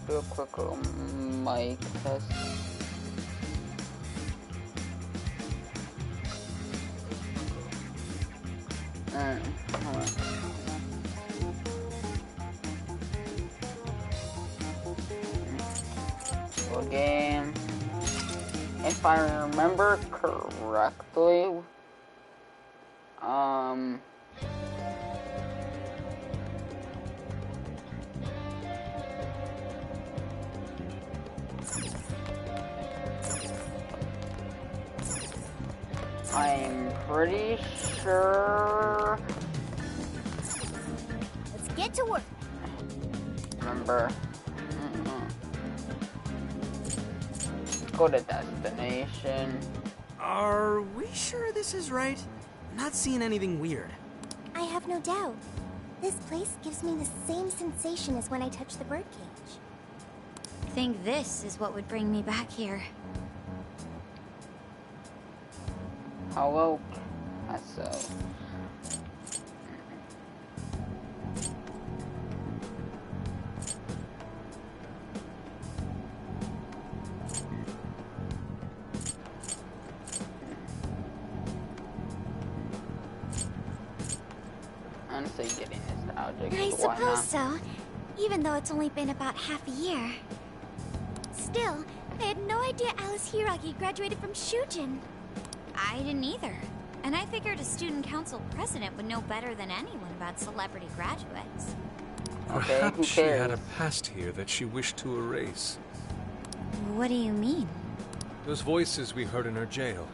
Do a quick little mic test. Hold on. Full game. If I remember correctly, I'm pretty sure. Let's get to work. Remember. Go to destination. Are we sure this is right? I'm not seeing anything weird. I have no doubt. This place gives me the same sensation as when I touched the birdcage. I think this is what would bring me back here. Hello, so. Honestly, getting nostalgic. I Why not? suppose so, even though it's only been about half a year. Still, I had no idea Alice Hiragi graduated from Shujin. I didn't either. And I figured a student council president would know better than anyone about celebrity graduates. Okay, who Perhaps she had a cares? past here that she wished to erase. What do you mean? Those voices we heard in her jail.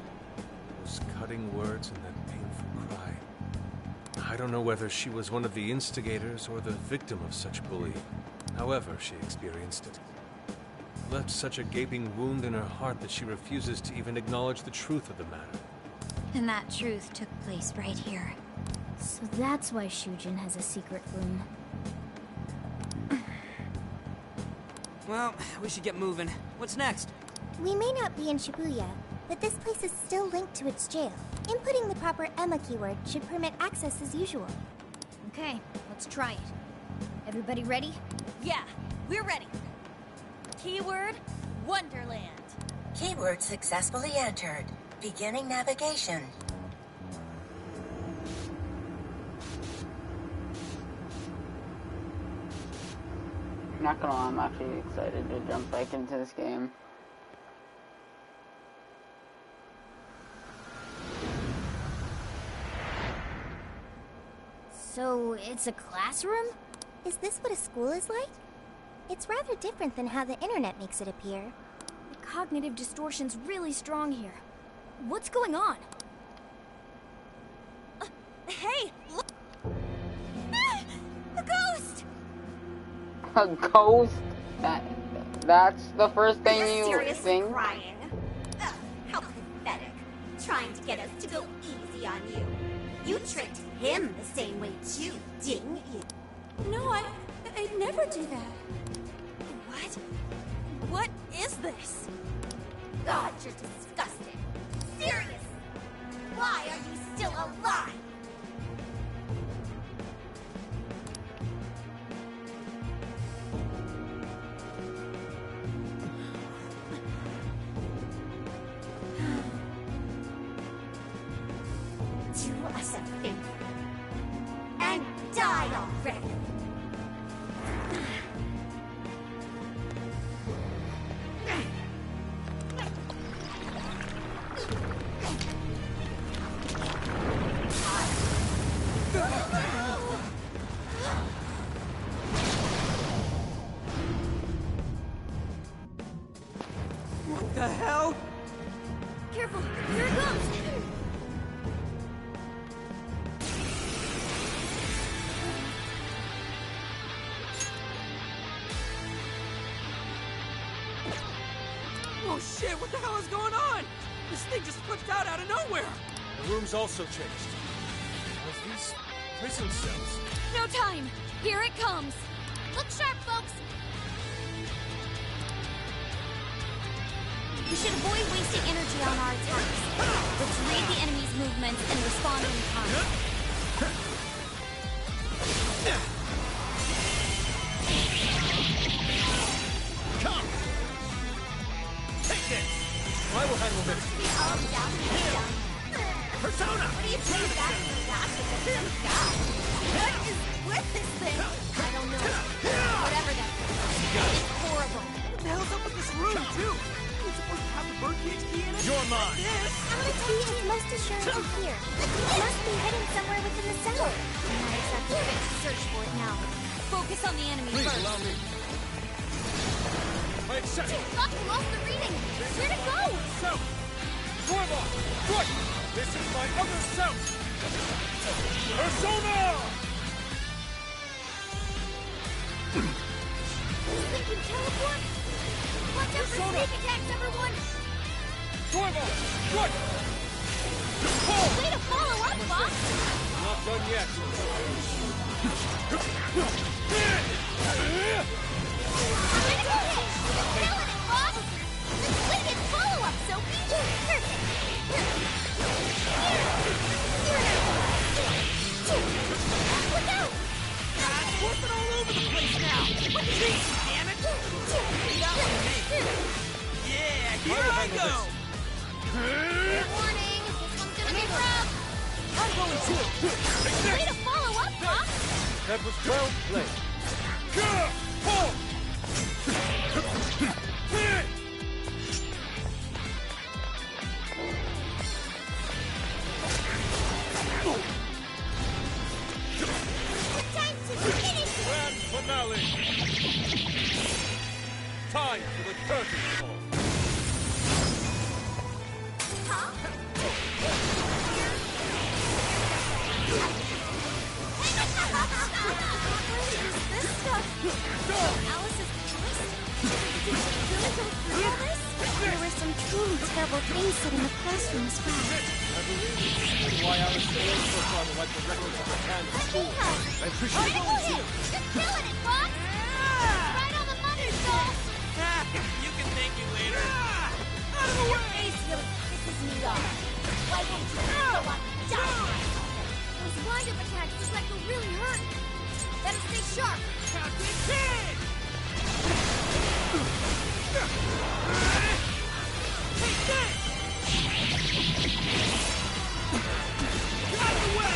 Those cutting words and that painful cry. I don't know whether she was one of the instigators or the victim of such bullying. However she experienced it. Left such a gaping wound in her heart that she refuses to even acknowledge the truth of the matter. And that truth took place right here. So that's why Shujin has a secret room. Well, we should get moving. What's next? We may not be in Shibuya, but this place is still linked to its jail. Inputting the proper Emma keyword should permit access as usual. Okay, let's try it. Everybody ready? Yeah, we're ready. Keyword, Wonderland. Keyword successfully entered. Beginning navigation. Not gonna lie, I'm actually excited to jump back into this game. So, it's a classroom? Is this what a school is like? It's rather different than how the internet makes it appear. The cognitive distortion's really strong here. What's going on? Hey, look! Ah, a ghost! A ghost? That's the first thing You're you seriously think? crying? Ugh, how pathetic. Trying to get us to go easy on you. You tricked him the same way too, didn't you? No, I'd never do that. What? What is this? God, you're disgusting. Serious. Why are you still alive? Do us a favor and die already. What the hell? Careful, here it comes! Oh shit, what the hell is going on? This thing just flipped out of nowhere! The room's also changed. Are these prison cells? No time! Here it comes! Look sharp, folks! We should avoid wasting energy on our attacks. Let's read the enemy's movements and respond in time. sure it's here. It must be hidden somewhere within the cell. I'm not exactly fit to search for it now. Focus on the enemy Please first. allow me. I accept. Fuck, lost the reading! Where'd it go? South! Torvald! Right! This is my other self! Persona! This thing can teleport? Watch out for sneak attacks, everyone! Torvald! Right! Way to follow up, Fox! Not done yet. Critical hit! Killing it, Fox! Way to get follow-up, Sophie! Perfect! Look out! Warping all over the place now! What the heck, damn it! Get out with me! Yeah, here I go! Warning! This one's gonna be rough! I'm going too! Way to follow up, Fox! That was well played. Time to finish! Grand finale. Time for the curtain call. This stuff! Alice's past? Did she really go through all this? There were some truly terrible things said in the classroom as well. I believe this is why Alice failed so far to wipe the records of her hands at school. I appreciate Critical hit! You're killing it, Fox! Right on the money, Soul! You can thank me later. Out of the Your way! face really pisses me off. Why won't you go on die? Those wind-up attacks just like will really hurt. Better stay sharp. Captain Kid! Take this! Out of the way!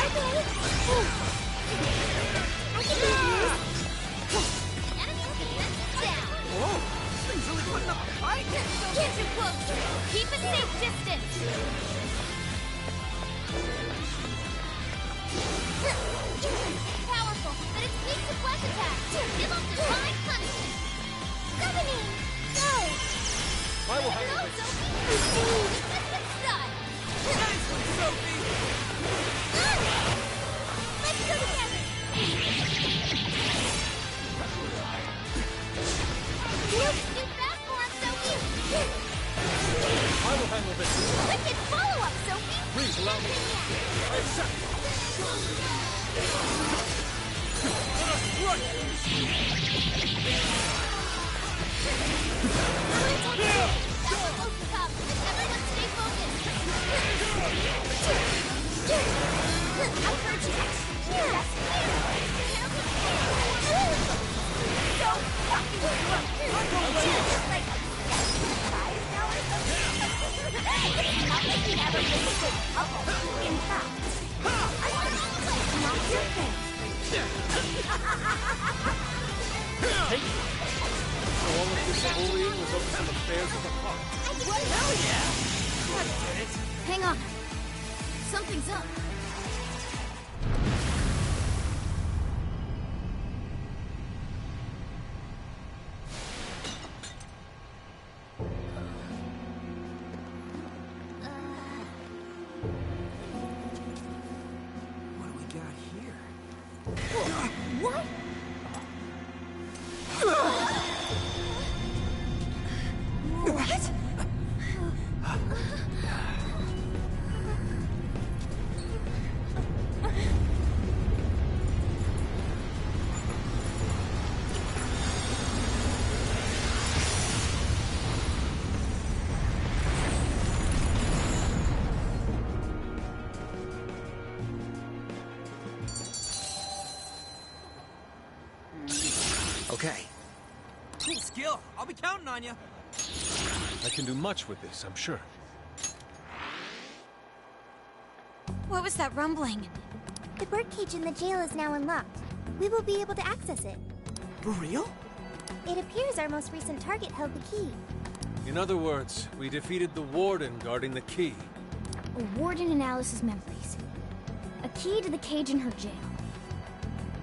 Enemy's defense down. Whoa! This thing's really putting up a fight! Don't get too close. Keep a safe distance. Powerful, but it's weak to flesh attacks. Give up divine punishment. Summoning. Go. I will handle Go, this. Sophie. Resistance style. Nice one, Sophie! Let's go together. Too fast for us, Sophie. I will handle this. Wicked follow-up, Sophie. Please allow me. I accept. Right! That one close to top. Everyone stay focused. I heard you. Yes. So fucking drunk. I'm going to. Like, surprise now or something? It's not like you've ever been a good couple. In fact, I want to not your thing. Hey! So all of this bullying was over some affairs of the heart. Hell yeah! I did it! Hang on. Something's up. What do we got here? What? What? Okay. Cool skill. I'll be counting on you. I can do much with this, I'm sure. What was that rumbling? The birdcage in the jail is now unlocked. We will be able to access it. For real? It appears our most recent target held the key. In other words, we defeated the warden guarding the key. a warden in Alice's memories, a key to the cage in her jail.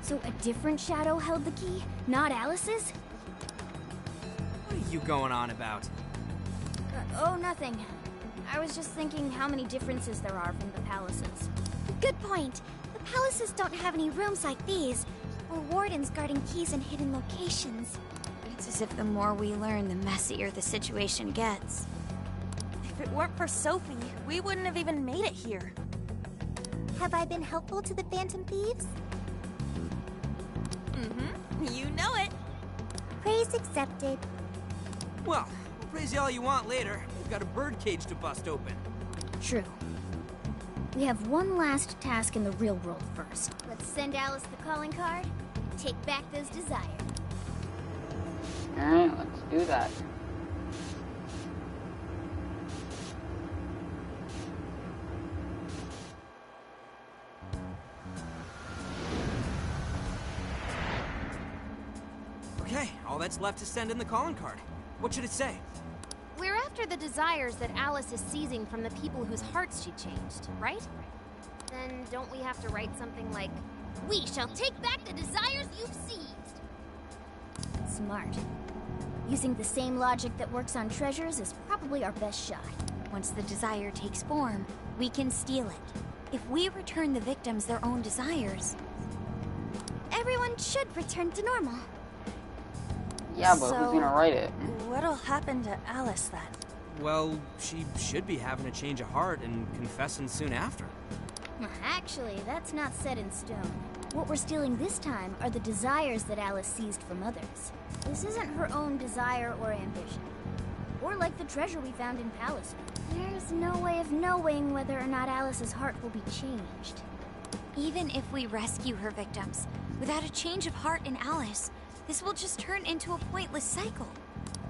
So a different shadow held the key, not Alice's? What are you going on about? Oh, nothing. I was just thinking how many differences there are from the palaces. Good point. The palaces don't have any rooms like these, or wardens guarding keys in hidden locations. It's as if the more we learn, the messier the situation gets. If it weren't for Sophie, we wouldn't have even made it here. Have I been helpful to the Phantom Thieves? Mm-hmm. You know it. Praise accepted. Well, we'll praise you all you want later. We've got a birdcage to bust open. True. We have one last task in the real world first. Let's send Alice the calling card and take back those desires. Alright, let's do that. Okay, all that's left is send in the calling card. What should it say? We're after the desires that Alice is seizing from the people whose hearts she changed, right? Then don't we have to write something like, "We shall take back the desires you've seized"? Smart. Using the same logic that works on treasures is probably our best shot. Once the desire takes form, we can steal it. If we return the victims their own desires, everyone should return to normal. Yeah, but who's gonna write it? What'll happen to Alice then? Well, she should be having a change of heart and confessing soon after. Actually, that's not set in stone. What we're stealing this time are the desires that Alice seized from others. This isn't her own desire or ambition. Or like the treasure we found in Palace. There's no way of knowing whether or not Alice's heart will be changed. even if we rescue her victims, without a change of heart in Alice, this will just turn into a pointless cycle.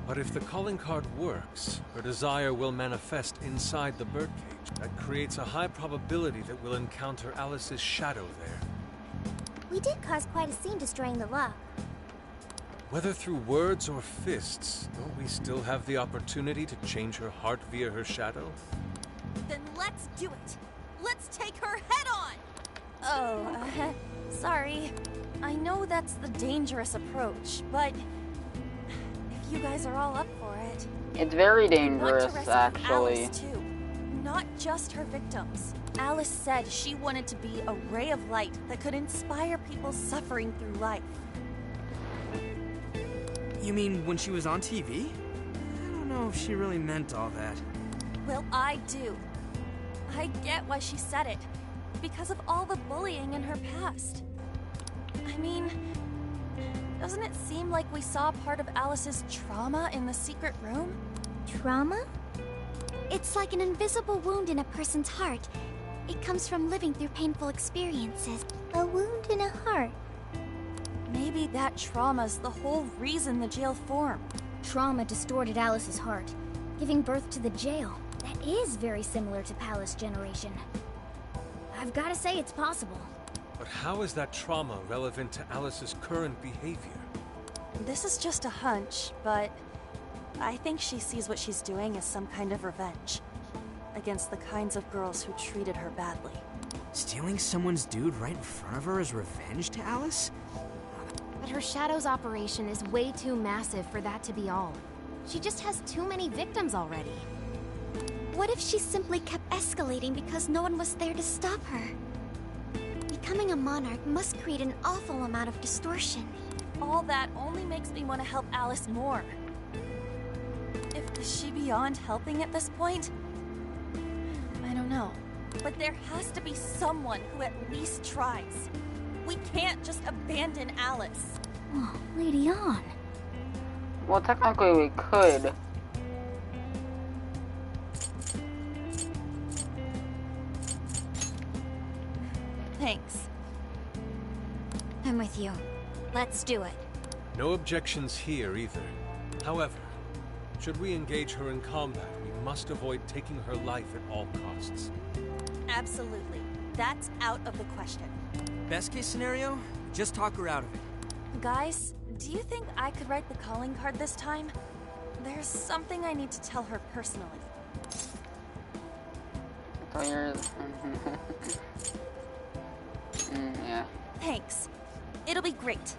But if the calling card works, her desire will manifest inside the birdcage. That creates a high probability that we'll encounter Alice's shadow there. We did cause quite a scene destroying the lock. Whether through words or fists, don't we still have the opportunity to change her heart via her shadow? Then let's do it. Let's take her head on! Oh, sorry. I know that's the dangerous approach, but if you guys are all up for it... It's very I want to dangerous, rescue actually. Alice too. Not just her victims. Alice said she wanted to be a ray of light that could inspire people suffering through life. You mean when she was on TV? I don't know if she really meant all that. Well, I do. I get why she said it. Because of all the bullying in her past. I mean, doesn't it seem like we saw part of Alice's trauma in the secret room? Trauma? It's like an invisible wound in a person's heart. It comes from living through painful experiences. A wound in a heart. Maybe that trauma's the whole reason the jail formed. Trauma distorted Alice's heart, giving birth to the jail. That is very similar to Palace Generation. I've got to say it's possible. But how is that trauma relevant to Alice's current behavior? This is just a hunch, but I think she sees what she's doing as some kind of revenge against the kinds of girls who treated her badly. Stealing someone's dude right in front of her is revenge to Alice? But her Shadow's operation is way too massive for that to be all. She just has too many victims already. What if she simply kept escalating because no one was there to stop her? Becoming a monarch must create an awful amount of distortion. All that only makes me want to help Alice more. Is she beyond helping at this point? I don't know. But there has to be someone who at least tries. We can't just abandon Alice. Oh, Lady Ann. Well, technically we could. Thanks. I'm with you. Let's do it. No objections here either. However, should we engage her in combat, we must avoid taking her life at all costs. Absolutely. That's out of the question. Best case scenario, just talk her out of it. Guys, do you think I could write the calling card this time? There's something I need to tell her personally. It's for yours. Yeah. Thanks. It'll be great.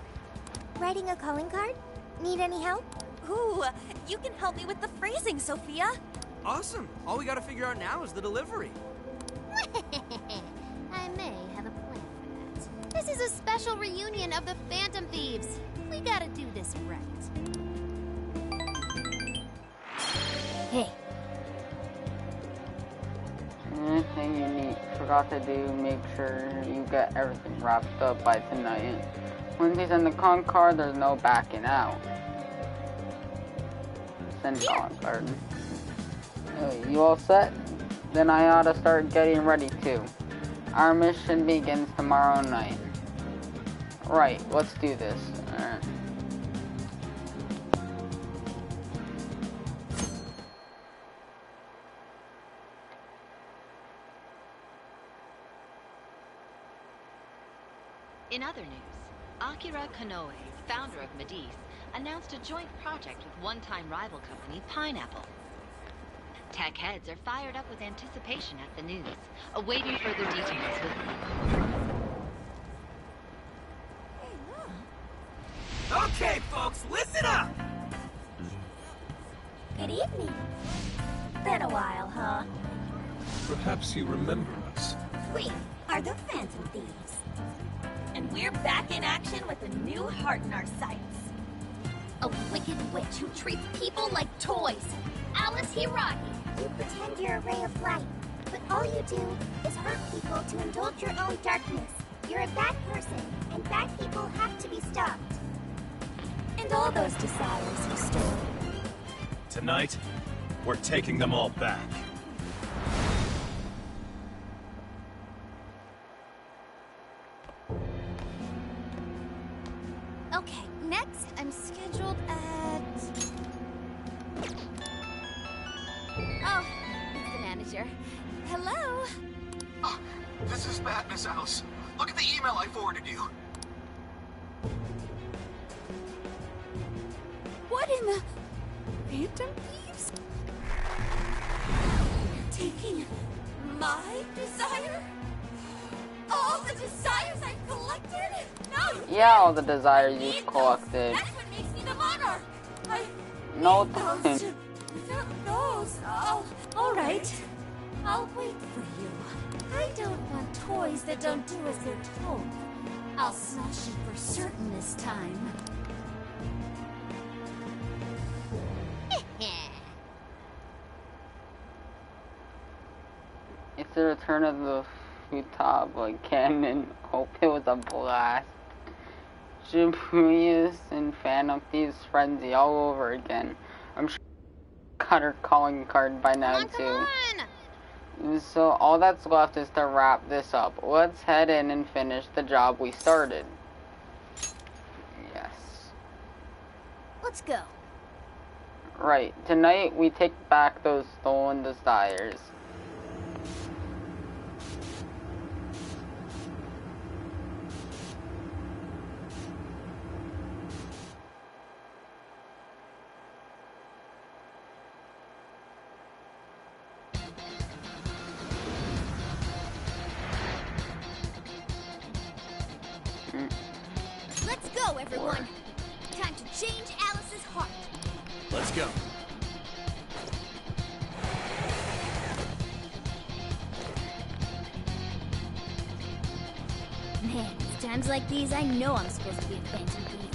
Writing a calling card? Need any help? Ooh, you can help me with the phrasing, Sophia. Awesome. All we gotta figure out now is the delivery. I may have a plan for that. This is a special reunion of the Phantom Thieves. We gotta do this right. Hey, Anything you forgot to do, make sure you get everything wrapped up by tonight. Once you send the con card, there's no backing out. Send calling card. You all set? Then I ought to start getting ready too. Our mission begins tomorrow night. Right, let's do this. Alright. In other news, Akira Konoe, founder of Medice, announced a joint project with one-time rival company Pineapple. Tech heads are fired up with anticipation at the news, awaiting further details with Okay, folks, listen up! Good evening. Been a while, huh? Perhaps you remember us. We are the Phantom Thieves. And we're back in action with a new heart in our sights. A wicked witch who treats people like toys. Alice Hiragi. You pretend you're a ray of light, but all you do is hurt people to indulge your own darkness. You're a bad person, and bad people have to be stopped. And all those desires you stole. Tonight, we're taking them all back. Okay, next I'm scheduled at... Oh, it's the manager. Hello? Oh, this is bad, Miss Alice. Look at the email I forwarded you. What in the... Phantom Thieves? You're taking my desire? All the desires I've collected? No! Yeah, all the desires you've collected. That's what makes me the monarch! No Without time. those, all right. I'll wait for you. I don't want toys that don't do as they're told. I'll smash you for certain this time. It's the return of the Futaba cannon. Hope it was a blast. Shibuya's and Phantom Thieves frenzy all over again. I'm sure got her calling card by now too. So all that's left is to wrap this up. Let's head in and finish the job we started. Yes. let's go. Right. Tonight we take back those stolen desires. Let's go, everyone. Time to change Alice's heart. Let's go. Man, it's times like these I know I'm supposed to be a Phantom Thief.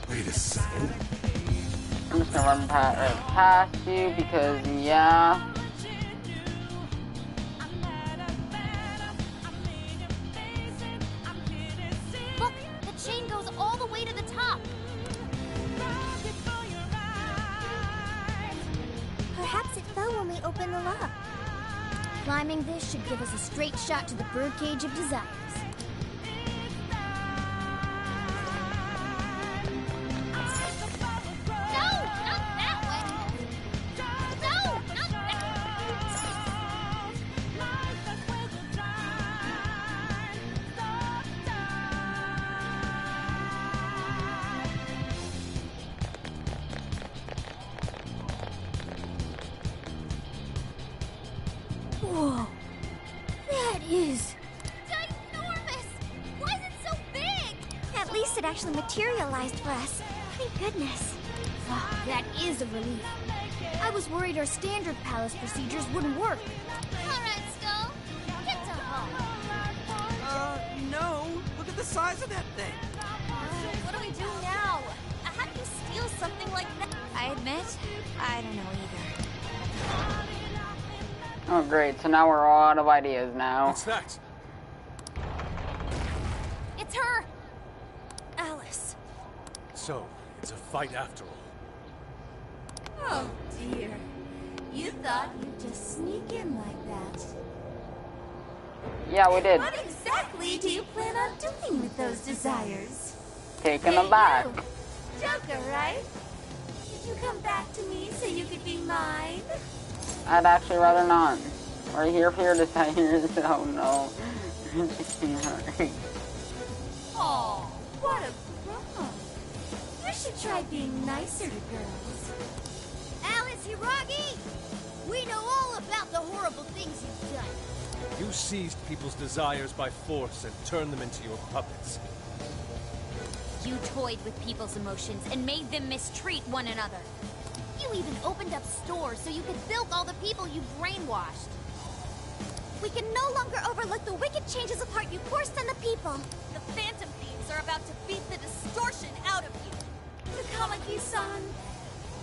Wait a second. I'm just gonna run past you because, yeah. Look, the chain goes all the way to the top. Perhaps it fell when we opened the lock. Climbing this should give us a straight shot to the birdcage of desires. No, not that way. No, not is? Ginormous! Why is it so big? At least it actually materialized for us. Thank goodness. Oh, that is a relief. I was worried our standard palace procedures wouldn't work. Alright, Skull. Get to home. No. Look at the size of that thing. What do we do now? How do you steal something like that? I admit, I don't know either. Oh great, so now we're all out of ideas now. What's that? It's her! Alice. So, it's a fight after all. Oh dear. You thought you'd just sneak in like that. Yeah, we did. What exactly do you plan on doing with those desires? Taking them back. Joker, right? Did you come back to me so you could be mine? I'd actually rather not. We're here for your desires. Oh no. Oh, what a grown. You should try being nicer to girls. Alice Hiragi! We know all about the horrible things you've done. You seized people's desires by force and turned them into your puppets. You toyed with people's emotions and made them mistreat one another. You even opened up stores so you could bilk all the people you brainwashed. We can no longer overlook the wicked changes of heart you forced on the people. The Phantom Thieves are about to beat the distortion out of you. Takamaki-san,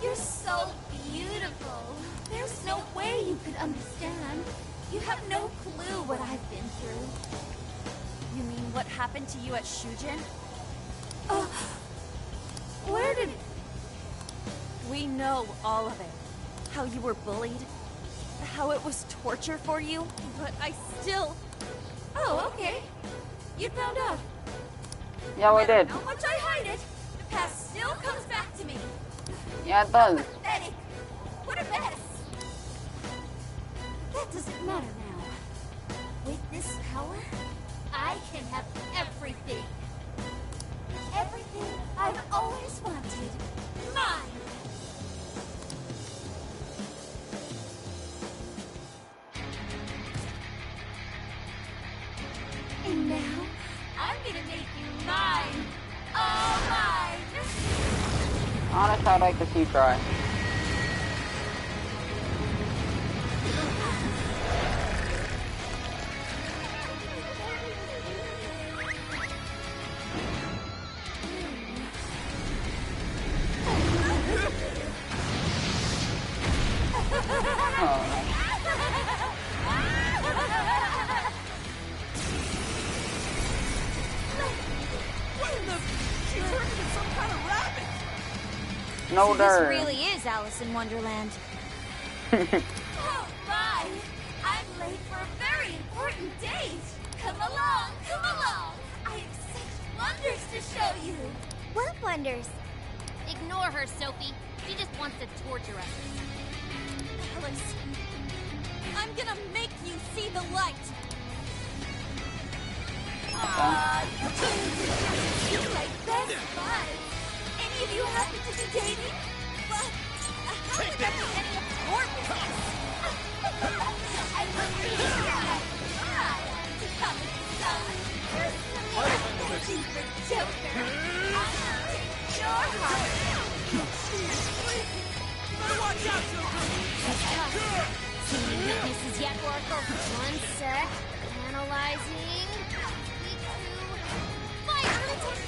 you're so beautiful. There's no way you could understand. You have no clue what I've been through. You mean what happened to you at Shujin? Where did... We know all of it. How you were bullied. How it was torture for you. But I still... Oh, okay. You found out. Yeah, we did. How much I hide it, the past still comes back to me. Yeah, it does. Pathetic. What a mess. That doesn't matter now. With this power, I can have everything. Everything I've always wanted. Mine! And now, I'm gonna make you mine. All mine! Honest, I'd like to see you try. No This dirt. really is Alice in Wonderland. Oh my! I'm late for a very important date! Come along, come along! I have such wonders to show you! What wonders? Ignore her, Sophie. She just wants to torture us. Alice, I'm gonna make you see the light. You like best buds! Any of you happen to be dating? Well, how would that be any of your business? I love your eyes! To come inside! Personally, I'm searching for Joker! I'm gonna take your heart! Better watch out, Joker! Seeing weaknesses yet, Oracle? One sec. Analyzing. Fire!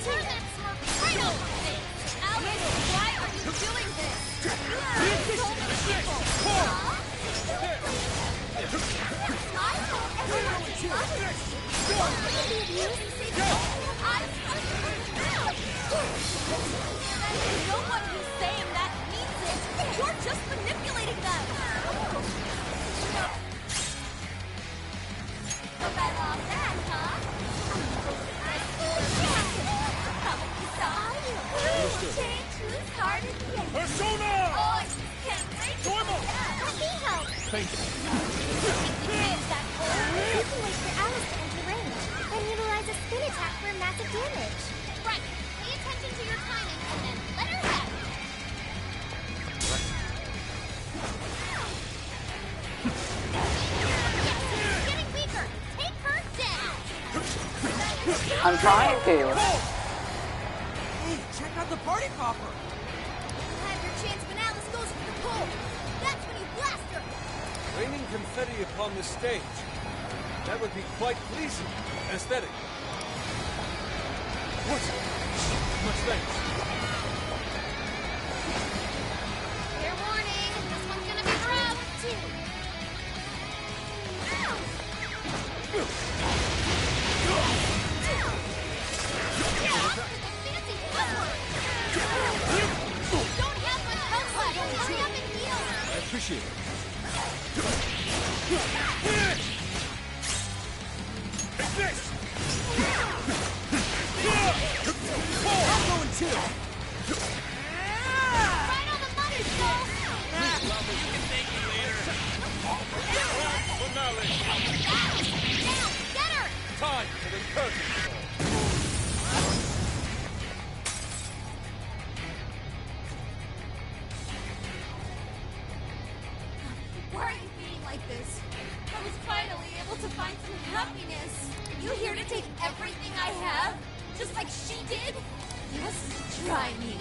Turn that smoke right over this! Alice, why are you doing this? So many people! I know everyone is others! Don't be abused! I'm There's no one who's saying that means it! You're just manipulating them! So bet on that, huh? Change whose heart is yes. Persona! Oh, I just can't wait to Dormo! Let me help. Thank you. We can wait for Alice to enter range, then utilize a spin attack for massive damage. Right. Pay attention to your timing and then let her have it. Yes, she's getting weaker. Take her I'm trying to. Hey, check out the party popper. You'll have your chance when Alice goes for the pole. That's when you blast her. Raining confetti upon the stage. That would be quite pleasing. Aesthetic. What? Much thanks. Fair warning, this one's gonna be rough. Fancy footwork. Don't have much health left. Hurry up and heal. I appreciate it. Take this! I'm going too! Right on the money, Skull. You can thank me later. Finale. Down, get her. Time for the curtain call. Why are you being like this? I was finally able to find some happiness. You here to take everything I have? Just like she did? Just try me.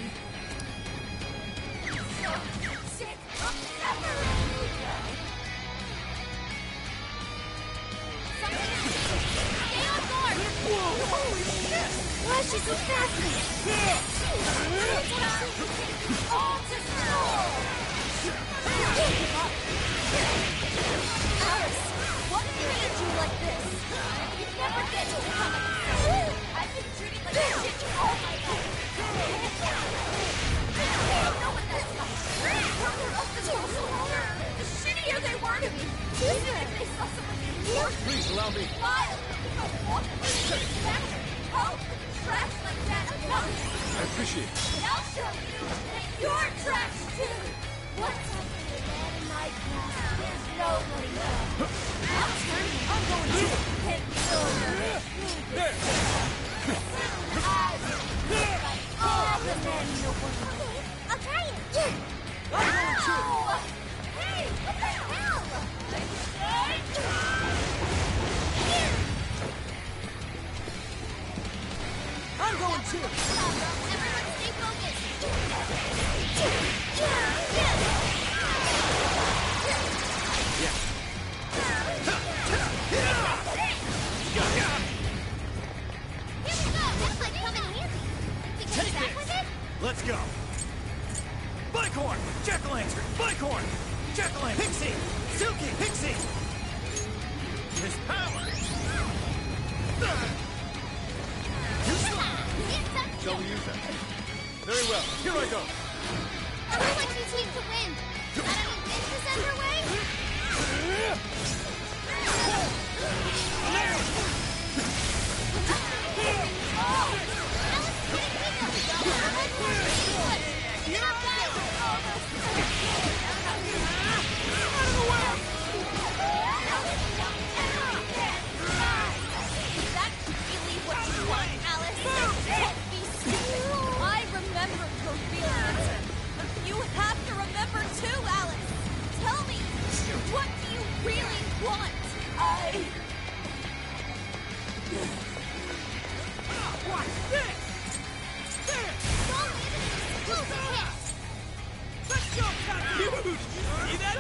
So sick of suffering. Stay on guard. Whoa, holy shit! Why is she so fascinating? All to soul. Alice, what treated you like this? You never get to become a I've been treated like shit all my life. I don't know what that's like. The further up the social ladder, the shittier they were to me. Even if they saw someone getting more Please allow me. wild, walk back, help, trash like that enough. I appreciate it. And I'll show you that you're trash too. What's happening to that in my past? There's nobody knows. I'm turning. I'm going to take you over. There! All the men in the world. I'll try it. I'm going to. Hey, what the hell? I'm going too! Everyone stay focused. Here we go. That's like coming handy. Think we can Take back this. with it? Let's go! Bicorn! Jack-o'-lantern! Bicorn! Jack-o'-lantern! Pixie! Silky! Pixie! His power! Shall we use that? Very well. Here I go. Everyone needs weak to win. Got any wins to send her way? That's really what you want, Alice. Don't be stupid. I remember your real answer. You have to remember too, Alice. Tell me, what do you really want? Watch this! There! Let's go, Taco! You see that?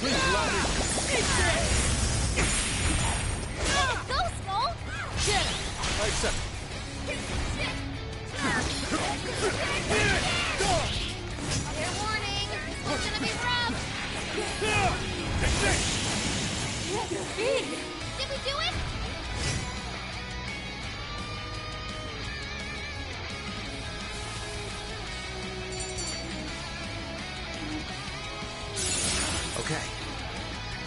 Please allow me. Eat this! Go, Skull! Get it! I accept. Fair warning, this one's gonna be rough. Did we do it? Okay.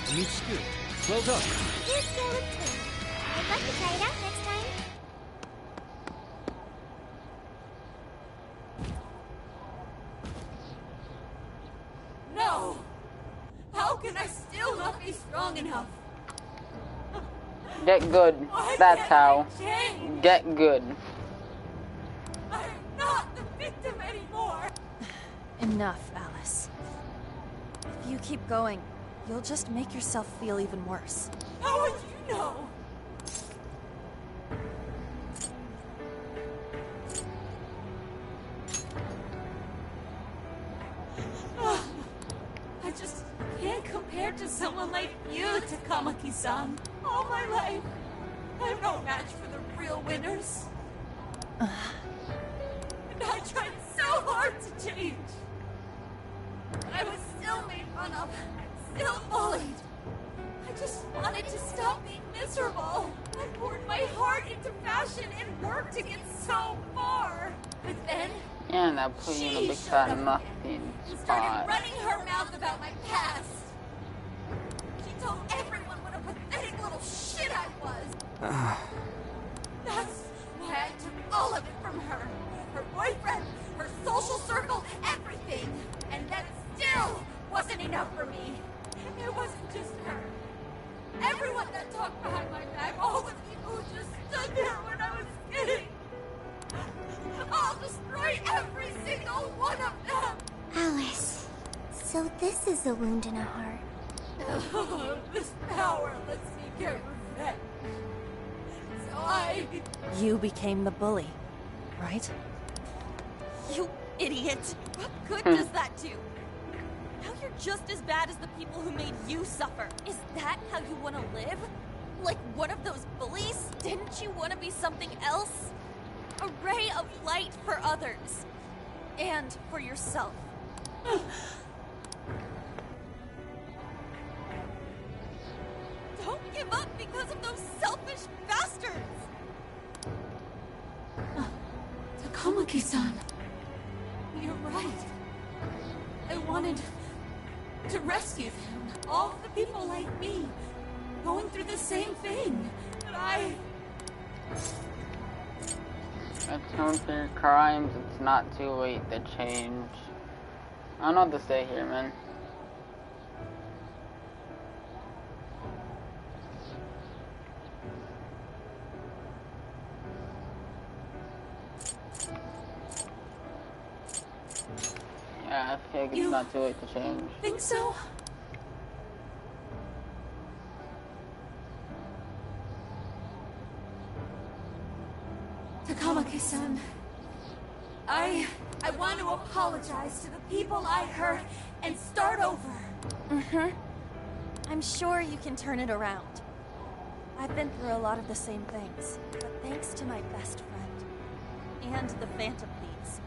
A new skill. Well done. Here's Caleb too. I'd like to try it out next time. No! How can I still not be strong enough? Get good. Why That's can't how. I change? Get good. I'm not the victim anymore! Enough, Alice. If you keep going, you'll just make yourself feel even worse. How would you know? Takamaki-san. All my life, I'm no match for the real winners. And I tried so hard to change. But I was still made fun of, still bullied. I just wanted to stop being miserable. I poured my heart into fashion and worked to get so far. But then, Yeah, and that put you in a big fat nothing she started spot. running her mouth about my past. She told everyone what a pathetic little shit I was. That's why I took all of it from her. Her boyfriend, her social circle, everything. And that still wasn't enough for me. It wasn't just her. Everyone that talked behind my back, all the people who just stood there when I was kidding. I'll destroy every single one of them! Alice, so this is a wound in a heart. This power lets me get revenge. So You became the bully, right? You idiot! What good does that do? Now you're just as bad as the people who made you suffer. Is that how you want to live? Like one of those bullies? Didn't you want to be something else? A ray of light for others. And for yourself. Don't give up because of those selfish bastards! Takamaki-san. You're right. I wanted to rescue them. All the people like me. Going through the same thing. But I... Atone for your crimes, it's not too late to change. I don't know what to say here, man. Yeah, I feel like it's not too late to change. Think so? Takamaki-san, I want to apologize to the people I hurt and start over. I'm sure you can turn it around. I've been through a lot of the same things, but thanks to my best friend and the Phantom Thieves,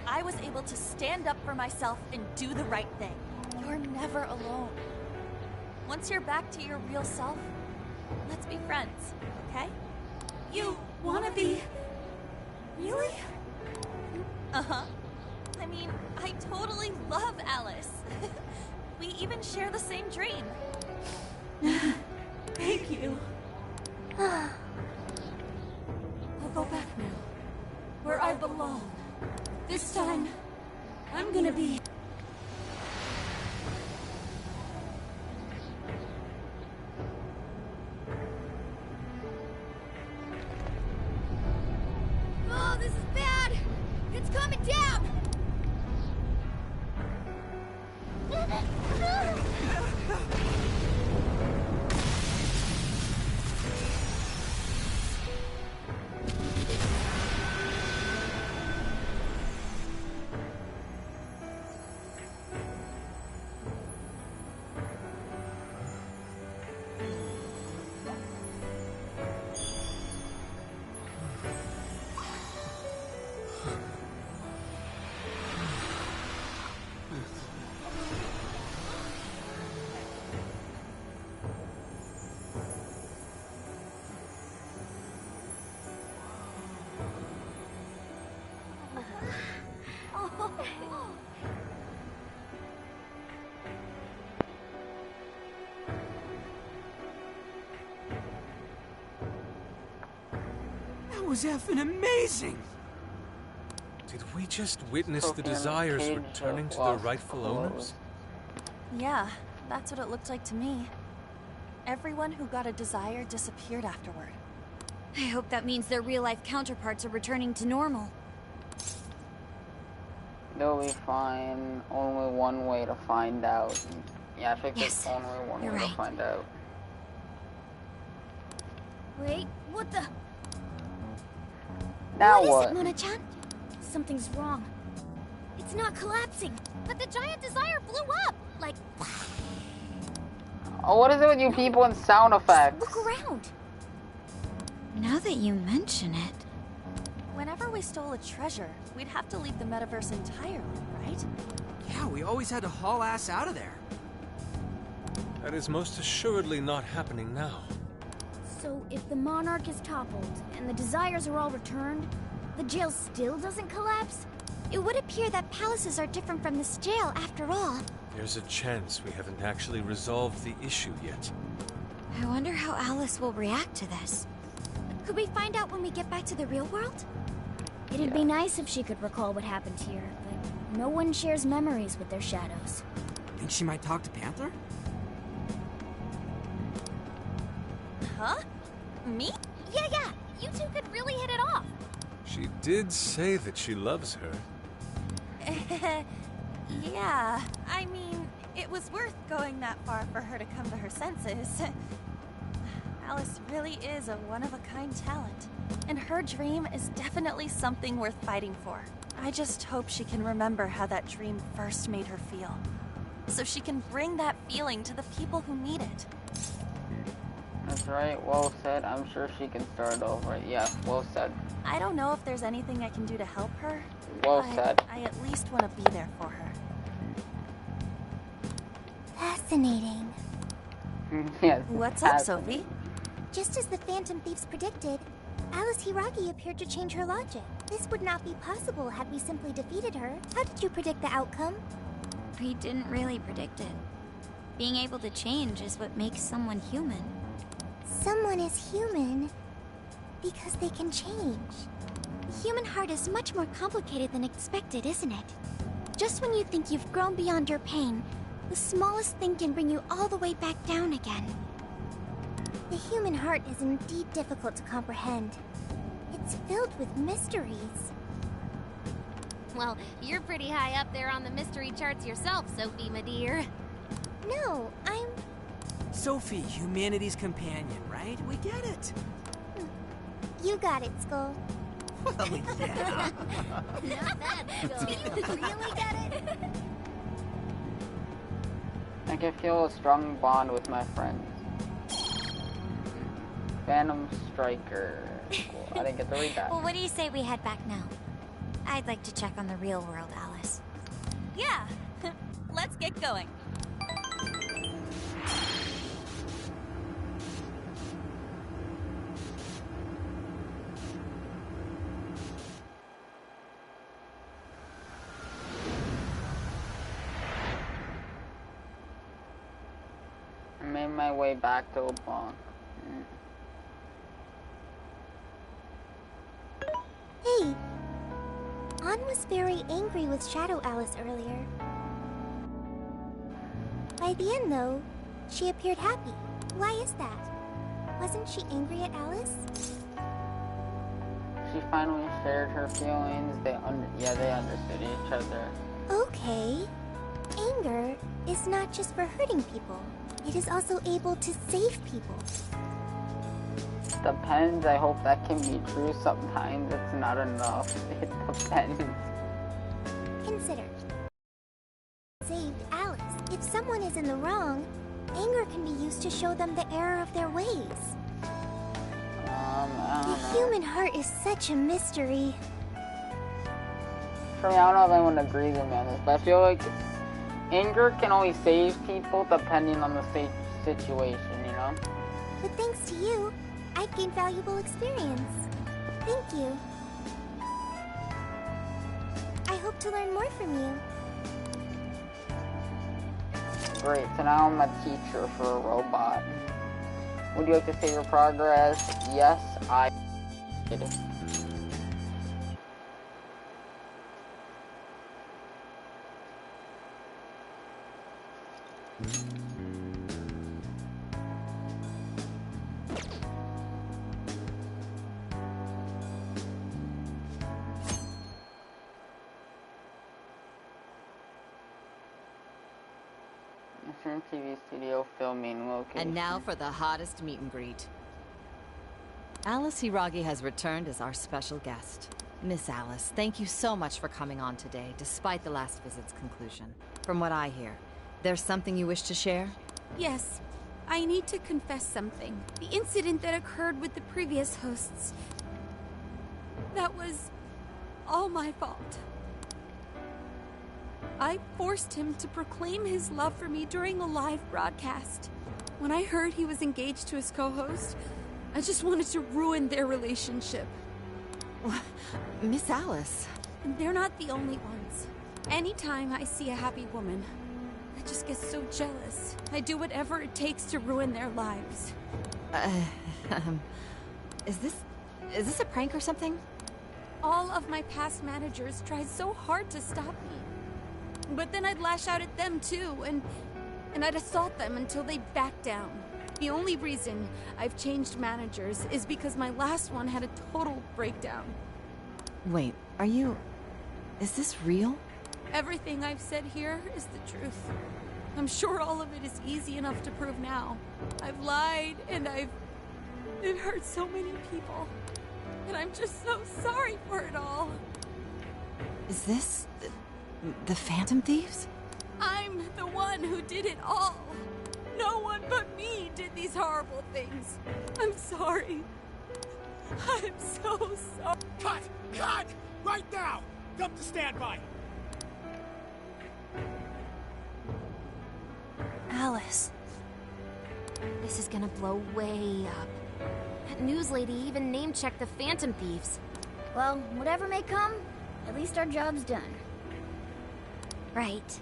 I was able to stand up for myself and do the right thing. You're never alone. Once you're back to your real self, let's be friends, okay? You wanna be... Really? Uh-huh. I mean, I totally love Alice. We even share the same dream. Thank you. I'll go back now. Where I belong. This time, I'm gonna be... Oh, this is bad! It's coming down! That was effing amazing! Did we just witness the Desires returning to their rightful owners? Yeah, that's what it looked like to me. Everyone who got a Desire disappeared afterward. I hope that means their real-life counterparts are returning to normal. They'll be fine. Only one way to find out. Yeah, I think there's only one way to find out. Wait, what the? Now What what? is it, Mona-chan? Something's wrong. It's not collapsing. But the giant Desire blew up! Like... Oh, what is it with you people and sound effects? Look around. Now that you mention it. Whenever we stole a treasure, we'd have to leave the metaverse entirely, right? Yeah, we always had to haul ass out of there. That is most assuredly not happening now. So if the Monarch is toppled and the Desires are all returned, the jail still doesn't collapse? It would appear that palaces are different from this jail after all. There's a chance we haven't actually resolved the issue yet. I wonder how Alice will react to this. Could we find out when we get back to the real world? It'd be nice if she could recall what happened here, but no one shares memories with their shadows. Think she might talk to Panther? Huh? Me? Yeah, you two could really hit it off. She did say that she loves her. Yeah, I mean, it was worth going that far for her to come to her senses. Alice really is a one-of-a-kind talent, and her dream is definitely something worth fighting for. I just hope she can remember how that dream first made her feel, so she can bring that feeling to the people who need it. That's right, well said. I'm sure she can start over. Yeah, well said. I don't know if there's anything I can do to help her, Well but said. I at least want to be there for her. Fascinating. Yes. What's up, Sophie? Just as the Phantom Thieves predicted, Alice Hiragi appeared to change her logic. This would not be possible had we simply defeated her. How did you predict the outcome? We didn't really predict it. Being able to change is what makes someone human. Someone is human because they can change. The human heart is much more complicated than expected, isn't it? Just when you think you've grown beyond your pain, the smallest thing can bring you all the way back down again. The human heart is indeed difficult to comprehend. It's filled with mysteries. Well, you're pretty high up there on the mystery charts yourself, Sophie, my dear. No, I'm... Sophie, humanity's companion, right? We get it. You got it, Skull. Well, yeah. Not bad, Skull. You really get it? I can feel a strong bond with my friends. Phantom Striker. Cool. I didn't get to read that. Well, what do you say we head back now? I'd like to check on the real world, Alice. Yeah, let's get going. I made my way back to Oblong. Hey! Ann was very angry with Shadow Alice earlier. By the end, though, she appeared happy. Why is that? Wasn't she angry at Alice? She finally shared her feelings. They understood each other. Okay. Anger is not just for hurting people. It is also able to save people. Depends. I hope that can be true. Sometimes it's not enough. It depends. Consider. Saved Alice. If someone is in the wrong, anger can be used to show them the error of their ways. I don't The know. human heart is such a mystery. For me, I don't know if anyone agrees with me on this, but I feel like anger can only save people depending on the situation, you know? But thanks to you, I've gained valuable experience. Thank you. I hope to learn more from you. Great, so now I'm a teacher for a robot. Would you like to save your progress? Yes, I did. TV studio filming location. And now for the hottest meet and greet. Alice Hiragi has returned as our special guest. Miss Alice, thank you so much for coming on today, despite the last visit's conclusion. From what I hear, there's something you wish to share? Yes, I need to confess something. The incident that occurred with the previous hosts. That was all my fault. I forced him to proclaim his love for me during a live broadcast. When I heard he was engaged to his co-host, I just wanted to ruin their relationship. Miss Alice. And they're not the only ones. Anytime I see a happy woman, I just get so jealous. I do whatever it takes to ruin their lives. Is this a prank or something? All of my past managers tried so hard to stop me. But then I'd lash out at them too, and I'd assault them until they backed down. The only reason I've changed managers is because my last one had a total breakdown. Wait, is this real? Everything I've said here is the truth. I'm sure all of it is easy enough to prove now. I've lied, and it hurt so many people. And I'm just so sorry for it all. Is this the Phantom Thieves? I'm the one who did it all. No one but me did these horrible things. I'm sorry. I'm so sorry. Cut! Cut! Right now! Come to standby! Alice. This is gonna blow way up. That news lady even name-checked the Phantom Thieves. Well, whatever may come, at least our job's done. Right.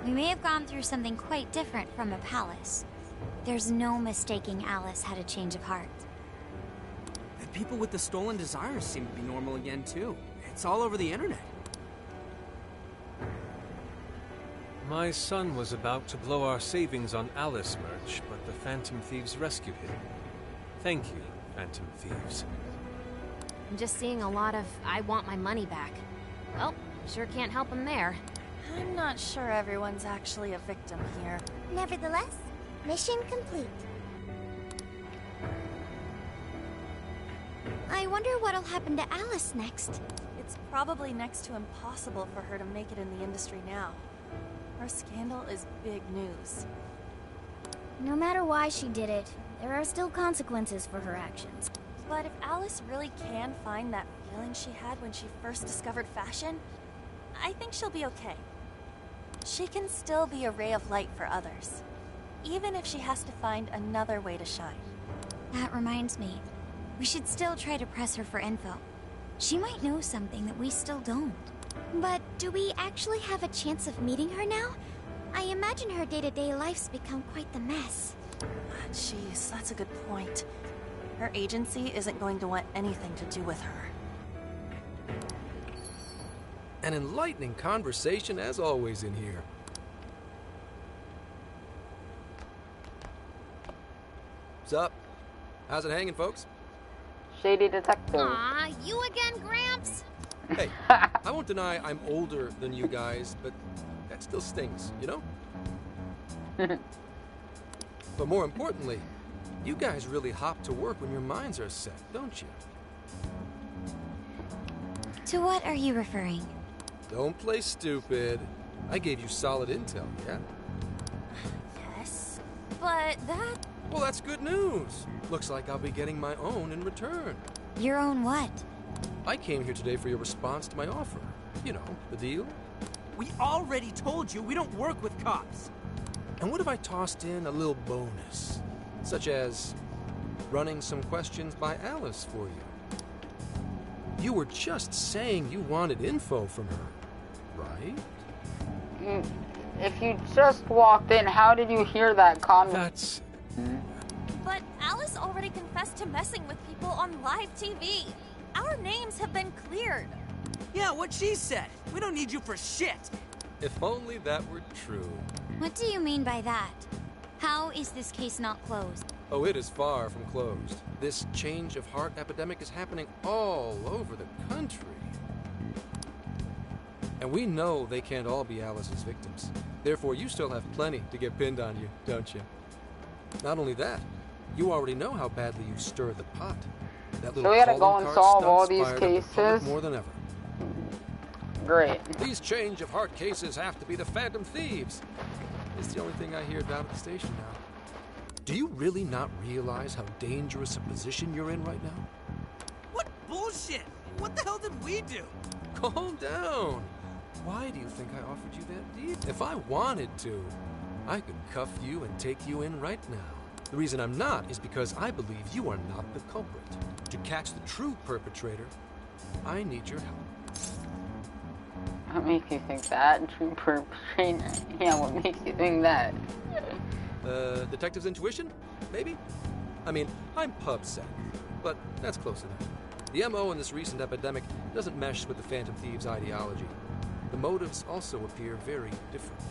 We may have gone through something quite different from a palace. There's no mistaking Alice had a change of heart. The people with the stolen desires seem to be normal again, too. It's all over the internet. My son was about to blow our savings on Alice merch, but the Phantom Thieves rescued him. Thank you, Phantom Thieves. I'm just seeing a lot of I want my money back. Well, sure can't help him there. I'm not sure everyone's actually a victim here. Nevertheless, mission complete. I wonder what'll happen to Alice next. It's probably next to impossible for her to make it in the industry now. Her scandal is big news. No matter why she did it, there are still consequences for her actions. But if Alice really can find that feeling she had when she first discovered fashion, I think she'll be okay. She can still be a ray of light for others, even if she has to find another way to shine. That reminds me, we should still try to press her for info. She might know something that we still don't. But do we actually have a chance of meeting her now? I imagine her day-to-day life's become quite the mess. Jeez, that's a good point. Her agency isn't going to want anything to do with her. An enlightening conversation as always in here. What's up? How's it hanging, folks? Shady detective. Aw, you again, Gramps? Hey, I won't deny I'm older than you guys, but that still stings, you know? But more importantly, you guys really hop to work when your minds are set, don't you? To what are you referring? Don't play stupid. I gave you solid intel, yeah? Yes, but that... Well, that's good news. Looks like I'll be getting my own in return. Your own what? I came here today for your response to my offer. You know, the deal. We already told you we don't work with cops. And what if I tossed in a little bonus? Such as running some questions by Alice for you. You were just saying you wanted info from her, right? If you just walked in, how did you hear that comment? That's... But Alice already confessed to messing with people on live TV. Our names have been cleared. Yeah, what she said. We don't need you for shit. If only that were true. What do you mean by that? How is this case not closed? Oh, it is far from closed. This change of heart epidemic is happening all over the country. And we know they can't all be Alice's victims. Therefore, you still have plenty to get pinned on you, don't you? Not only that, you already know how badly you stir the pot. That So we gotta go and solve all these cases? More than ever. Great. These change of heart cases have to be the Phantom Thieves. It's the only thing I hear down at the station now. Do you really not realize how dangerous a position you're in right now? What bullshit? What the hell did we do? Calm down. Why do you think I offered you that deal? If I wanted to, I could cuff you and take you in right now. The reason I'm not is because I believe you are not the culprit. To catch the true perpetrator, I need your help. What makes you think that? True perpetrator? Yeah, what makes you think that? Detective's intuition? Maybe? I mean, I'm pub-sec, but that's close enough. The MO in this recent epidemic doesn't mesh with the Phantom Thieves' ideology. The motives also appear very different.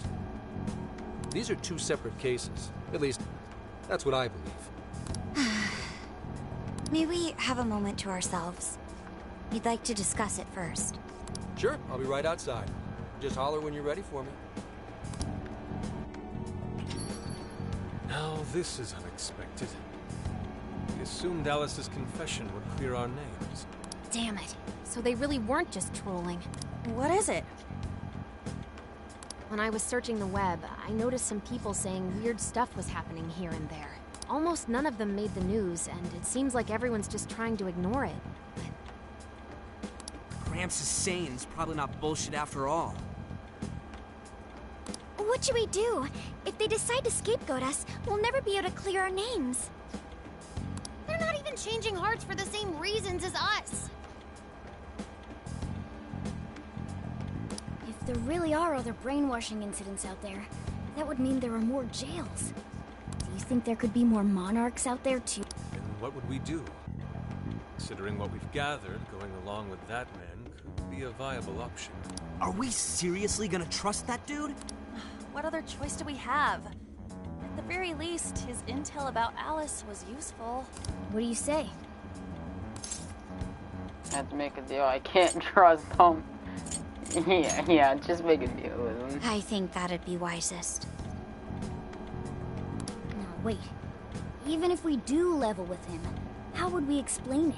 These are two separate cases. At least, that's what I believe. May we have a moment to ourselves? We'd like to discuss it first. Sure, I'll be right outside. Just holler when you're ready for me. Now this is unexpected. We assumed Alice's confession would clear our names. Damn it. So they really weren't just trolling. What is it? When I was searching the web, I noticed some people saying weird stuff was happening here and there. Almost none of them made the news, and it seems like everyone's just trying to ignore it. Gramps is saying it's probably not bullshit after all. What should we do? If they decide to scapegoat us, we'll never be able to clear our names. They're not even changing hearts for the same reasons as us. If there really are other brainwashing incidents out there, that would mean there are more jails. Do you think there could be more monarchs out there too? And what would we do? Considering what we've gathered, going along with that man could be a viable option. Are we seriously gonna trust that dude? What other choice do we have? At the very least, his intel about Alice was useful. What do you say? I have to make a deal. I can't trust him. Yeah, just make a deal with him. I think that'd be wisest. Now, wait. Even if we do level with him, how would we explain it?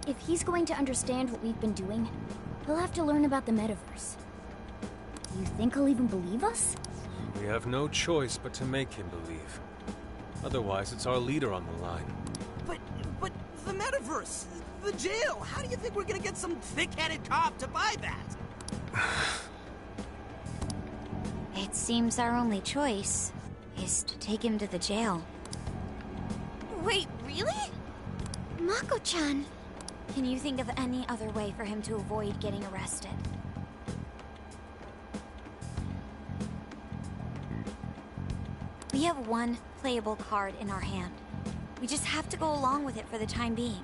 If he's going to understand what we've been doing, he'll have to learn about the metaverse. Do you think he'll even believe us? We have no choice but to make him believe. Otherwise, it's our leader on the line. But the metaverse, the jail, how do you think we're gonna get some thick-headed cop to buy that? It seems our only choice is to take him to the jail. Wait, really? Mako-chan! Can you think of any other way for him to avoid getting arrested? We have one playable card in our hand. We just have to go along with it for the time being.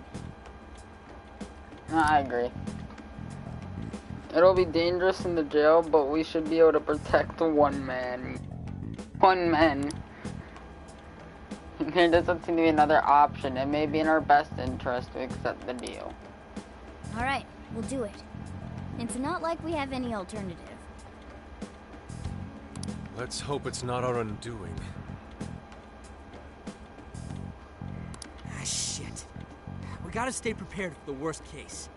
I agree. It'll be dangerous in the jail, but we should be able to protect one man. One man. There doesn't seem to be another option. It may be in our best interest to accept the deal. Alright, we'll do it. It's not like we have any alternative. Let's hope it's not our undoing. Ah, shit. We gotta stay prepared for the worst case.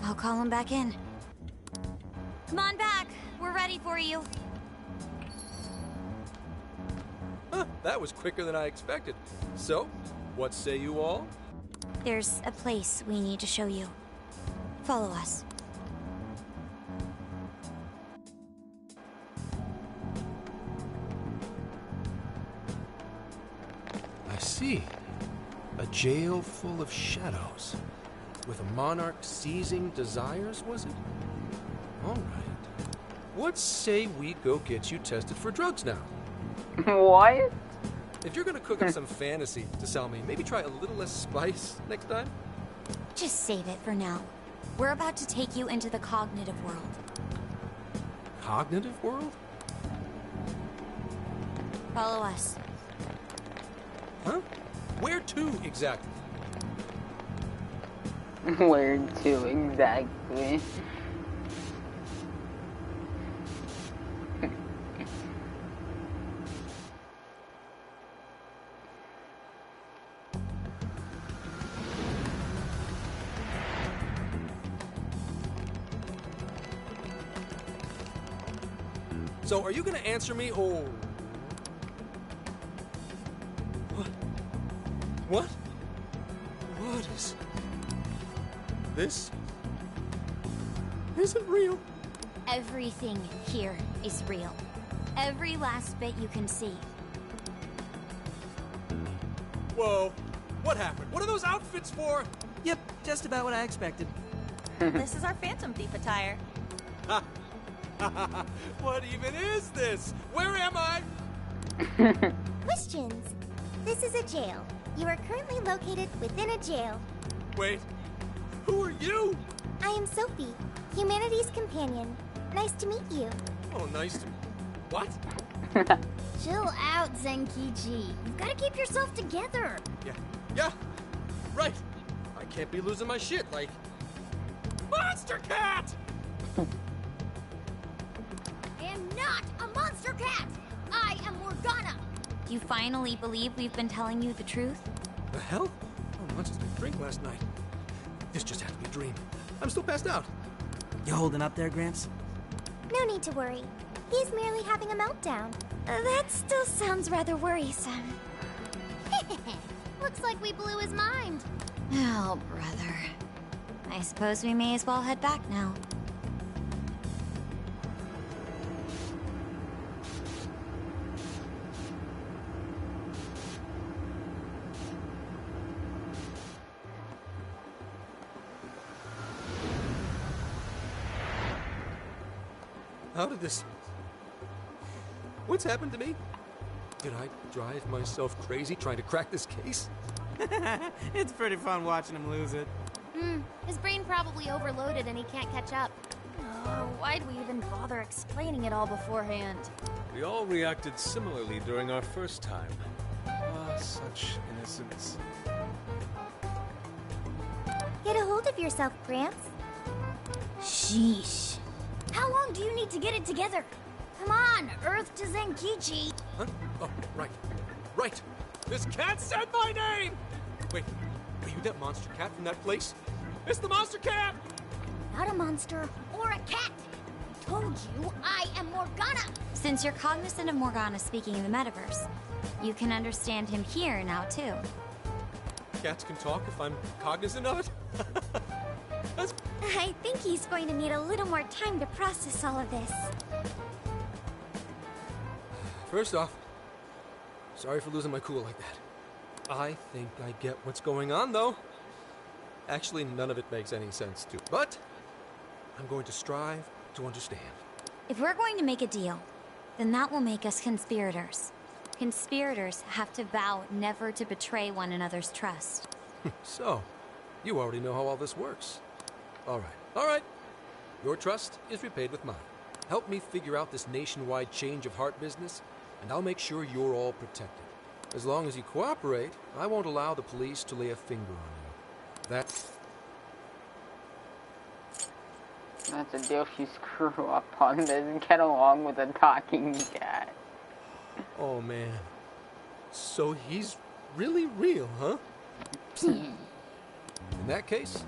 I'll call him back in. Come on back. We're ready for you. Huh, that was quicker than I expected. So, what say you all? There's a place we need to show you. Follow us. I see. A jail full of shadows. With a monarch seizing desires, was it? All right. What say we go get you tested for drugs now? What? If you're gonna cook up some fantasy to sell me, maybe try a little less spice next time? Just save it for now. We're about to take you into the cognitive world. Cognitive world? Follow us. Huh? Where to, exactly? Where to, exactly? So, are you gonna answer me, or What? What is... This isn't real. Everything here is real. Every last bit you can see. Whoa. What happened? What are those outfits for? Yep, just about what I expected. This is our Phantom Thief attire. What even is this? Where am I? Questions. This is a jail. You are currently located within a jail. Wait. Who are you? I am Sophie, humanity's companion. Nice to meet you. Oh, nice to... What? Chill out, Zenkichi. You've got to keep yourself together. Yeah. Right. I can't be losing my shit like... Monster Cat! am not a monster cat! I am Morgana! Do you finally believe we've been telling you the truth? The hell? How much did I drink last night? This just had to be a dream. I'm still passed out. You holding up there, Gramps? No need to worry. He's merely having a meltdown. That still sounds rather worrisome. Looks like we blew his mind. Oh, brother. I suppose we may as well head back now. How did this... What's happened to me? Did I drive myself crazy trying to crack this case? It's pretty fun watching him lose it. His brain probably overloaded and he can't catch up. Oh, why'd we even bother explaining it all beforehand? We all reacted similarly during our first time. Ah, such innocence. Get a hold of yourself, Gramps. Sheesh. How long do you need to get it together? Come on, Earth to Zenkichi. Huh? Oh, right. Right! This cat said my name! Wait, are you that monster cat from that place? It's the monster cat! Not a monster or a cat. I told you I am Morgana. Since you're cognizant of Morgana speaking in the metaverse, you can understand him here now too. Cats can talk if I'm cognizant of it? I think he's going to need a little more time to process all of this. First off, sorry for losing my cool like that. I think I get what's going on, though. Actually, none of it makes any sense to me, but I'm going to strive to understand. If we're going to make a deal, then that will make us conspirators. Conspirators have to vow never to betray one another's trust. So, you already know how all this works. All right. Your trust is repaid with mine. Help me figure out this nationwide change of heart business, and I'll make sure you're all protected. As long as you cooperate, I won't allow the police to lay a finger on you. That's a deal if you screw up on this and get along with a talking cat. Oh, man. So he's really real, huh? In that case,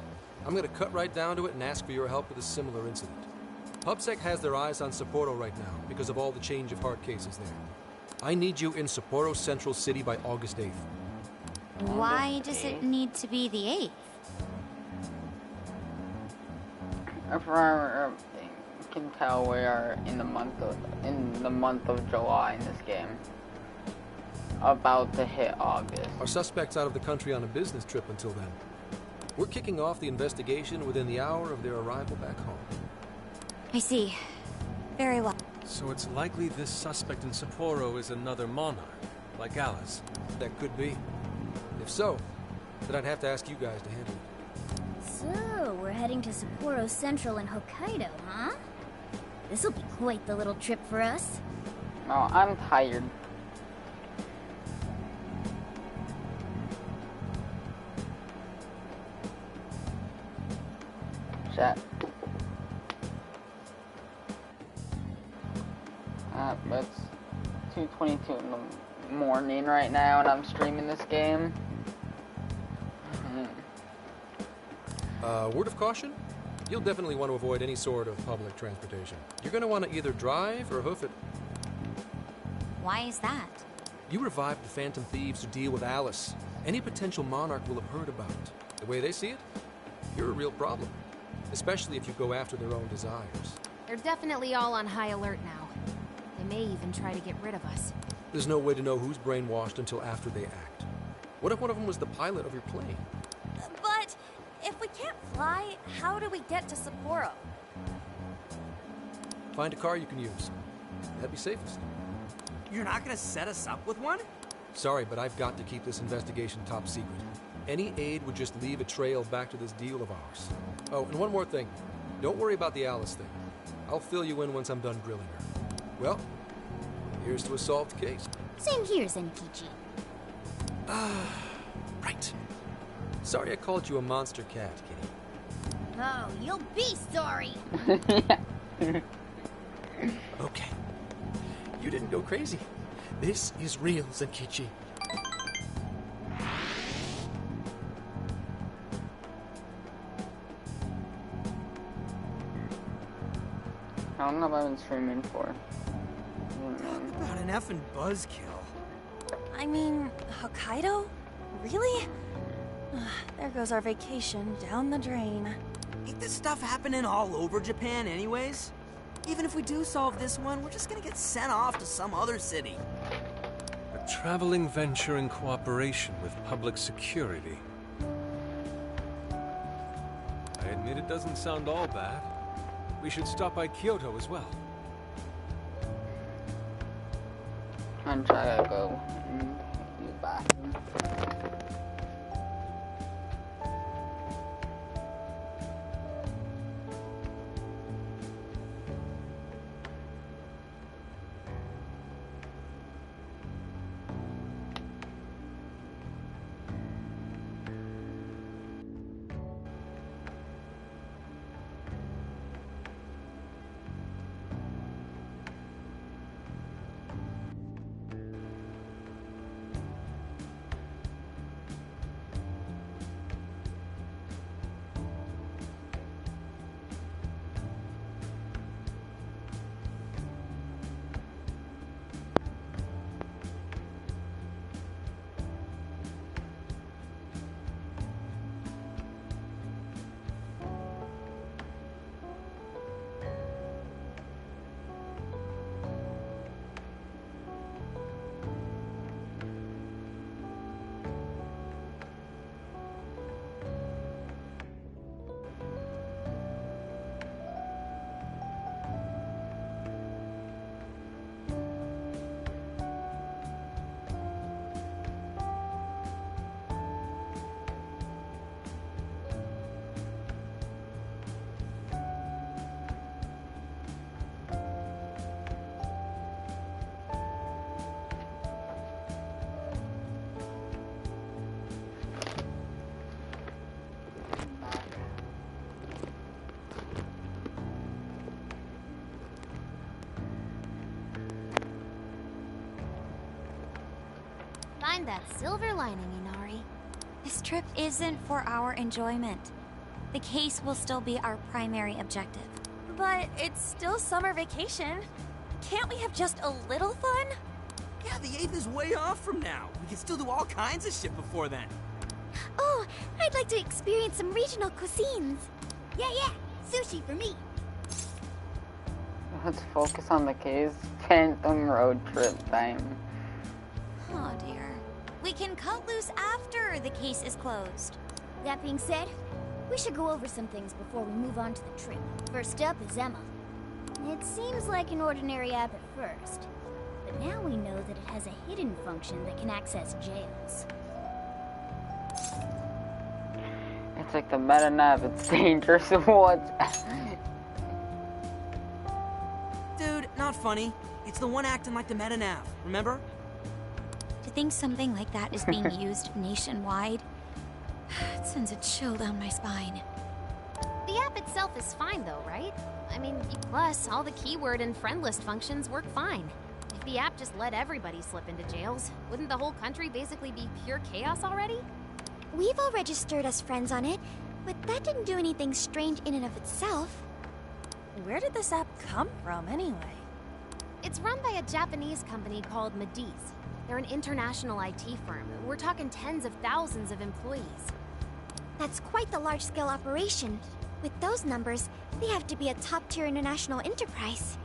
I'm gonna cut right down to it and ask for your help with a similar incident. PubSec has their eyes on Sapporo right now because of all the change of heart cases there. I need you in Sapporo Central City by August 8th. Why does it need to be the 8th? If I can tell, we are in the month of July in this game. About to hit August. Our suspect's out of the country on a business trip until then. We're kicking off the investigation within the hour of their arrival back home. I see. Very well. So it's likely this suspect in Sapporo is another monarch, like Alice. That could be. If so, then I'd have to ask you guys to handle it. So, we're heading to Sapporo Central in Hokkaido, huh? This'll be quite the little trip for us. Oh, I'm tired. Chat. It's 2:22 in the morning right now, and I'm streaming this game. Word of caution? You'll definitely want to avoid any sort of public transportation. You're going to want to either drive or hoof it. Why is that? You revived the Phantom Thieves to deal with Alice. Any potential monarch will have heard about it. The way they see it, you're a real problem. Especially if you go after their own desires. They're definitely all on high alert now. They may even try to get rid of us. There's no way to know who's brainwashed until after they act. What if one of them was the pilot of your plane? But if we can't fly, how do we get to Sapporo? Find a car you can use. That'd be safest. You're not gonna set us up with one? Sorry, but I've got to keep this investigation top secret. Any aid would just leave a trail back to this deal of ours. Oh, and one more thing. Don't worry about the Alice thing. I'll fill you in once I'm done grilling her. Well, here's to a solved case. Same here, Zenkichi. Right. Sorry I called you a monster cat, Kitty. Oh, you'll be sorry. Okay. You didn't go crazy. This is real, Zenkichi. How long have I been streaming for? Talk about an effing buzzkill. I mean, Hokkaido? Really? There goes our vacation down the drain. Ain't this stuff happening all over Japan anyways? Even if we do solve this one, we're just gonna get sent off to some other city. A traveling venture in cooperation with public security. I admit it doesn't sound all bad. We should stop by Kyoto as well. I'm trying to go use the bathroom. Find that silver lining, Inari. This trip isn't for our enjoyment. The case will still be our primary objective. But it's still summer vacation. Can't we have just a little fun? Yeah, the 8th is way off from now. We can still do all kinds of shit before then. Oh, I'd like to experience some regional cuisines. Yeah, sushi for me. Let's focus on the case. Phantom road trip time. Oh dear. We can cut loose after the case is closed. That being said, we should go over some things before we move on to the trip. First up is Emma. It seems like an ordinary app at first, but now we know that it has a hidden function that can access jails. It's like the meta nav. It's dangerous. What? Dude, not funny. It's the one acting like the meta nav, remember? To think something like that is being used nationwide, it sends a chill down my spine. The app itself is fine though, right? I mean, plus, all the keyword and friend list functions work fine. If the app just let everybody slip into jails, wouldn't the whole country basically be pure chaos already? We've all registered as friends on it, but that didn't do anything strange in and of itself. Where did this app come from, anyway? It's run by a Japanese company called Mediz. They're an international IT firm. We're talking tens of thousands of employees. That's quite the large-scale operation. With those numbers, they have to be a top-tier international enterprise.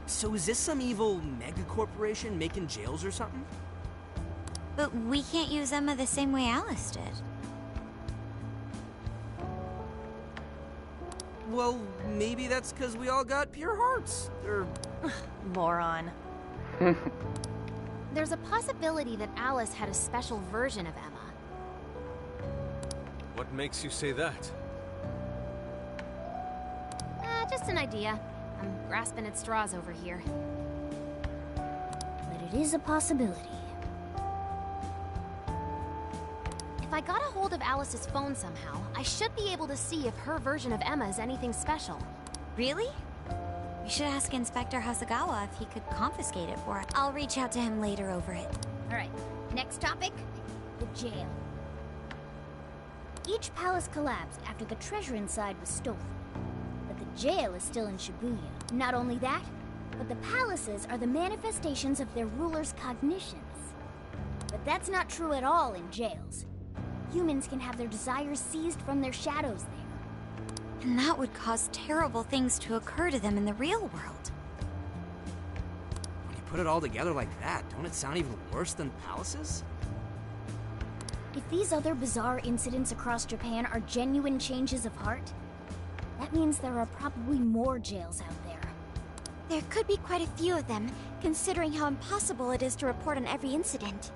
So is this some evil mega corporation making jails or something? But we can't use Emma the same way Alice did. Well, maybe that's because we all got pure hearts. Moron. There's a possibility that Alice had a special version of Emma. What makes you say that? Just an idea. I'm grasping at straws over here. But it is a possibility. If I got a hold of Alice's phone somehow, I should be able to see if her version of Emma is anything special. Really? You should ask Inspector Hasagawa if he could confiscate it for us. I'll reach out to him later over it. Alright, next topic, the jail. Each palace collapsed after the treasure inside was stolen. But the jail is still in Shibuya. Not only that, but the palaces are the manifestations of their rulers' cognitions. But that's not true at all in jails. Humans can have their desires seized from their shadows there. And that would cause terrible things to occur to them in the real world. When you put it all together like that, don't it sound even worse than palaces? If these other bizarre incidents across Japan are genuine changes of heart, that means there are probably more jails out there. There could be quite a few of them, considering how impossible it is to report on every incident.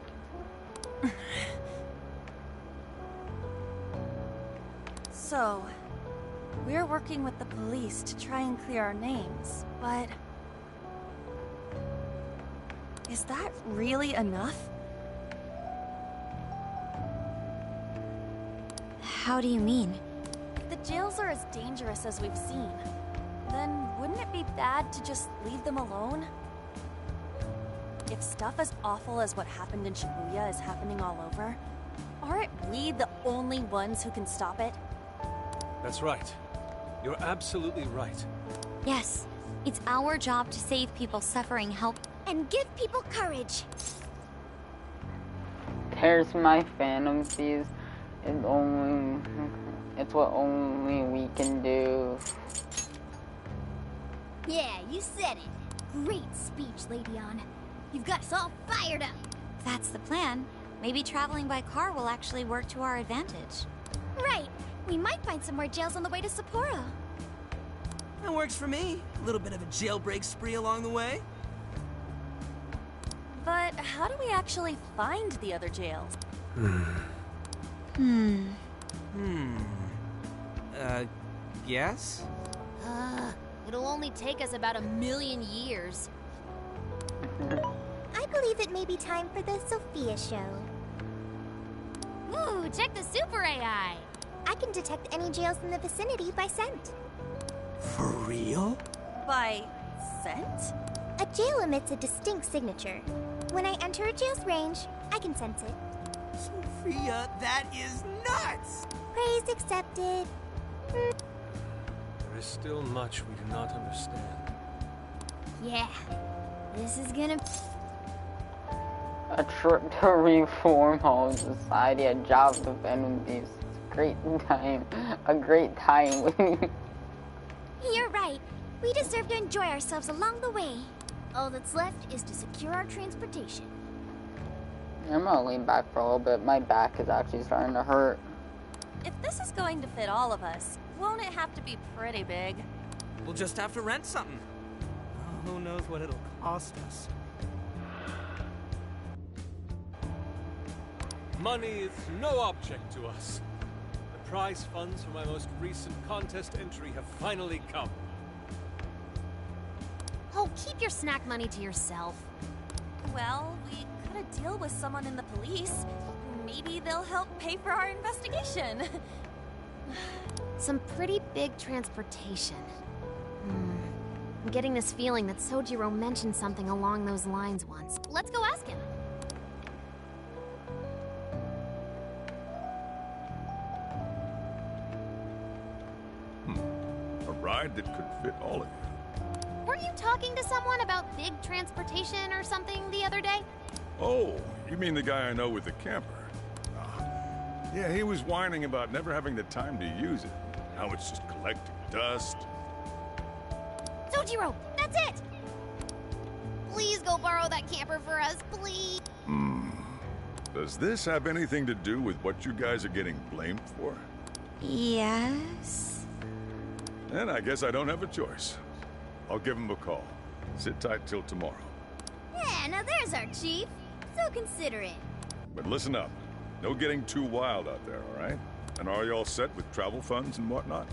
So, we're working with the police to try and clear our names, but... is that really enough? How do you mean? If the jails are as dangerous as we've seen, then wouldn't it be bad to just leave them alone? If stuff as awful as what happened in Shibuya is happening all over, aren't we the only ones who can stop it? That's right. You're absolutely right. Yes, it's our job to save people suffering, help, and give people courage. There's my fantasies. It's what only we can do. Yeah, you said it. Great speech, Lady Ann. You've got us all fired up. That's the plan. Maybe traveling by car will actually work to our advantage. Right. We might find some more jails on the way to Sapporo. That works for me. A little bit of a jailbreak spree along the way. But how do we actually find the other jails? Guess? It'll only take us about 1,000,000 years. I believe it may be time for the Sophia show. Ooh, check the super AI! I can detect any jails in the vicinity by scent. For real? By scent? A jail emits a distinct signature. When I enter a jail's range, I can sense it. Sophia, that is nuts! Praise accepted. There is still much we do not understand. Yeah, this is gonna... A trip to reform home society, a job to defend these. Great time. A great time with you. You're right. We deserve to enjoy ourselves along the way. All that's left is to secure our transportation. I'm gonna lean back for a little bit. My back is actually starting to hurt. If this is going to fit all of us, won't it have to be pretty big? We'll just have to rent something. Who knows what it'll cost us. Money is no object to us. The prize funds for my most recent contest entry have finally come. Oh, keep your snack money to yourself. Well, we cut a deal with someone in the police. Maybe they'll help pay for our investigation. Some pretty big transportation. I'm getting this feeling that Sojiro mentioned something along those lines once. Let's go ask him. A ride that could fit all of you. weren't you talking to someone about big transportation or something the other day? Oh, you mean the guy I know with the camper? Ah, yeah, he was whining about never having the time to use it. How it's just collecting dust. Sojiro, that's it! Please go borrow that camper for us, please. Does this have anything to do with what you guys are getting blamed for? Yes. Then I guess I don't have a choice. I'll give him a call. Sit tight till tomorrow. Yeah, now there's our chief. So considerate. But listen up. No getting too wild out there, all right? And are you all set with travel funds and whatnot?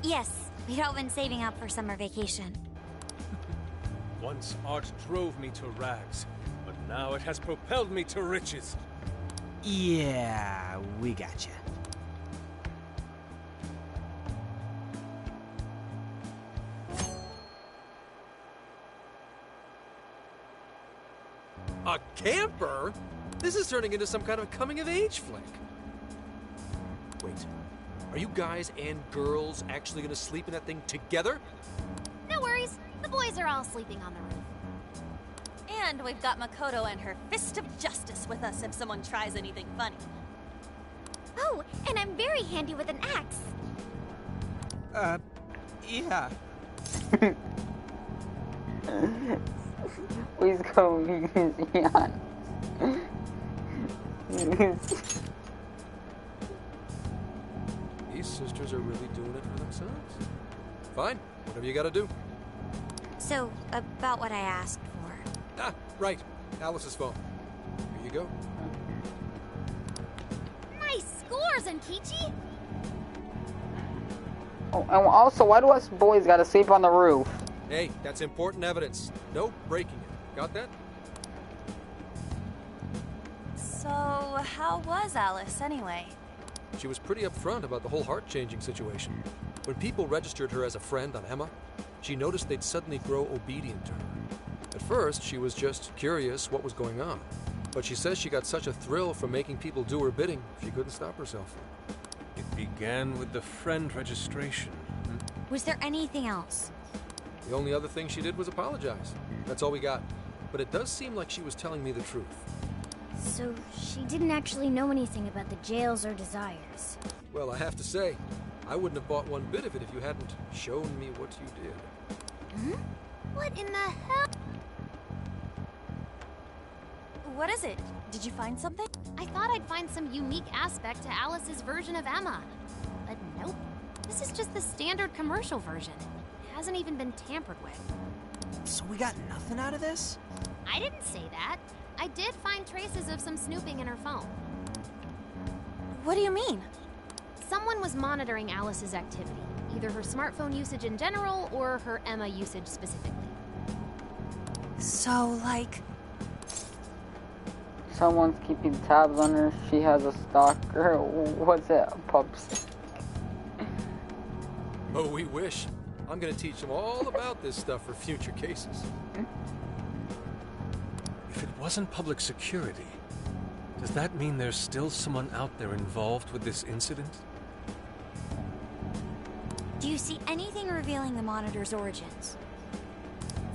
Yes, we'd all been saving up for summer vacation. Once art drove me to rags, but now it has propelled me to riches. Yeah, we gotcha. A camper? This is turning into some kind of coming-of-age flick. Wait, are you guys and girls actually gonna sleep in that thing together? No worries. The boys are all sleeping on the roof. And we've got Makoto and her Fist of Justice with us if someone tries anything funny. Oh, and I'm very handy with an axe. Yeah. Please go Neon. These sisters are really doing it for themselves. Fine, whatever you gotta do. So, about what I asked for. Ah, right. Alice's phone. Here you go. Nice scores, Enkichi! Oh, and also, why do us boys gotta sleep on the roof? Hey, that's important evidence. No breaking it. Got that? So, how was Alice anyway? She was pretty upfront about the whole heart-changing situation. When people registered her as a friend on Emma, she noticed they'd suddenly grow obedient to her. At first, she was just curious what was going on. But she says she got such a thrill from making people do her bidding, she couldn't stop herself. It began with the friend registration. Was there anything else? The only other thing she did was apologize. That's all we got. But it does seem like she was telling me the truth. So she didn't actually know anything about the jails or desires. Well, I have to say, I wouldn't have bought one bit of it if you hadn't shown me what you did. What in the hell? What is it? Did you find something? I thought I'd find some unique aspect to Alice's version of Emma. But nope. This is just the standard commercial version. It hasn't even been tampered with. So we got nothing out of this? I didn't say that. I did find traces of some snooping in her phone. What do you mean? Someone was monitoring Alice's activity, either her smartphone usage in general or her Emma usage specifically. So, like... Someone's keeping tabs on her. She has a stalker. What's it? A pups. Oh, we wish. I'm gonna teach them all about this stuff for future cases. If it wasn't public security, does that mean there's still someone out there involved with this incident? Do you see anything revealing the Monitor's origins?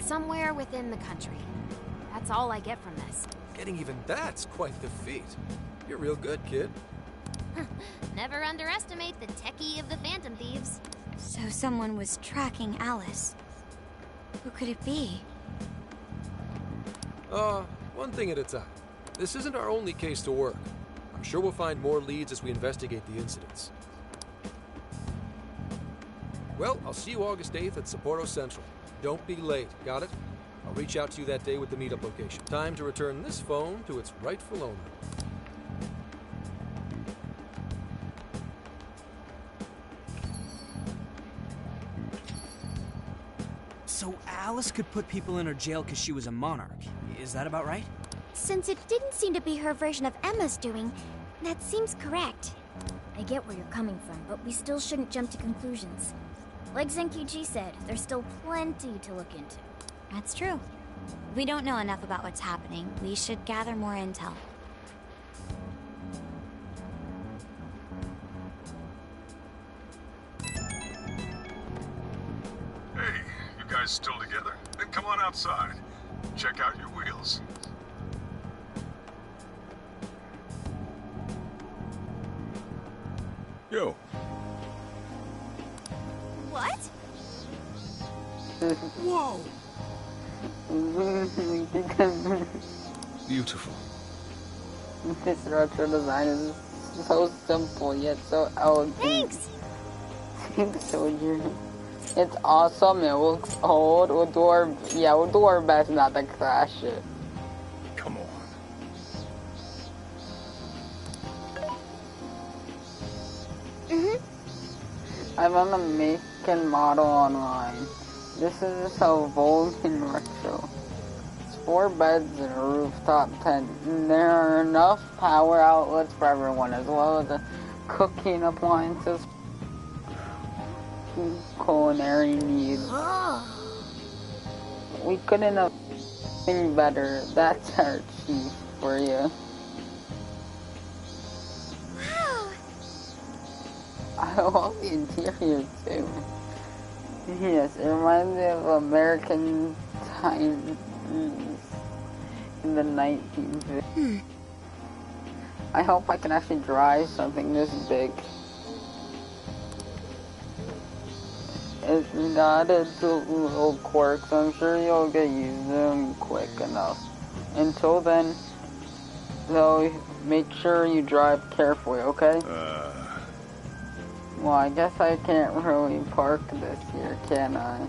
Somewhere within the country. That's all I get from this. Getting even that's quite the feat. You're real good, kid. Never underestimate the techie of the Phantom Thieves. So someone was tracking Alice. Who could it be? One thing at a time. This isn't our only case to work. I'm sure we'll find more leads as we investigate the incidents. Well, I'll see you August 8th at Sapporo Central. Don't be late, got it? I'll reach out to you that day with the meetup location. Time to return this phone to its rightful owner. So Alice could put people in her jail because she was a monarch. Is that about right? Since it didn't seem to be her version of Emma's doing, that seems correct. I get where you're coming from, but we still shouldn't jump to conclusions. Like Zenkichi said, there's still plenty to look into. That's true. We don't know enough about what's happening. We should gather more intel. guys still together? Then come on outside. Check out your wheels. Yo. What? Whoa! Beautiful. This retro design is so simple yet so elegant. Thanks! It's awesome, it looks old, we'll do our best not to crash it. Come on. I found the make and model online. This is a Vulcan retro. It's 4 beds and a rooftop tent. And there are enough power outlets for everyone, as well as the cooking appliances, culinary needs. We couldn't have been better. That's our chief for you. I love the interior too. Yes, it reminds me of American times in the 1950s. I hope I can actually drive something this big. It's got its little quirks. I'm sure you'll get used to them quick enough. Until then, though, make sure you drive carefully, okay? Well, I guess I can't really park this here, can I?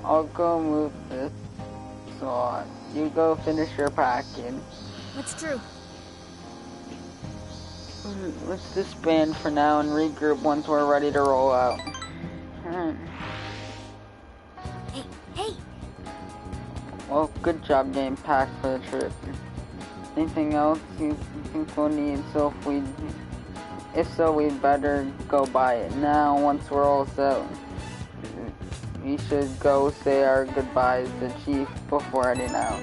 I'll go move this slot. You go finish your packing. What's true? Let's disband for now and regroup once we're ready to roll out. Hey! Well, good job getting packed for the trip. Anything else you think we'll need? If so, we'd better go buy it now. Once we're all set, we should go say our goodbyes to Chief before heading out.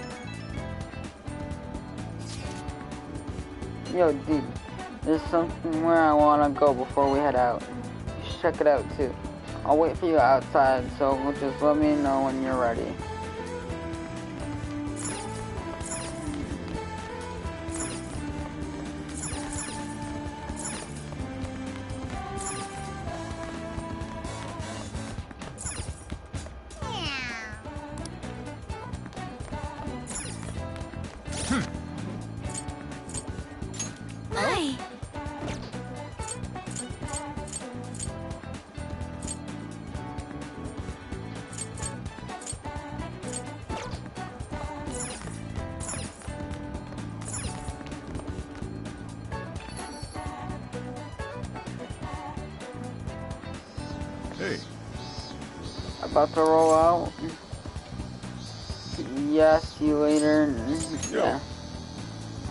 Yo, dude, there's somewhere I want to go before we head out. You should check it out too. I'll wait for you outside, so just let me know when you're ready. Hey. About to roll out? Yeah, see you later. Yeah.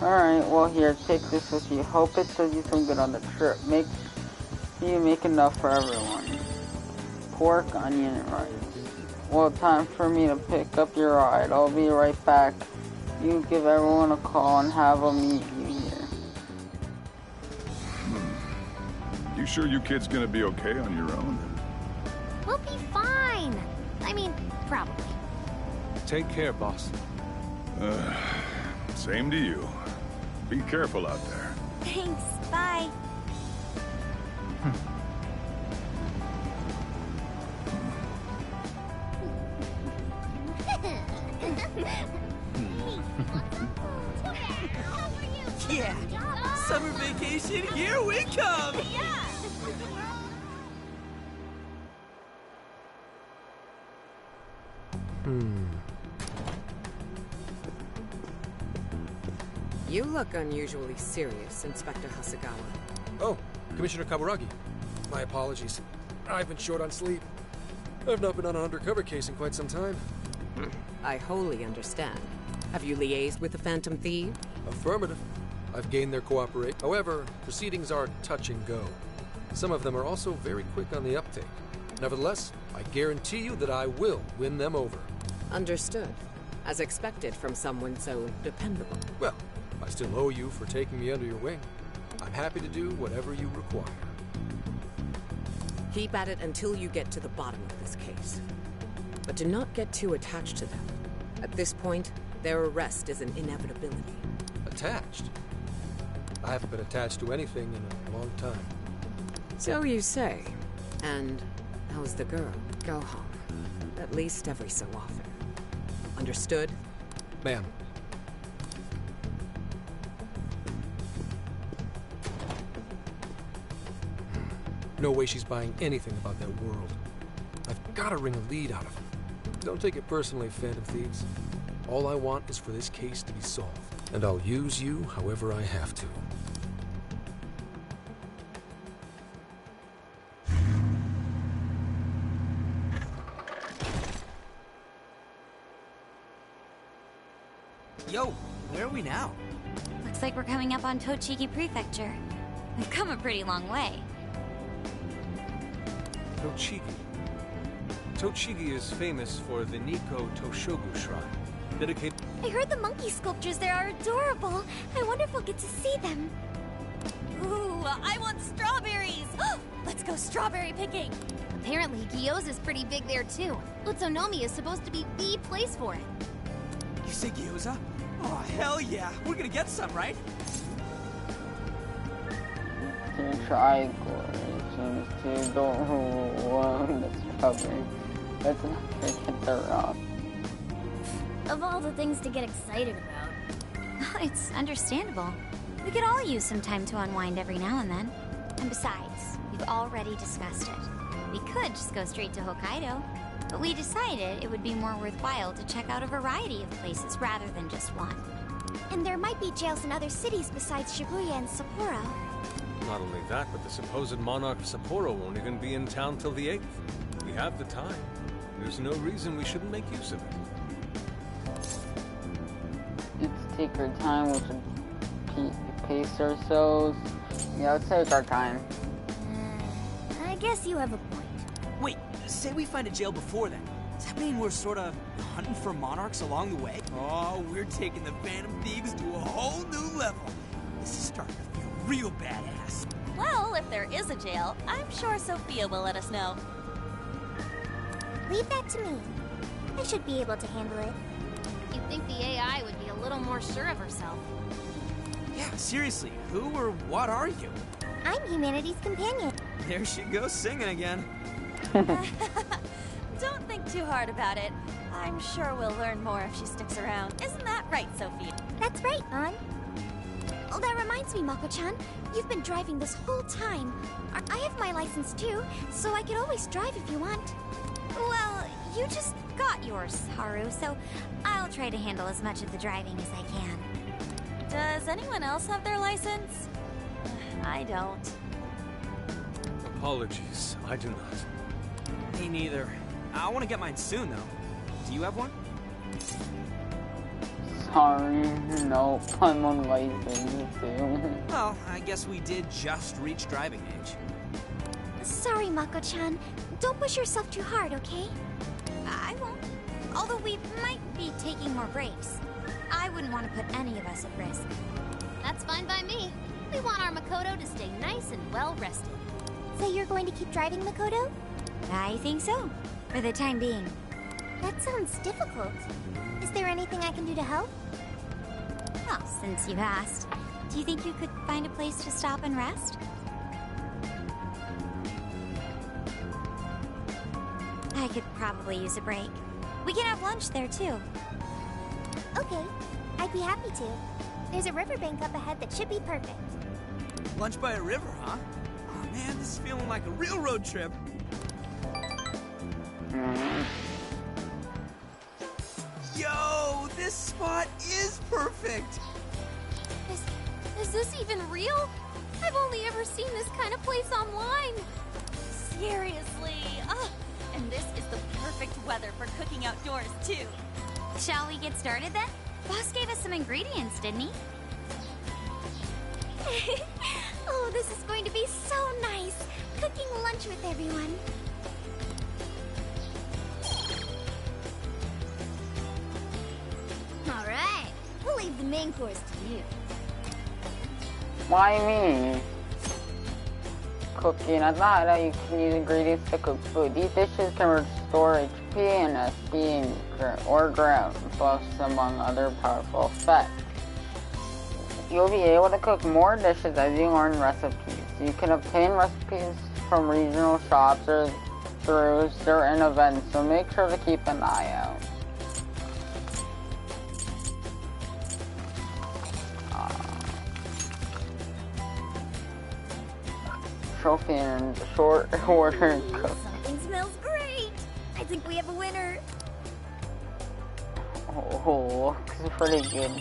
Alright, well here, take this with you. Hope it does you some good on the trip. Make enough for everyone. Pork, onion, and rice. Well, time for me to pick up your ride. I'll be right back. You give everyone a call and have them meet you here. You sure you kids gonna be okay on your own? We'll be fine. I mean, probably. Take care, boss. Same to you. Be careful out there. Thanks, bye. Yeah! Summer vacation, here we come! You look unusually serious, Inspector Hasagawa. Oh, Commissioner Kaburagi. My apologies. I've been short on sleep. I've not been on an undercover case in quite some time. I wholly understand. Have you liaised with the Phantom Thief? Affirmative. I've gained their cooperation. However, proceedings are touch and go. Some of them are also very quick on the uptake. Nevertheless, I guarantee you that I will win them over. Understood. As expected from someone so dependable. Well, I still owe you for taking me under your wing. I'm happy to do whatever you require. Keep at it until you get to the bottom of this case. But do not get too attached to them. At this point, their arrest is an inevitability. Attached? I haven't been attached to anything in a long time. So you say. And how's the girl? Go home. At least every so often. Understood? Ma'am. No way she's buying anything about that world. I've got to wring a lead out of her. Don't take it personally, Phantom Thieves. All I want is for this case to be solved, and I'll use you however I have to. Yo, where are we now? Looks like we're coming up on Tochigi Prefecture. We've come a pretty long way. Tochigi. Tochigi is famous for the Nikko Toshogu Shrine, dedicated... I heard the monkey sculptures there are adorable. I wonder if we'll get to see them. Ooh, I want strawberries! Let's go strawberry picking! Apparently, gyoza's pretty big there too. Utsunomiya is supposed to be the place for it. You say gyoza? Oh, hell yeah! We're gonna get some, right? Try seems to go that's strawberry. Let's not get the wrong. Of all the things to get excited about. It's understandable. We could all use some time to unwind every now and then. And besides, we've already discussed it. We could just go straight to Hokkaido, but we decided it would be more worthwhile to check out a variety of places rather than just one. And there might be jails in other cities besides Shibuya and Sapporo. Not only that, but the supposed monarch of Sapporo won't even be in town till the 8th. We have the time. There's no reason we shouldn't make use of it. Let's take our time with the pace ourselves. Yeah, let's take our time. I guess you have a point. Wait, say we find a jail before then. Does that mean we're sort of hunting for monarchs along the way? Oh, we're taking the Phantom Thieves to a whole new level. This is starting to feel real badass. Well, if there is a jail, I'm sure Sophia will let us know. Leave that to me. I should be able to handle it. You'd think the AI would be a little more sure of herself. Yeah, seriously, who or what are you? I'm humanity's companion. There she goes singing again. Don't think too hard about it. I'm sure we'll learn more if she sticks around. Isn't that right, Sophia? That's right, An. Oh, that reminds me, Mako-chan. You've been driving this whole time. I have my license too, so I could always drive if you want. Well, you just got yours, Haru, so I'll try to handle as much of the driving as I can. Does anyone else have their license? I don't. Apologies, I do not. Me neither. I want to get mine soon, though. Do you have one? Sorry, no, I'm on license too. Well, I guess we did just reach driving age. Sorry, Mako-chan. Don't push yourself too hard, okay? I won't. Although we might be taking more breaks. I wouldn't want to put any of us at risk. That's fine by me. We want our Makoto to stay nice and well rested. So you're going to keep driving, Makoto? I think so. For the time being. That sounds difficult. Is there anything I can do to help? Well, since you asked, do you think you could find a place to stop and rest? I could probably use a break. We can have lunch there, too. Okay, I'd be happy to. There's a riverbank up ahead that should be perfect. Lunch by a river, huh? Oh man, this is feeling like a real road trip. Yo, this spot is perfect! Is this even real? I've only ever seen this kind of place online. Seriously? And this is the perfect weather for cooking outdoors, too. Shall we get started then? Boss gave us some ingredients, didn't he? Oh, this is going to be so nice. Cooking lunch with everyone. All right, we'll leave the main course to you. Why me? Cooking at Lahara, you can use ingredients to cook food. These dishes can restore HP and SP or grant buffs among other powerful effects. You'll be able to cook more dishes as you learn recipes. You can obtain recipes from regional shops or through certain events, so make sure to keep an eye out. Trophy and short order cook. Something smells great. I think we have a winner. Oh, looks pretty good.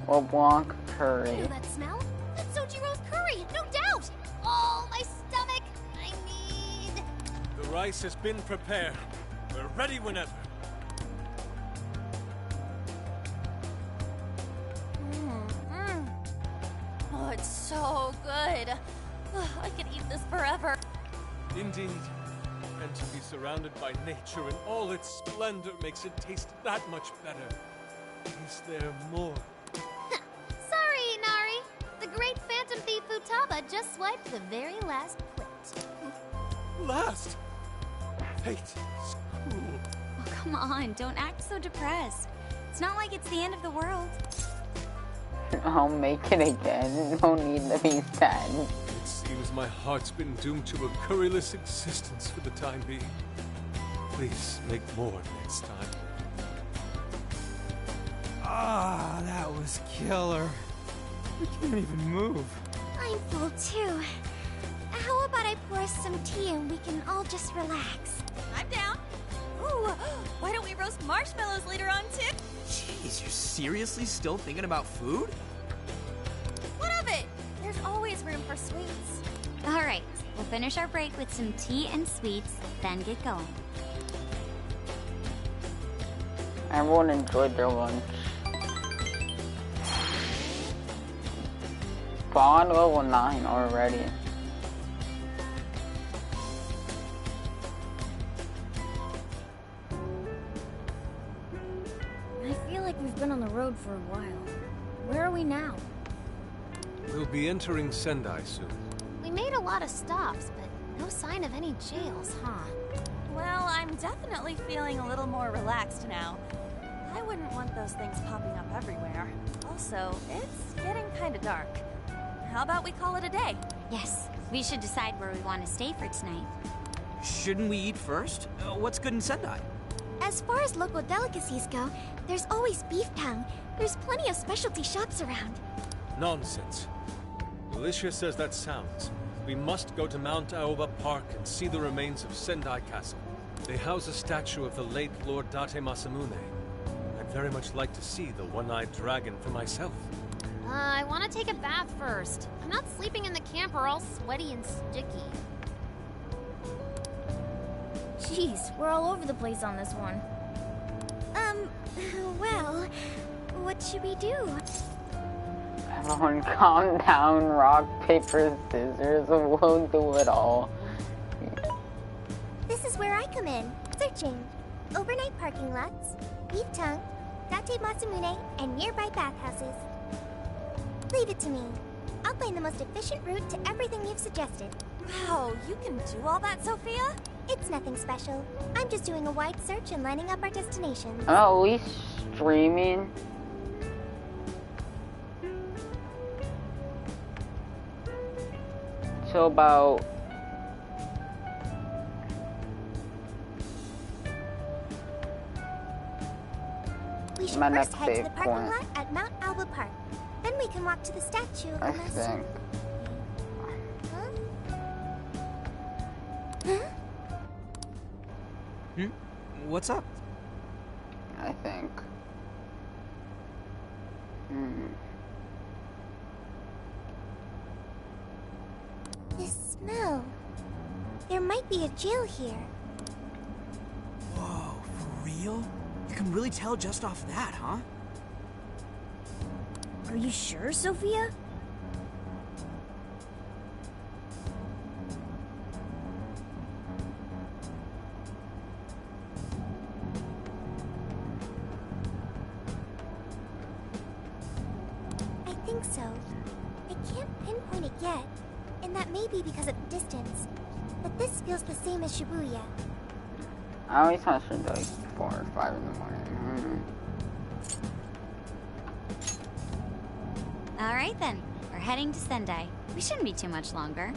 LeBlanc curry. Feel that smell? That's Sojiro's curry, no doubt. Oh, my stomach. I need. The rice has been prepared. We're ready whenever. Oh, it's so good. I could eat this forever. Indeed. And to be surrounded by nature in all its splendor makes it taste that much better. Is there more? Sorry, Inari. The great phantom thief Futaba just swiped the very last plate. Last? Fate is cruel. Oh, come on, don't act so depressed. It's not like it's the end of the world. I'll make it again. No need to be sad. It seems my heart's been doomed to a curryless existence for the time being. Please make more next time. Ah, that was killer. I can't even move. I'm full too. How about I pour us some tea and we can all just relax? I'm down. Ooh, why don't we roast marshmallows later on too? Jeez, you're seriously still thinking about food? What of it? There's always room for sweets. All right, we'll finish our break with some tea and sweets, then get going. Everyone enjoyed their lunch. Bond level 9 already. I feel like we've been on the road for a while. Where are we now? We'll be entering Sendai soon. We made a lot of stops, but no sign of any jails, huh? Well, I'm definitely feeling a little more relaxed now. I wouldn't want those things popping up everywhere. Also, it's getting kind of dark. How about we call it a day? Yes, we should decide where we want to stay for tonight. Shouldn't we eat first? What's good in Sendai? As far as local delicacies go, there's always beef tongue. There's plenty of specialty shops around. Nonsense. Alicia says that sounds. We must go to Mount Aoba Park and see the remains of Sendai Castle. They house a statue of the late Lord Date Masamune. I'd very much like to see the one-eyed dragon for myself. I want to take a bath first. I'm not sleeping in the camper all sweaty and sticky. Jeez, we're all over the place on this one. Well, what should we do? Everyone calm down, rock, paper, scissors, we'll do it all. This is where I come in. Searching. Overnight parking lots, beef tongue, Date Masamune, and nearby bathhouses. Leave it to me. I'll find the most efficient route to everything you've suggested. Wow, you can do all that, Sophia? It's nothing special. I'm just doing a wide search and lining up our destinations. Oh, are we streaming? So about... We should my first next head to save the parking point. lot at Mount Alba Park. Then we can walk to the statue of I the Master. think. What's up? I think. This smell. There might be a jail here. Whoa, for real? You can really tell just off that, huh? Are you sure, Sophia? I think so. I can't pinpoint it yet, and that may be because of the distance. But this feels the same as Shibuya. I always have to do like 4 or 5 in the morning. Alright then, we're heading to Sendai. We shouldn't be too much longer.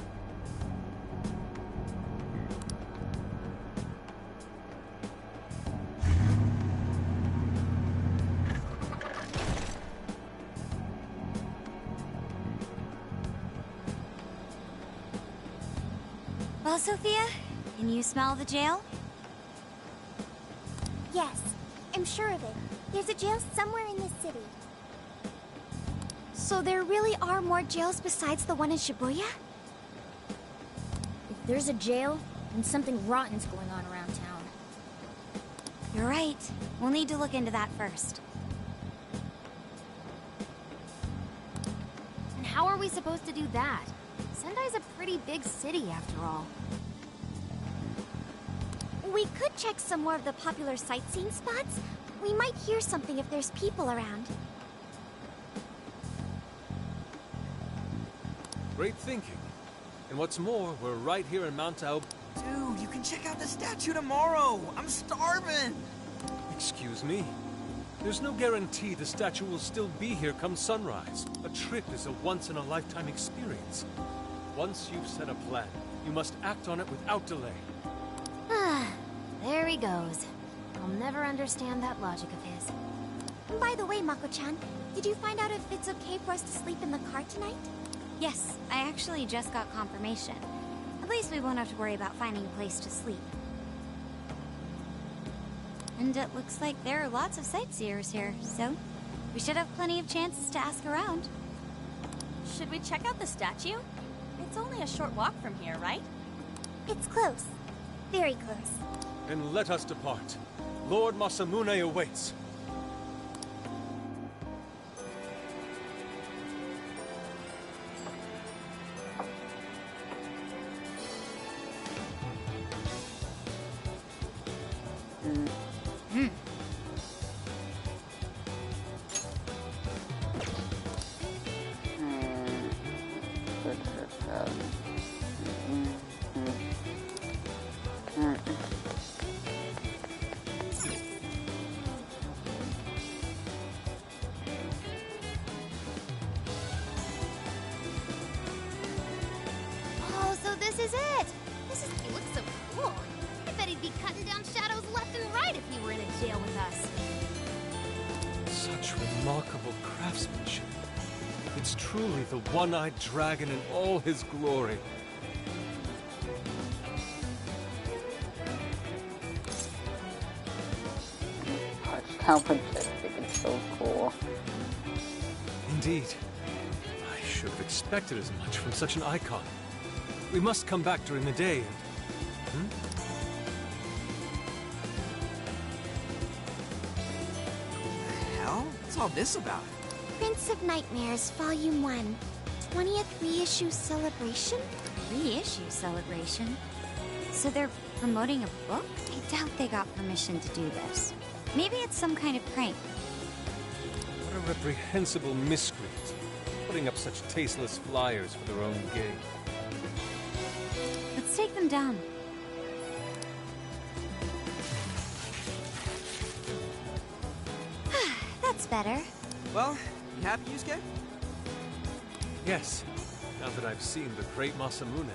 Well, Sophia, can you smell the jail? Yes, I'm sure of it. There's a jail somewhere in this city. So there really are more jails besides the one in Shibuya? If there's a jail, then something rotten's going on around town. You're right. We'll need to look into that first. And how are we supposed to do that? Sendai's a pretty big city after all. We could check some more of the popular sightseeing spots. We might hear something if there's people around. Great thinking. And what's more, we're right here in Mount Aob. Dude, you can check out the statue tomorrow. I'm starving. Excuse me? There's no guarantee the statue will still be here come sunrise. A trip is a once-in-a-lifetime experience. Once you've set a plan, you must act on it without delay. Ah, there he goes. I'll never understand that logic of his. By the way, Mako-chan, did you find out if it's okay for us to sleep in the car tonight? Yes, I actually just got confirmation. At least we won't have to worry about finding a place to sleep. And it looks like there are lots of sightseers here, so we should have plenty of chances to ask around. Should we check out the statue? It's only a short walk from here, right? It's close. Very close. Then let us depart. Lord Masamune awaits. Oh, so this is it! It looks so cool. I bet he'd be cutting down shadows left and right if he were in a jail with us. Such remarkable craftsmanship. It's truly the one-eyed dragon in all his glory. How majestic, it's so cool. Indeed. I should have expected as much from such an icon. We must come back during the day and... The hell? What's all this about? Prince of Nightmares, Volume 1. 20th reissue celebration? Reissue celebration? So they're promoting a book? I doubt they got permission to do this. Maybe it's some kind of prank. What a reprehensible miscreant, putting up such tasteless flyers for their own gain. Let's take them down. That's better. Well, you happy, Yusuke? Yes, now that I've seen the great Masamune.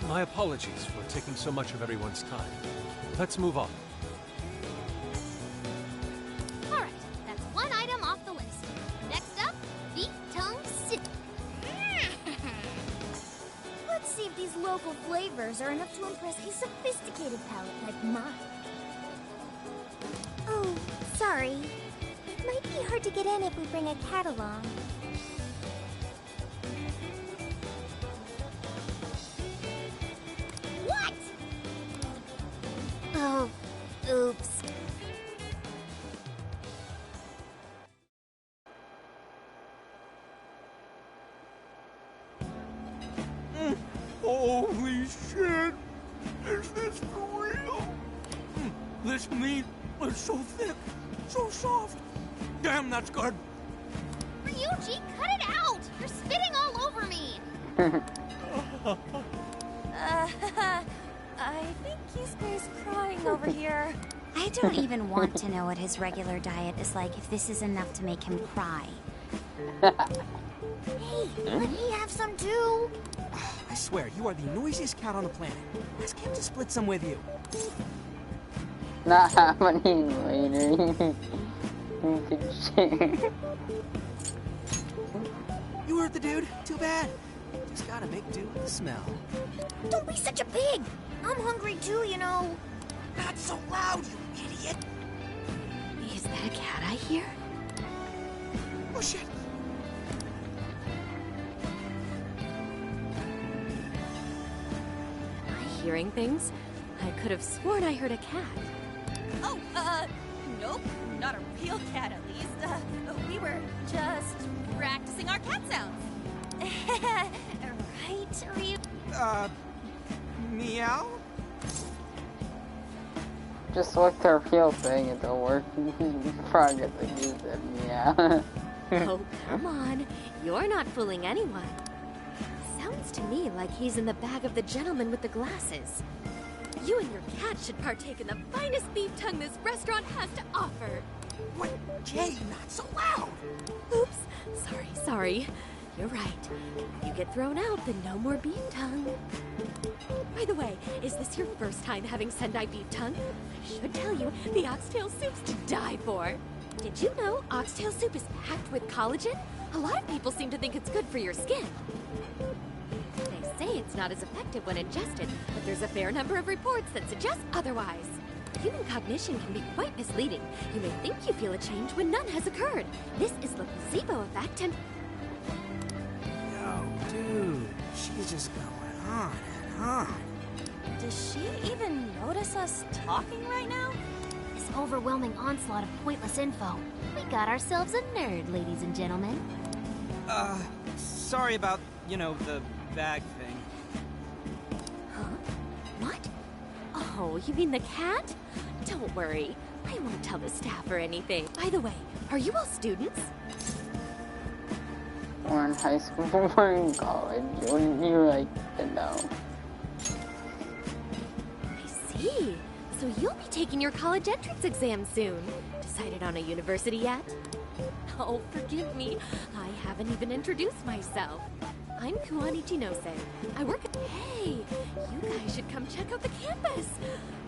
My apologies for taking so much of everyone's time. Let's move on. Alright, that's one item off the list. Next up, Beef Tongue City. Let's see if these local flavors are enough to impress a sophisticated palate like mine. Oh, sorry. It might be hard to get in if we bring a cat along. What? Oh, oops. Holy shit! Is this for real? This meat is so thick, so soft. Damn, that's good. Ryuji, cut it out! You're spitting all over me! I think Yusuke's crying over over here. I don't even want to know what his regular diet is like if this is enough to make him cry. Hey, let me have some too. I swear, you are the noisiest cat on the planet. Ask him to split some with you. Not happening later. You could share. You heard the dude. Too bad. Just gotta make do with the smell. Don't be such a pig. I'm hungry too, you know. Not so loud, you idiot. Is that a cat I hear? Oh, shit. Am I hearing things? I could have sworn I heard a cat. Oh, nope. Not a real cat, at least. We were just practicing our cat sounds. Right, Ryu? Meow? Just like their real thing, it'll work. Forget to use it, yeah. Oh, come on. You're not fooling anyone. Sounds to me like he's in the bag of the gentleman with the glasses. You and your cat should partake in the finest beef tongue this restaurant has to offer. What? Jay, not so loud! Oops. Sorry. You're right. If you get thrown out, then no more beef tongue. By the way, is this your first time having Sendai beef tongue? I should tell you, the oxtail soup's to die for. Did you know oxtail soup is packed with collagen? A lot of people seem to think it's good for your skin. They say it's not as effective when ingested, but there's a fair number of reports that suggest otherwise. Human cognition can be quite misleading. You may think you feel a change when none has occurred. This is the placebo effect and... Yo, dude, she's just going on and on. Does she even notice us talking right now? This overwhelming onslaught of pointless info. We got ourselves a nerd, ladies and gentlemen. Sorry about, the bag thing. Huh? What? Oh, you mean the cat? Don't worry. I won't tell the staff or anything. By the way, are you all students? We're in high school, we're in college. Wouldn't you like to know? I see. So you'll be taking your college entrance exam soon. Decided on a university yet? Oh, forgive me. I haven't even introduced myself. I'm Kuan Ichinose. I work at... Hey, you guys should come check out the campus.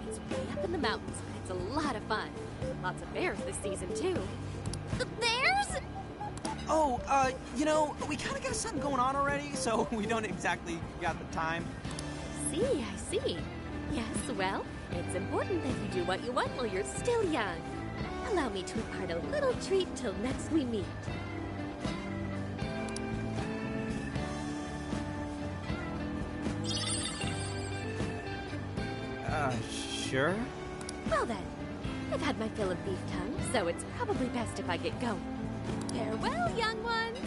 It's way up in the mountains, but it's a lot of fun. Lots of bears this season, too. The bears? Oh, we kind of got something going on already, so we don't exactly got the time. I see. Yes, well, it's important that you do what you want while you're still young. Allow me to impart a little treat till next we meet. Sure? Well then, I've had my fill of beef tongue, so it's probably best if I get going. Farewell, young ones!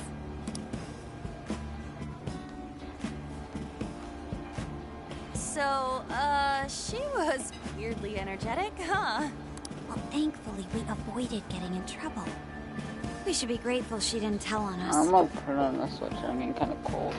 So, she was weirdly energetic, huh? Well, thankfully, we avoided getting in trouble. We should be grateful she didn't tell on us. I'm gonna put on the switch, I'm getting kind of cold.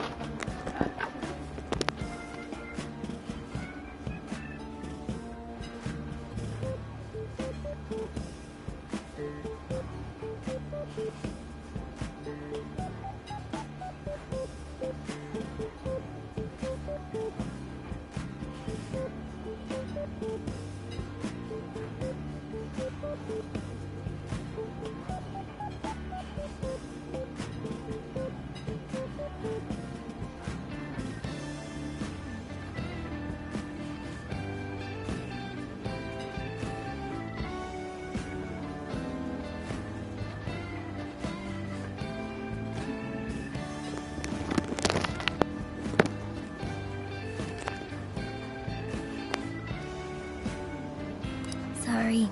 Sorry.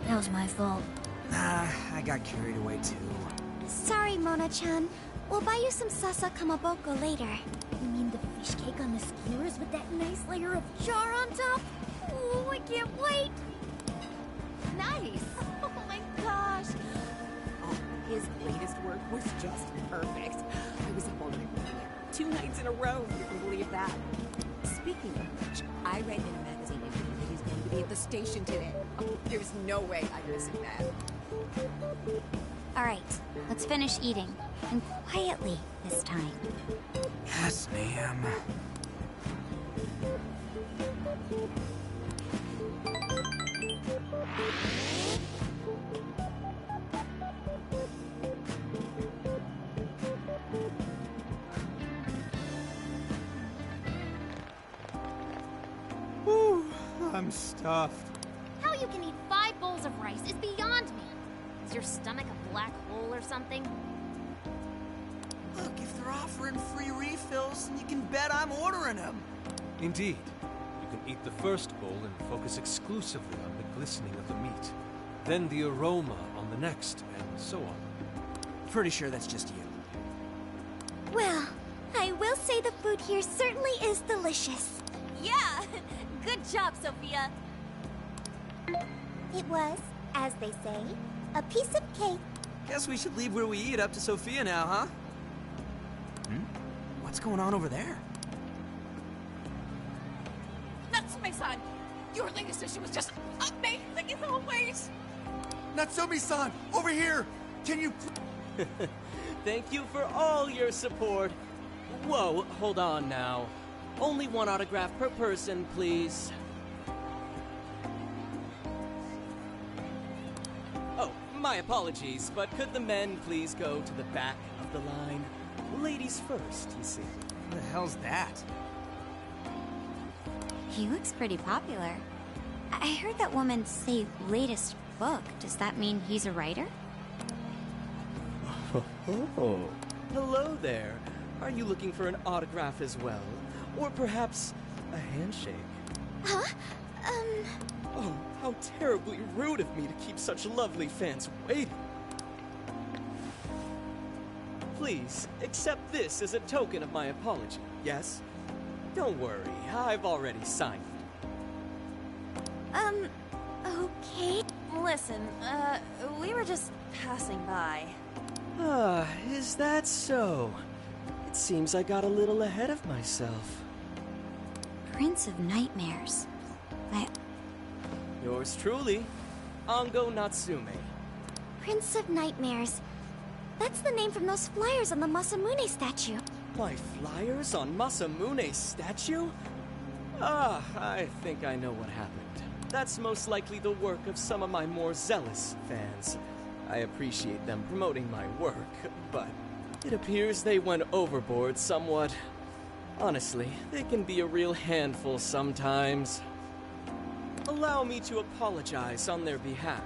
That was my fault. Nah, I got carried away too. Sorry, Mona-chan. We'll buy you some sasa kamaboko later. You mean the fish cake on the skewers with that nice layer of char on top? Oh, I can't wait! Nice! Oh my gosh! Oh, his latest work was just perfect. I was up all night working it. 2 nights in a row, if you can believe that. Speaking of which, I read in a magazine interview that he's going to be be at the station today. Oh, there's no way I'm missing that. Alright, let's finish eating. And quietly this time. Yes, ma'am. Whew, I'm stuffed. How you can eat 5 bowls of rice is beyond me. Is your stomach a black hole or something? Look, if they're offering free refills, you can bet I'm ordering them. Indeed. You can eat the first bowl and focus exclusively on the glistening of the meat. Then the aroma on the next, and so on. Pretty sure that's just you. Well, I will say the food here certainly is delicious. Yeah! Good job, Sophia. It was, as they say, a piece of cake. Guess we should leave where we eat up to Sophia now, huh? What's going on over there? Natsume-san! Your latest issue was just amazing as always! Natsumi-san, over here! Can you... Thank you for all your support. Whoa, hold on now. Only 1 autograph per person, please. Oh, my apologies, but could the men please go to the back of the line? Ladies first, you see. What the hell's that? He looks pretty popular. I heard that woman say latest book. Does that mean he's a writer? Oh, hello there. Are you looking for an autograph as well? Or perhaps a handshake? Huh? Oh, how terribly rude of me to keep such lovely fans waiting. Please, accept this as a token of my apology, yes? Don't worry, I've already signed it. Okay. Listen, we were just passing by. Ah, is that so? It seems I got a little ahead of myself. Prince of Nightmares. Yours truly, Ango Natsume. Prince of Nightmares. That's the name from those flyers on the Masamune statue. My flyers on Masamune's statue? Ah, I think I know what happened. That's most likely the work of some of my more zealous fans. I appreciate them promoting my work, but it appears they went overboard somewhat. Honestly, they can be a real handful sometimes. Allow me to apologize on their behalf.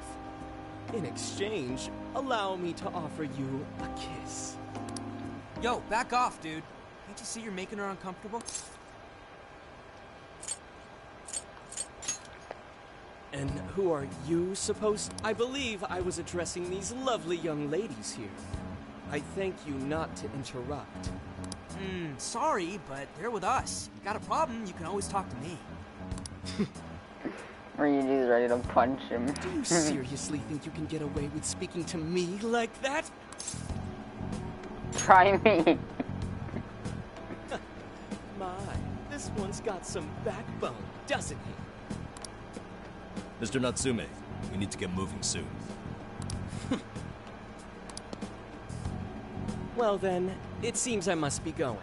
In exchange, allow me to offer you a kiss. Yo, back off, dude. Can't you see you're making her uncomfortable? And who are you supposed... I believe I was addressing these lovely young ladies here. I thank you not to interrupt. Sorry, but they're with us. You got a problem, you can always talk to me. Ryuji's ready to punch him. Do you seriously think you can get away with speaking to me like that? Try me. My, this one's got some backbone, doesn't he? Mr. Natsume, we need to get moving soon. Well then, it seems I must be going.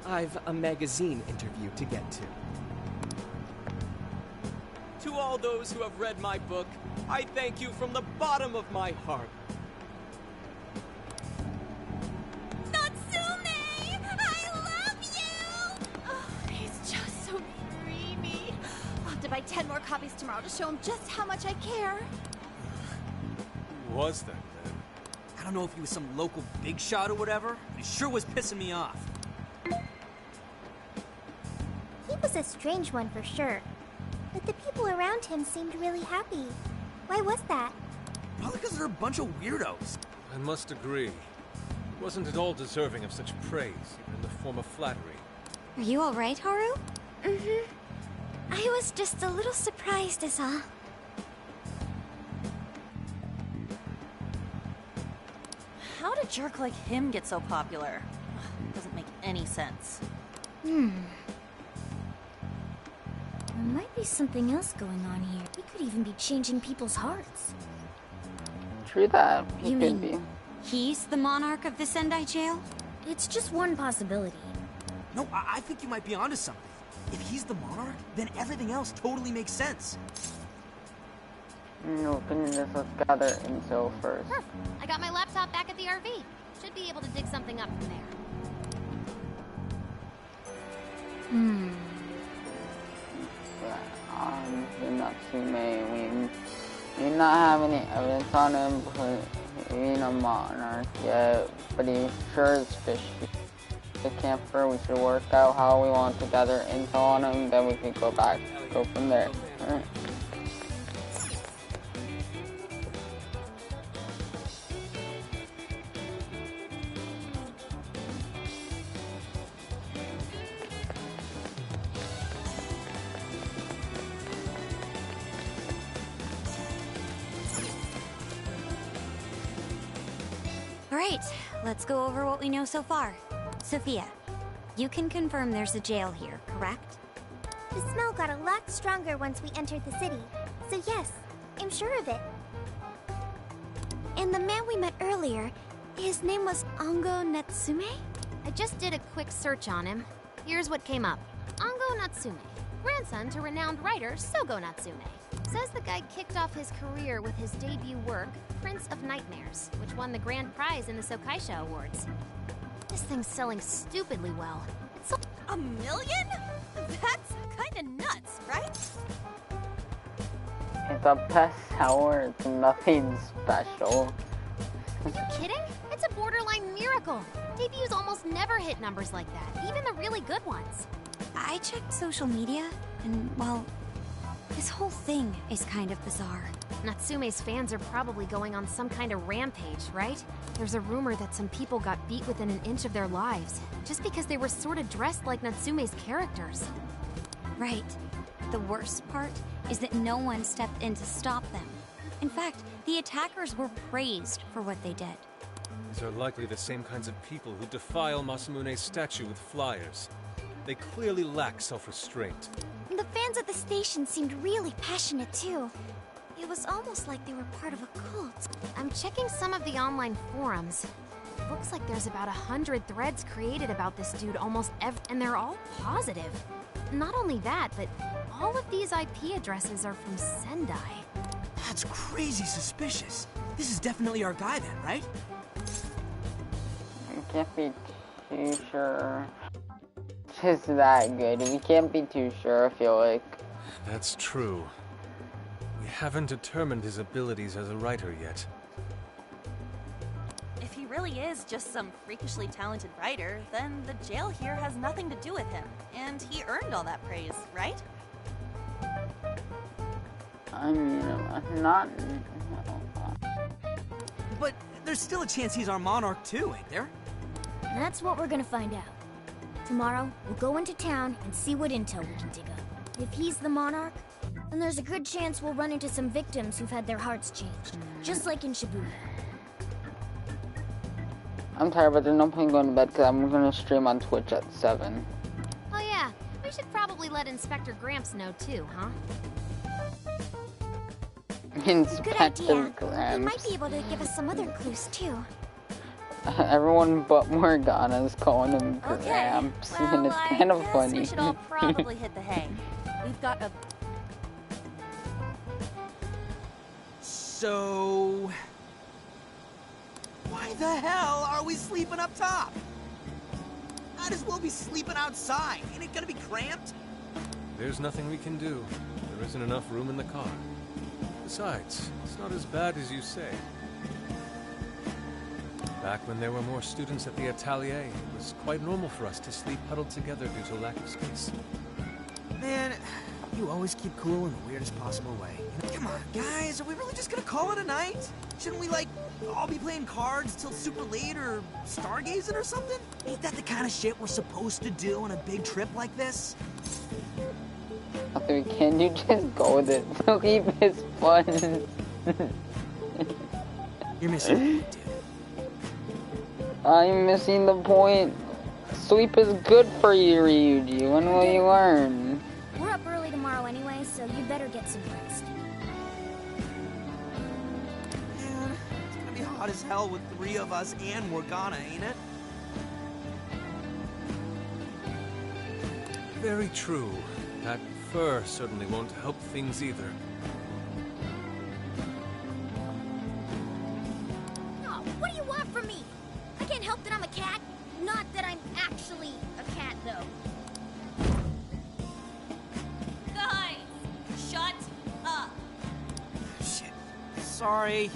I've a magazine interview to get to. To all those who have read my book, I thank you from the bottom of my heart. Natsume! I love you! Oh, he's just so dreamy. I'll have to buy 10 more copies tomorrow to show him just how much I care. Who was that, then? I don't know if he was some local big shot or whatever, but he sure was pissing me off. He was a strange one for sure. But the people around him seemed really happy. Why was that? Probably because they're a bunch of weirdos. I must agree. He wasn't at all deserving of such praise, even in the form of flattery. Are you alright, Haru? Mm-hmm. I was just a little surprised is all. How did a jerk like him get so popular? Doesn't make any sense. There might be something else going on here. We could even be changing people's hearts. True that. He You could mean be. he's the monarch of the Sendai jail? It's just one possibility. No, I think you might be onto something. If he's the monarch, then everything else totally makes sense. No, let's gather info first. I got my laptop back at the RV. Should be able to dig something up from there. Natsume, we do not have any evidence on him, but being a monarch yet, but he sure is fishy. The camper, we should work out how we want to gather intel on him, then we can go from there. Alright. Alright, let's go over what we know so far. Sophia, you can confirm there's a jail here, correct? The smell got a lot stronger once we entered the city. So yes, I'm sure of it. And the man we met earlier, his name was Ango Natsume? I just did a quick search on him. Here's what came up. Ango Natsume, grandson to renowned writer Sogo Natsume. Says the guy kicked off his career with his debut work, Prince of Nightmares, which won the grand prize in the Sokaisha Awards. This thing's selling stupidly well. It's $1 million? That's kinda nuts, right? It's a bestseller, it's nothing special. Are you kidding? It's a borderline miracle. Debuts almost never hit numbers like that, even the really good ones. I checked social media, and, well, this whole thing is kind of bizarre. Natsume's fans are probably going on some kind of rampage, right? There's a rumor that some people got beat within an inch of their lives, just because they were sort of dressed like Natsume's characters. Right. The worst part is that no one stepped in to stop them. In fact, the attackers were praised for what they did. These are likely the same kinds of people who defile Masamune's statue with flyers. They clearly lack self-restraint. The fans at the station seemed really passionate too. It was almost like they were part of a cult. I'm checking some of the online forums. Looks like there's about 100 threads created about this dude almost and they're all positive. Not only that, but all of these IP addresses are from Sendai. That's crazy suspicious. This is definitely our guy then, right? I can't be too sure. Just that good. We can't be too sure, I feel like. That's true. We haven't determined his abilities as a writer yet. If he really is just some freakishly talented writer, then the jail here has nothing to do with him. And he earned all that praise, right? I mean, not... But there's still a chance he's our monarch too, ain't there? That's what we're gonna find out. Tomorrow, we'll go into town and see what intel we can dig up. If he's the monarch, then there's a good chance we'll run into some victims who've had their hearts changed. Just like in Shibuya. I'm tired, but there's no point going to bed because I'm going to stream on Twitch at 7. Oh yeah, we should probably let Inspector Gramps know too, huh? Inspector Good idea. Gramps. He might be able to give us some other clues too. Everyone but Morgana's calling him Gramps, Well, and it's kind of funny. We should all probably hit the hay. We've got a... So... why the hell are we sleeping up top? Might as well be sleeping outside. Ain't it gonna be cramped? There's nothing we can do. There isn't enough room in the car. Besides, it's not as bad as you say. Back when there were more students at the Atelier, it was quite normal for us to sleep huddled together due to lack of space. Man, you always keep cool in the weirdest possible way. Come on, guys, are we really just gonna call it a night? Shouldn't we, like, all be playing cards till super late or stargazing or something? Ain't that the kind of shit we're supposed to do on a big trip like this? Can you just go with it? Sleep is fun. You're missing it, dude. I'm missing the point. Sleep is good for you, Ryuji. When will you learn? We're up early tomorrow get some rest. Man, it's gonna be hot as hell with 3 of us and Morgana, ain't it? Very true. That fur certainly won't help things either. Oh, what do you want from me? I can't help that I'm a cat. Not that I'm actually a cat, though. Guys, shut up. Shit. Sorry.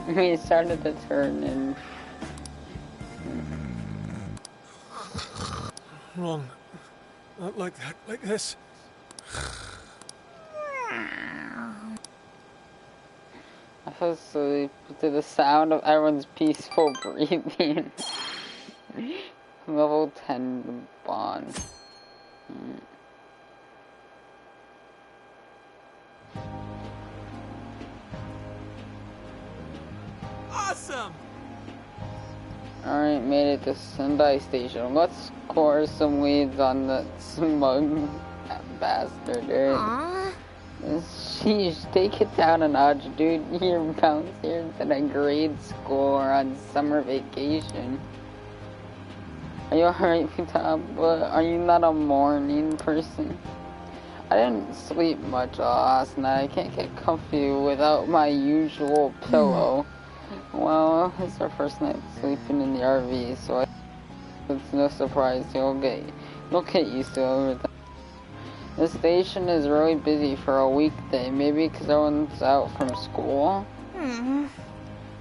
We started to turn and... Wrong. Not like that. Like this. I fell asleep to the sound of everyone's peaceful breathing. Level 10 bond. Awesome! Alright, made it to Sendai Station. Let's score some weeds on the smug bastard, right? Sheesh, take it down a notch, dude. You're bouncier than a grade score on summer vacation. Are you alright, Futaba? Are you not a morning person? I didn't sleep much last night. I can't get comfy without my usual pillow. Well, it's our first night sleeping in the RV, so it's no surprise you'll get used to it over time. The station is really busy for a weekday, maybe because everyone's out from school.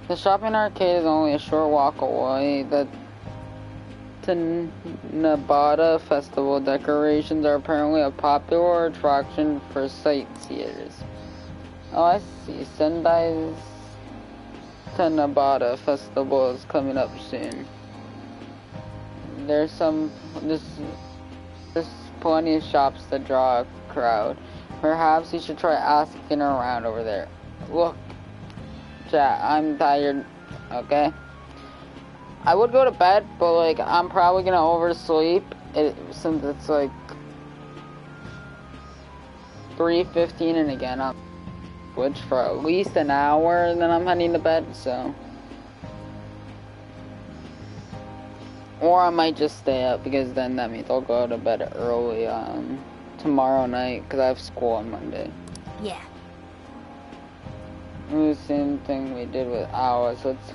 The shopping arcade is only a short walk away. The Tanabata Festival decorations are apparently a popular attraction for sightseers. Oh, I see. Sendai's Tanabata Festival is coming up soon. There's plenty of shops to draw a crowd. Perhaps you should try asking around over there. Look, chat, I'm tired, okay? I would go to bed, but like, I'm probably gonna oversleep since it's like 3:15 and again I'm switch for at least an hour and then I'm heading to bed, so. Or I might just stay up because then that means I'll go to bed early tomorrow night because I have school on Monday. Yeah. The same thing we did with Alice. Let's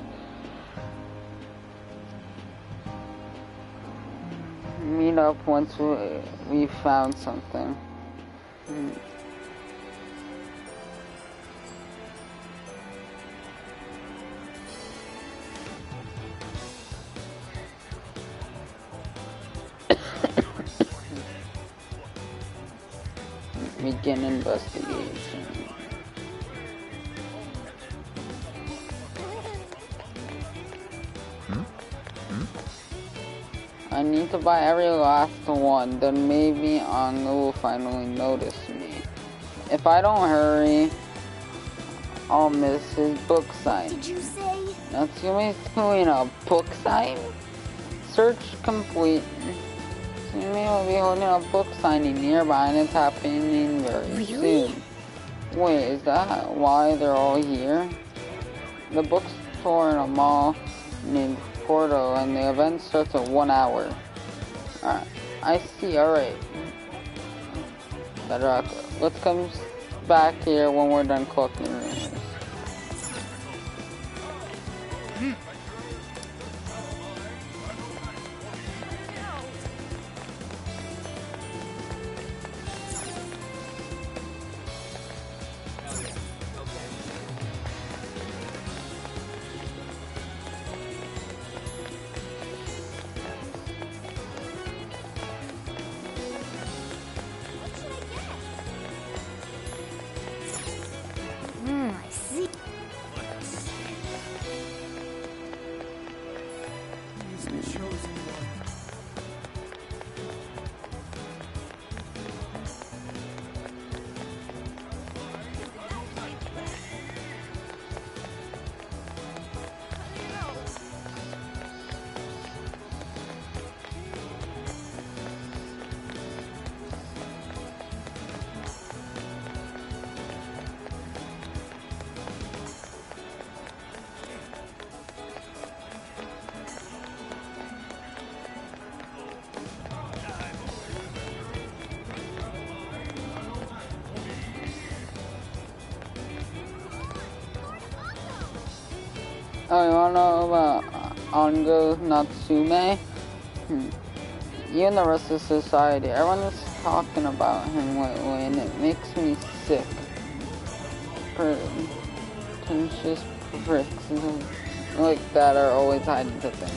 meet up once we found something. Begin investigation. I need to buy every last one, then maybe Anga will finally notice me. If I don't hurry, I'll miss his book sign. Did you say? Natsume's doing a book sign? Search complete. Natsume will be holding a book signing nearby and it's happening very soon. Wait, is that why they're all here? The bookstore in a mall named Porto and the event starts at 1 hour. Alright, I see, alright. Bedrock, let's come back here when we're done collecting rumors. I see. He's the chosen one. Oh, you wanna know about Ango Natsume? You and the rest of society, everyone is talking about him lately, and it makes me sick. Pretentious pricks like that are always hiding to things.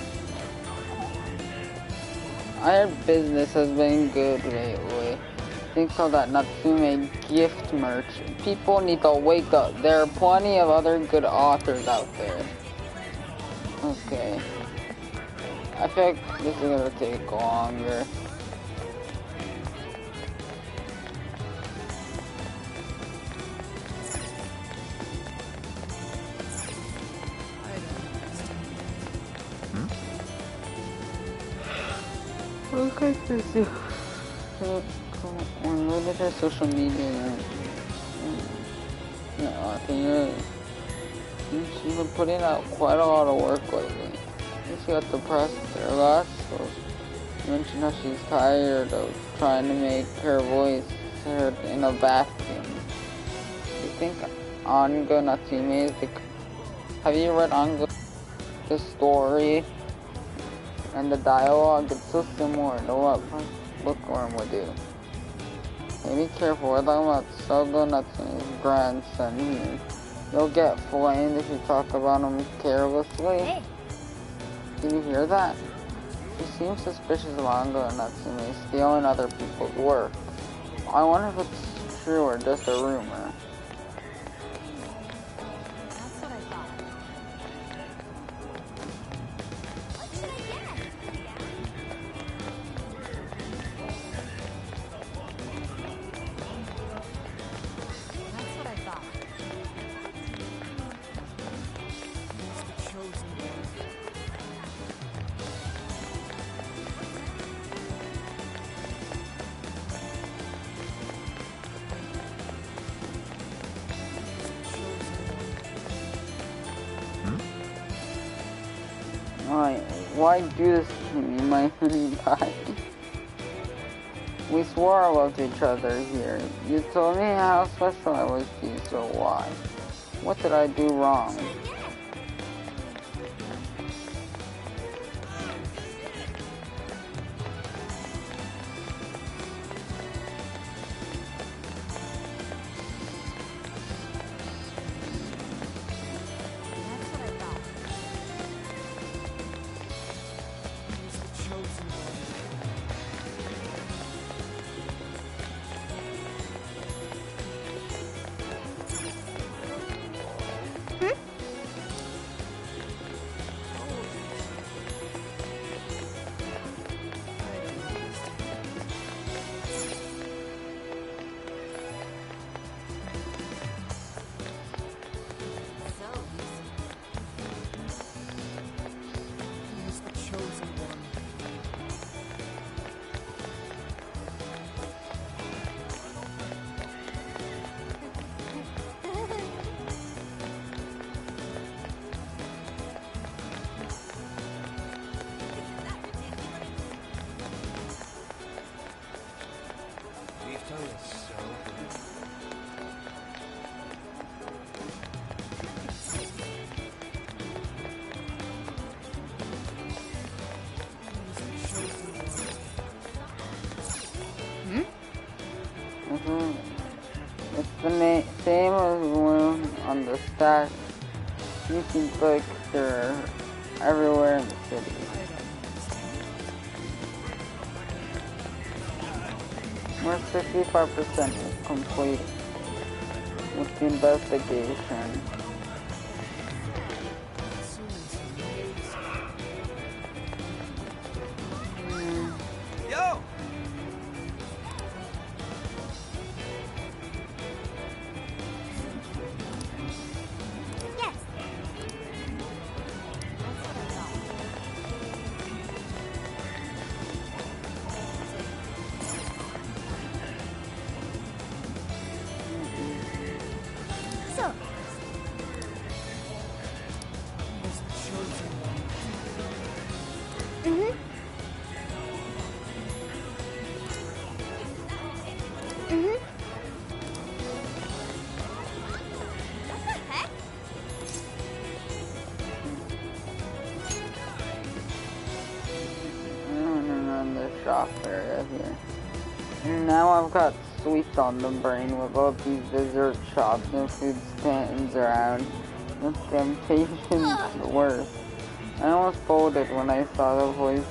I heard business has been good lately. Think of that Natsume gift merch. People need to wake up. There are plenty of other good authors out there. Okay. I feel like this is gonna take longer. Look at this. When we did our social media, she's been putting out quite a lot of work lately. She got depressed there last post. She mentioned how she's tired of trying to make her voice heard in a vacuum. Do you think Ango Natsume is the... Have you read Ango? The story and the dialogue? It's so similar to what Bookworm would do. Hey, be careful, we're talking about Sogo Natsume's grandson here. You'll get flamed if you talk about him carelessly. Hey. Did you hear that? She seems suspicious of Ango Natsume stealing other people's work. I wonder if it's true or just a rumor. That's what I thought. What should I get? That's what I thought. Why do this to me, my honey pie? We swore our love to each other here. You told me how special I was to you, so why? What did I do wrong? It's the same as one on the stack. You can click they're everywhere in the city. We're 65% complete with the investigation. Yo! Yes. So, drop area here. And now I've got sweets on the brain with all these dessert shops and food stands around. The temptation's the worst. I almost folded when I saw the voice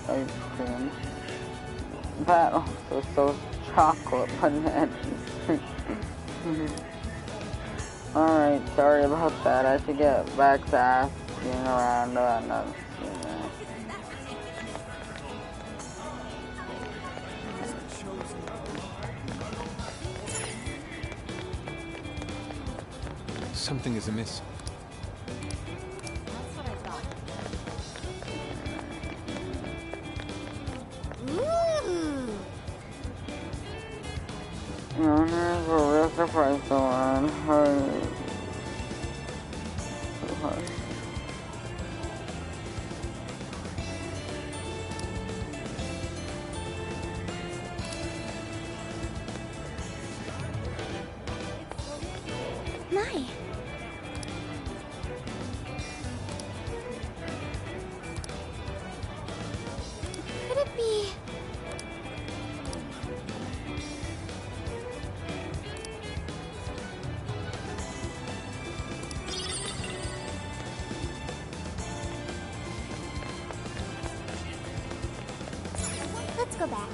ice cream. That also sells chocolate bananas. Alright, sorry about that. I should get back to asking around about another thing. Something is amiss. Owners were real surprised to learn her. My. Could it be? Let's go back.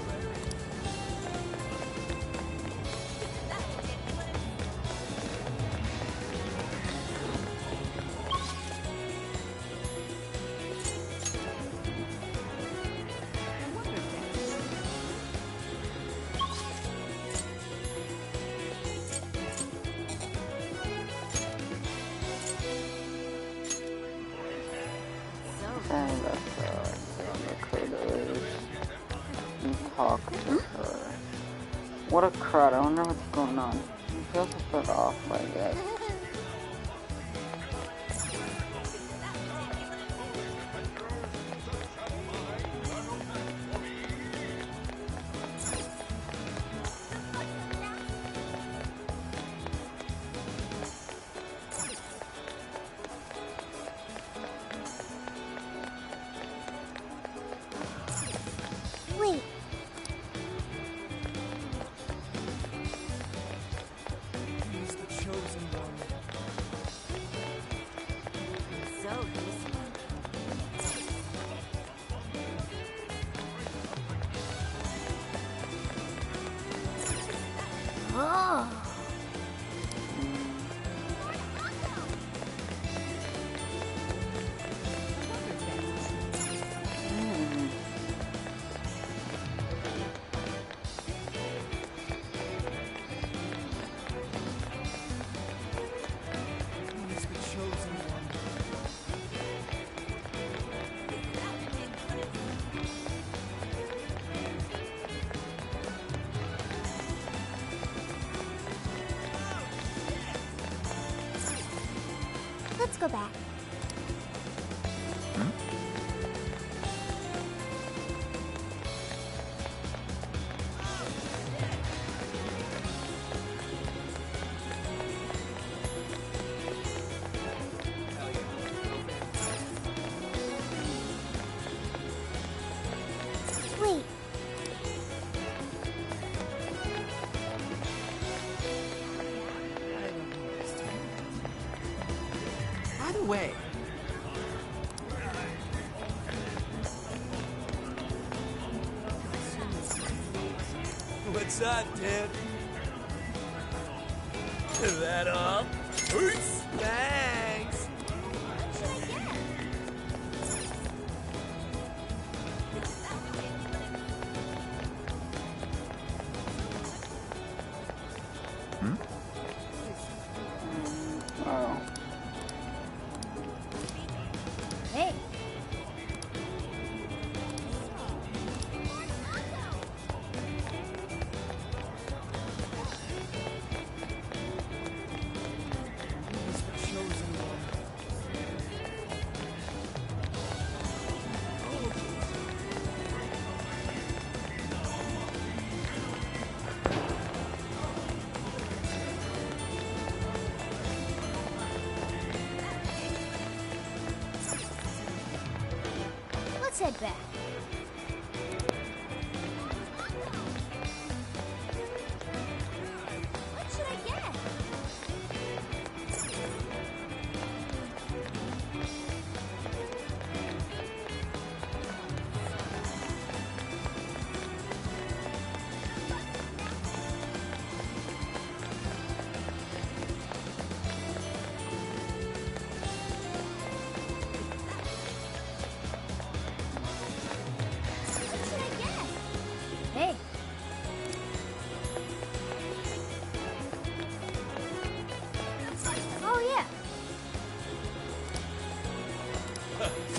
Talk to her. What a crud, I wonder what's going on. She feels a bit off, I guess. Wait. He's the chosen one. So useful. Oh. He's the chosen one. Let's go back. Wait. By the way, what's up, dude? Is that all? Peace. Thanks. Oh. Hey. He's the chosen one. Let's head back.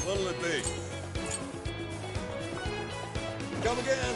What'll it be? Come again.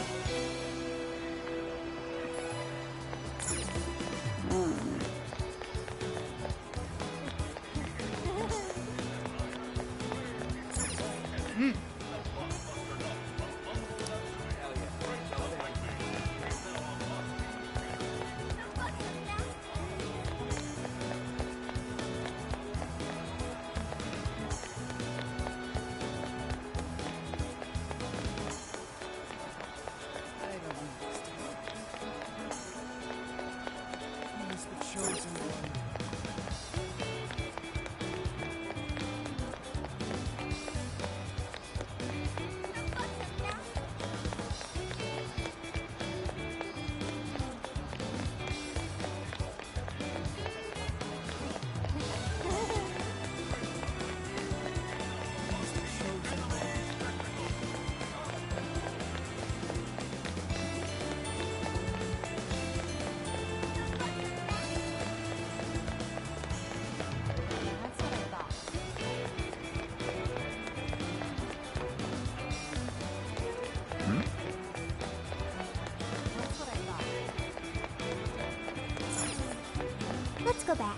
Let's go back.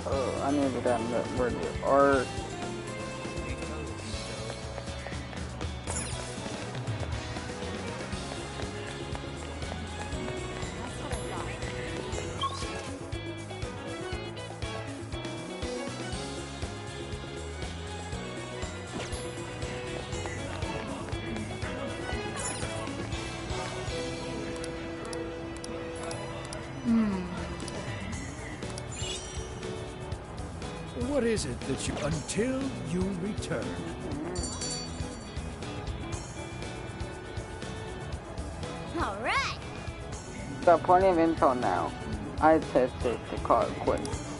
Oh, I need to get where the art. What is it that you... Until you return. Alright! Got plenty of info now. I'd say it's safe to call it quits.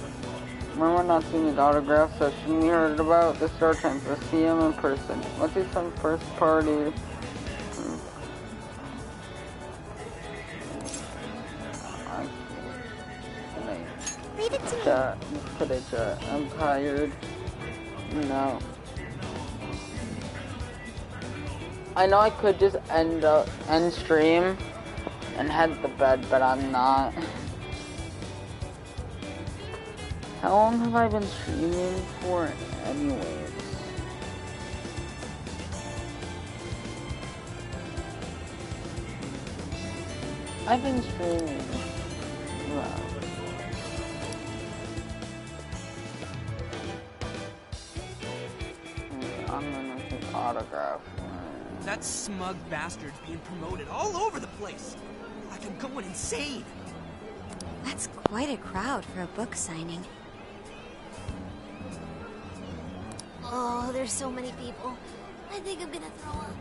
Remember Natsume's autograph session we heard about? The Star Times. Let's see him in person. Let's do some first party. Leave it to me. Chat. Put it chat. I'm tired. No. I know I could just end stream and head to bed, but I'm not. How long have I been streaming for anyways? I've been streaming. Well, I'm gonna take autograph. That smug bastard's being promoted all over the place. Like I'm going insane. That's quite a crowd for a book signing. Oh, there's so many people. I think I'm gonna throw up.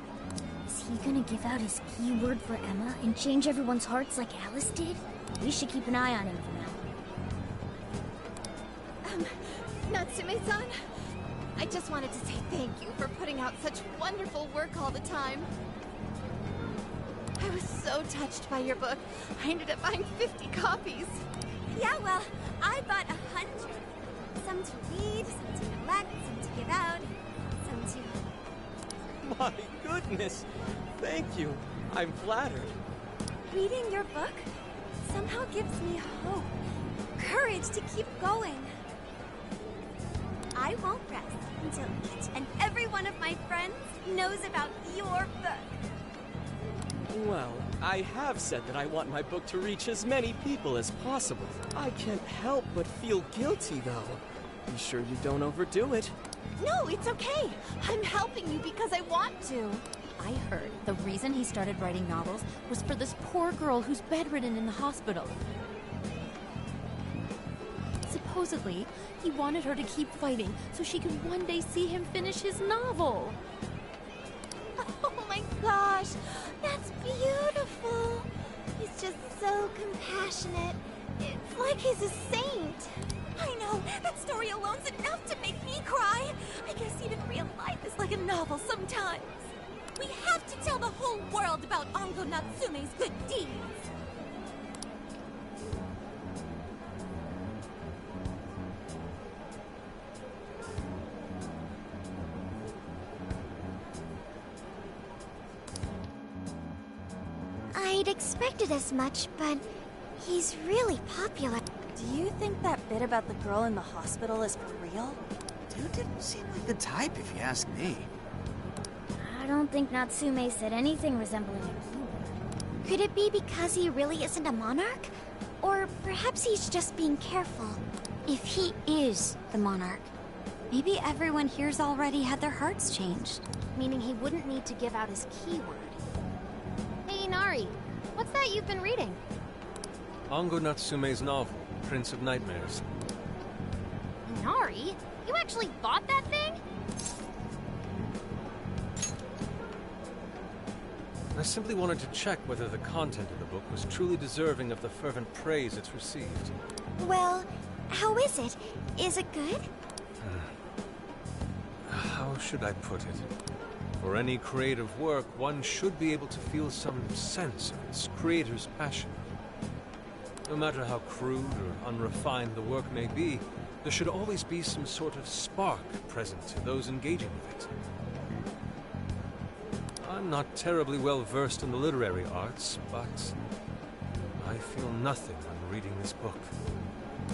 Is he gonna give out his keyword for Emma and change everyone's hearts like Alice did? We should keep an eye on him for now. Natsume-san, I just wanted to say thank you for putting out such wonderful work all the time. I was so touched by your book. I ended up buying 50 copies. Yeah, well, I bought 100. Some to read, some to collect, some to give out, some to... My goodness! Thank you. I'm flattered. Reading your book somehow gives me hope, courage to keep going. I won't rest until each and every one of my friends knows about your book. Well, I have said that I want my book to reach as many people as possible. I can't help but feel guilty, though. Be sure you don't overdo it. No, it's okay. I'm helping you because I want to. I heard the reason he started writing novels was for this poor girl who's bedridden in the hospital. Supposedly, he wanted her to keep fighting so she could one day see him finish his novel. Oh my gosh, that's beautiful. He's just so compassionate. It's like he's a saint. I know, that story alone's enough to make me cry. I guess even real life is like a novel sometimes. We have to tell the whole world about all Ango Natsume's good deeds. I'd expected as much, but he's really popular. Do you think that bit about the girl in the hospital is for real? Dude didn't seem like the type, if you ask me. I don't think Natsume said anything resembling a keyword. Could it be because he really isn't a monarch? Or perhaps he's just being careful. If he is the monarch, maybe everyone here's already had their hearts changed. Meaning he wouldn't need to give out his keyword. Hey, Inari, what's that you've been reading? Ango Natsume's novel, Prince of Nightmares. Inari? You actually bought that thing? I simply wanted to check whether the content of the book was truly deserving of the fervent praise it's received. Well, how is it? Is it good? How should I put it? For any creative work, one should be able to feel some sense of its creator's passion. No matter how crude or unrefined the work may be, there should always be some sort of spark present to those engaging with it. I'm not terribly well versed in the literary arts, but I feel nothing when reading this book.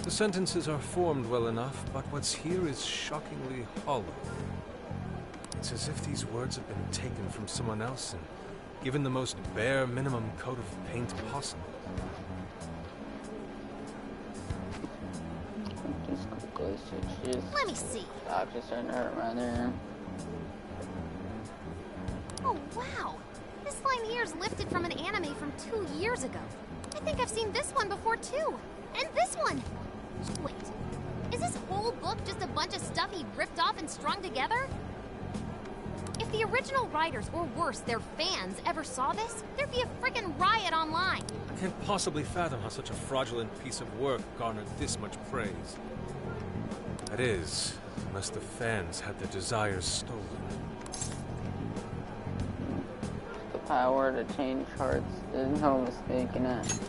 The sentences are formed well enough, but what's here is shockingly hollow. It's as if these words have been taken from someone else and given the most bare minimum coat of paint possible. Let me see. Just starting to hurt right there. Oh, wow. This line here is lifted from an anime from 2 years ago. I think I've seen this one before, too. And this one. Wait, is this whole book just a bunch of stuff he ripped off and strung together? If the original writers, or worse, their fans, ever saw this, there'd be a frickin' riot online. I can't possibly fathom how such a fraudulent piece of work garnered this much praise. That is, unless the fans had their desires stolen. The power to change hearts. There's no mistaking it.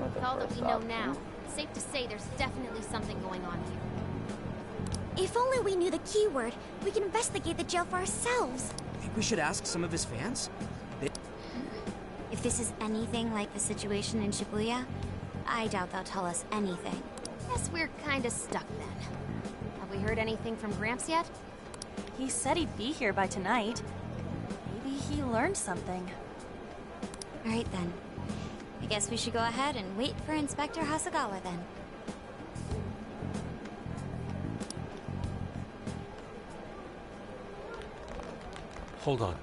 With all that we know now, it's safe to say there's definitely something going on here. If only we knew the keyword, we can investigate the jail for ourselves. Think we should ask some of his fans? If this is anything like the situation in Shibuya, I doubt they'll tell us anything. Guess we're kinda stuck then. Have we heard anything from Gramps yet? He said he'd be here by tonight. Maybe he learned something. Alright then. I guess we should go ahead and wait for Inspector Hasagawa then. Hold on.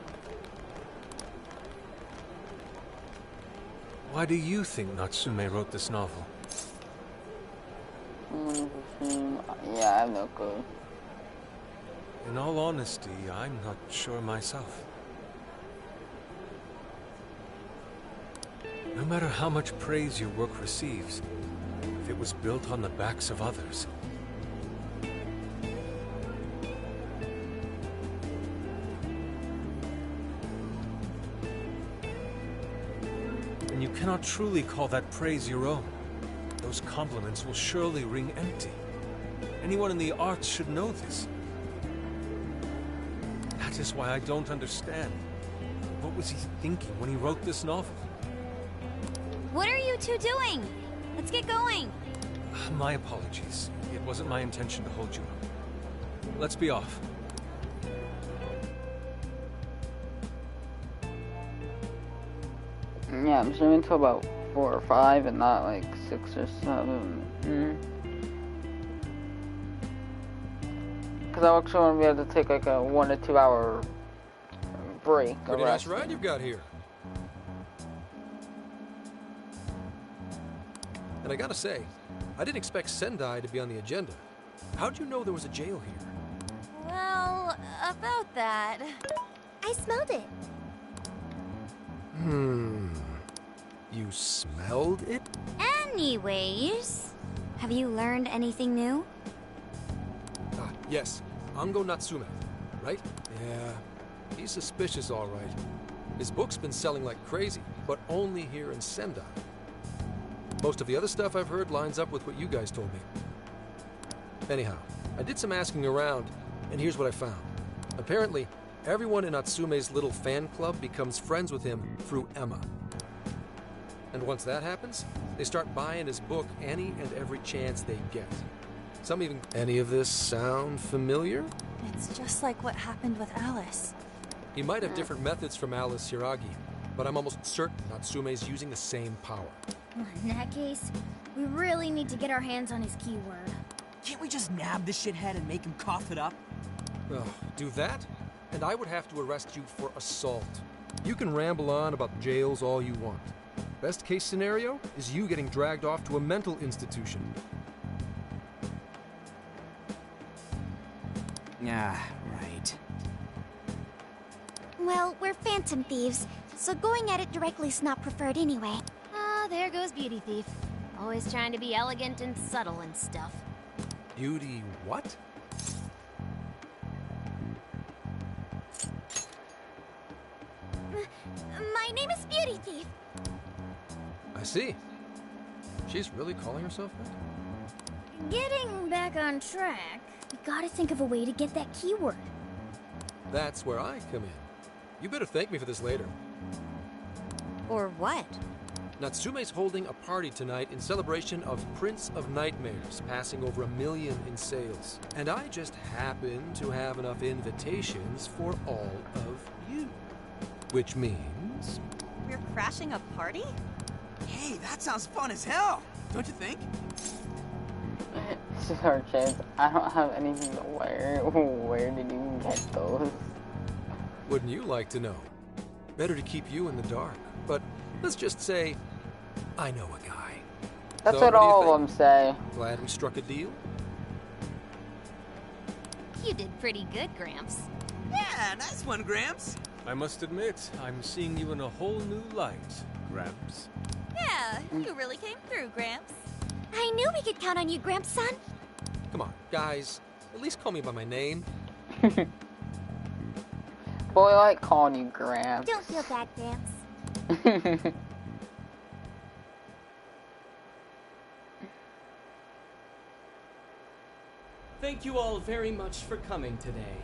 Why do you think Natsume wrote this novel? Yeah, I have no clue. In all honesty, I'm not sure myself. No matter how much praise your work receives, if it was built on the backs of others, then you cannot truly call that praise your own. Those compliments will surely ring empty. Anyone in the arts should know this. That is why I don't understand. What was he thinking when he wrote this novel? What are you two doing? Let's get going. My apologies. It wasn't my intention to hold you up. Let's be off. Yeah, I'm streaming until about 4 or 5 and not like 6 or 7. Because I actually want to be able to take like a 1 to 2 hour break. Pretty nice ride you've got here. And I gotta say, I didn't expect Sendai to be on the agenda. How'd you know there was a jail here? Well, about that... I smelled it. You smelled it? Anyways, have you learned anything new? Ah, yes. Ango Natsume, right? Yeah, he's suspicious all right. His book's been selling like crazy, but only here in Sendai. Most of the other stuff I've heard lines up with what you guys told me. Anyhow, I did some asking around, and here's what I found. Apparently, everyone in Natsume's little fan club becomes friends with him through Emma. And once that happens, they start buying his book any and every chance they get. Some even... Any of this sound familiar? It's just like what happened with Alice. He might have different methods from Alice Hiragi, but I'm almost certain Natsume's using the same power. In that case, we really need to get our hands on his keyword. Can't we just nab the shithead and make him cough it up? Do that, and I would have to arrest you for assault. You can ramble on about jails all you want. Best case scenario is you getting dragged off to a mental institution. Ah, right. Well, we're phantom thieves, so going at it directly's not preferred anyway. Ah, there goes Beauty Thief. Always trying to be elegant and subtle and stuff. Beauty what? My name is Beauty Thief. I see. She's really calling herself that? Getting back on track, We gotta think of a way to get that keyword. That's where I come in. You better thank me for this later. Or what? Natsume's holding a party tonight in celebration of Prince of Nightmares passing over 1 million in sales. And I just happen to have enough invitations for all of you. Which means... We're crashing a party? Hey, that sounds fun as hell! Don't you think? This is our chance. I don't have anything to wear. Where did you get those? Wouldn't you like to know? Better to keep you in the dark. But let's just say, I know a guy. That's So, what do you all think? of them say. Glad we struck a deal? You did pretty good, Gramps. Yeah, nice one, Gramps. I must admit, I'm seeing you in a whole new light, Gramps. Yeah, you really came through, Gramps. I knew we could count on you, Gramps-son. Come on, guys. At least call me by my name. Boy, I like calling you Gramps. Don't feel bad, Gramps. Thank you all very much for coming today.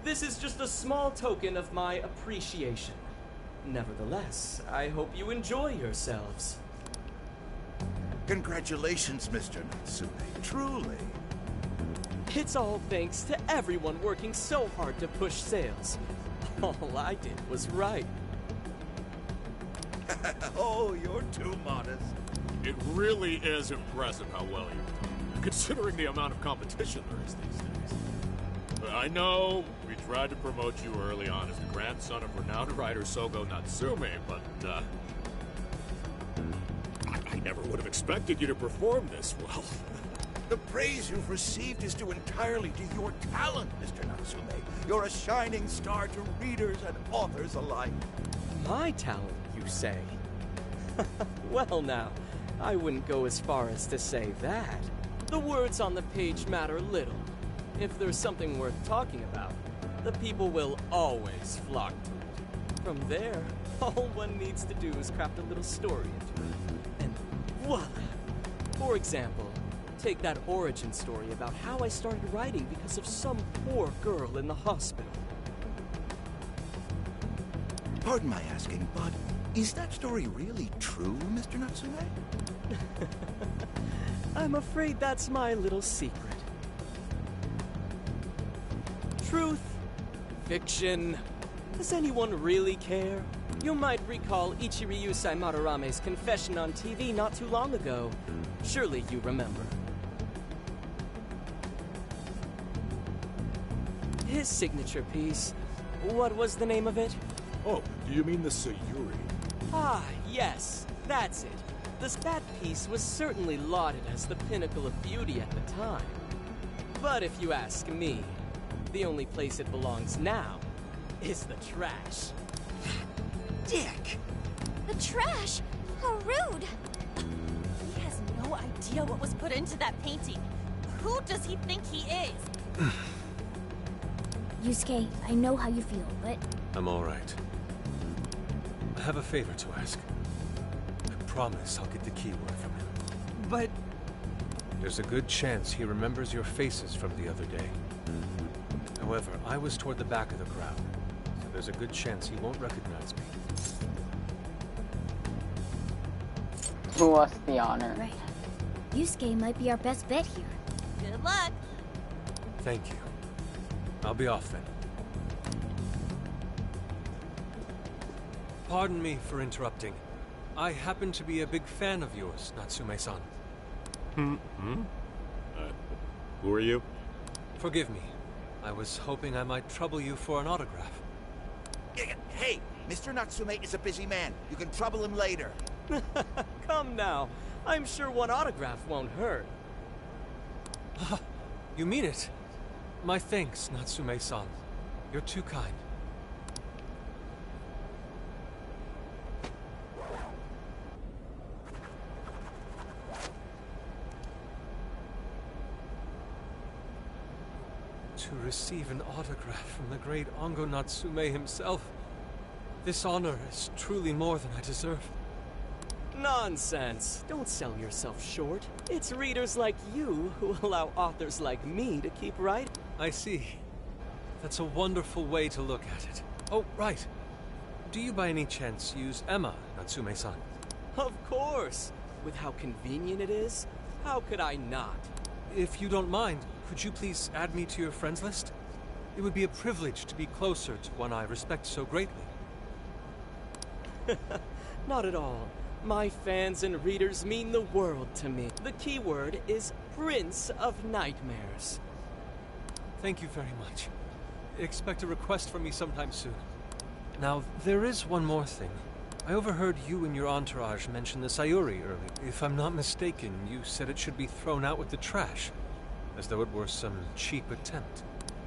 This is just a small token of my appreciation. Nevertheless, I hope you enjoy yourselves. Congratulations, Mr. Natsume. Truly. It's all thanks to everyone working so hard to push sales. All I did was write. Oh, you're too modest. It really is impressive how well you've done, considering the amount of competition there is these days. I know we tried to promote you early on as the grandson of renowned writer Sogo Natsume, but I never would have expected you to perform this well. The praise you've received is due entirely to your talent, Mr. Natsume. You're a shining star to readers and authors alike. My talent, you say? Well now, I wouldn't go as far as to say that. The words on the page matter little. If there's something worth talking about, the people will always flock to it. From there, all one needs to do is craft a little story into it. And voila! For example, take that origin story about how I started writing because of some poor girl in the hospital. Pardon my asking, but is that story really true, Mr. Natsume? I'm afraid that's my little secret. Truth, fiction, does anyone really care? You might recall Ichiryusai Madarame's confession on TV not too long ago. Surely you remember. His signature piece, what was the name of it? Oh, do you mean the Sayuri? Ah, yes, that's it. That piece was certainly lauded as the pinnacle of beauty at the time. But if you ask me, the only place it belongs now is the trash. Dick! The trash? How rude! He has no idea what was put into that painting. Who does he think he is? Yusuke, I know how you feel, but... I'm alright. I have a favor to ask. I promise I'll get the keyword from him. But... There's a good chance he remembers your faces from the other day. However, I was toward the back of the crowd, so there's a good chance he won't recognize me. Do us the honor. Right. Yusuke might be our best bet here. Good luck. Thank you. I'll be off then. Pardon me for interrupting. I happen to be a big fan of yours, Natsume-san. Who are you? Forgive me. I was hoping I might trouble you for an autograph. Hey, Mr. Natsume is a busy man. You can trouble him later. Come now. I'm sure one autograph won't hurt. You mean it? My thanks, Natsume-san. You're too kind. To receive an autograph from the great Ongo Natsume himself. This honor is truly more than I deserve. Nonsense. Don't sell yourself short. It's readers like you who allow authors like me to keep writing. I see. That's a wonderful way to look at it. Oh, right. Do you by any chance use Emma, Natsume-san? Of course. With how convenient it is, how could I not? If you don't mind, could you please add me to your friends list? It would be a privilege to be closer to one I respect so greatly. Not at all. My fans and readers mean the world to me. The keyword is Prince of Nightmares. Thank you very much. Expect a request from me sometime soon. Now, there is one more thing. I overheard you and your entourage mention the Sayuri earlier. If I'm not mistaken, you said it should be thrown out with the trash, as though it were some cheap attempt.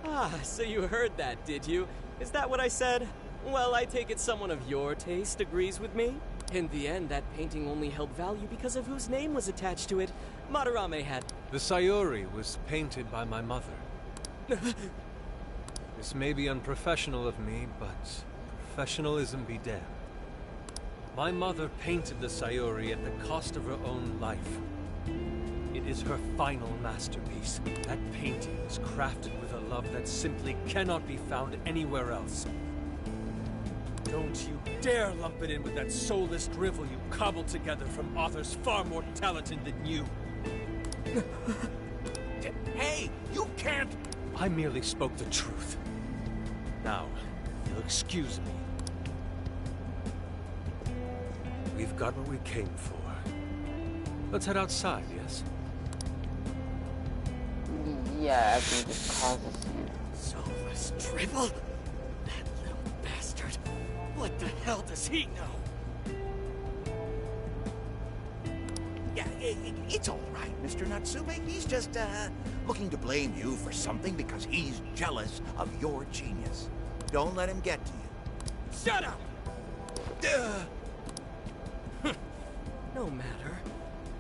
Ah, so you heard that, did you? Is that what I said? Well, I take it someone of your taste agrees with me. In the end, that painting only held value because of whose name was attached to it. Madarame had... The Sayuri was painted by my mother. This may be unprofessional of me, but professionalism be damned. My mother painted the Sayuri at the cost of her own life. It is her final masterpiece. That painting is crafted with a love that simply cannot be found anywhere else. Don't you dare lump it in with that soulless drivel you cobbled together from authors far more talented than you. Hey, you can't... I merely spoke the truth. Now, you'll excuse me. We've got what we came for. Let's head outside, yes? Yeah, if we just cause a scene. Soulless drivel? That little bastard. What the hell does he know? Yeah, it's all right, Mr. Natsume. He's just, looking to blame you for something because he's jealous of your genius. Don't let him get to you. Shut up! No matter.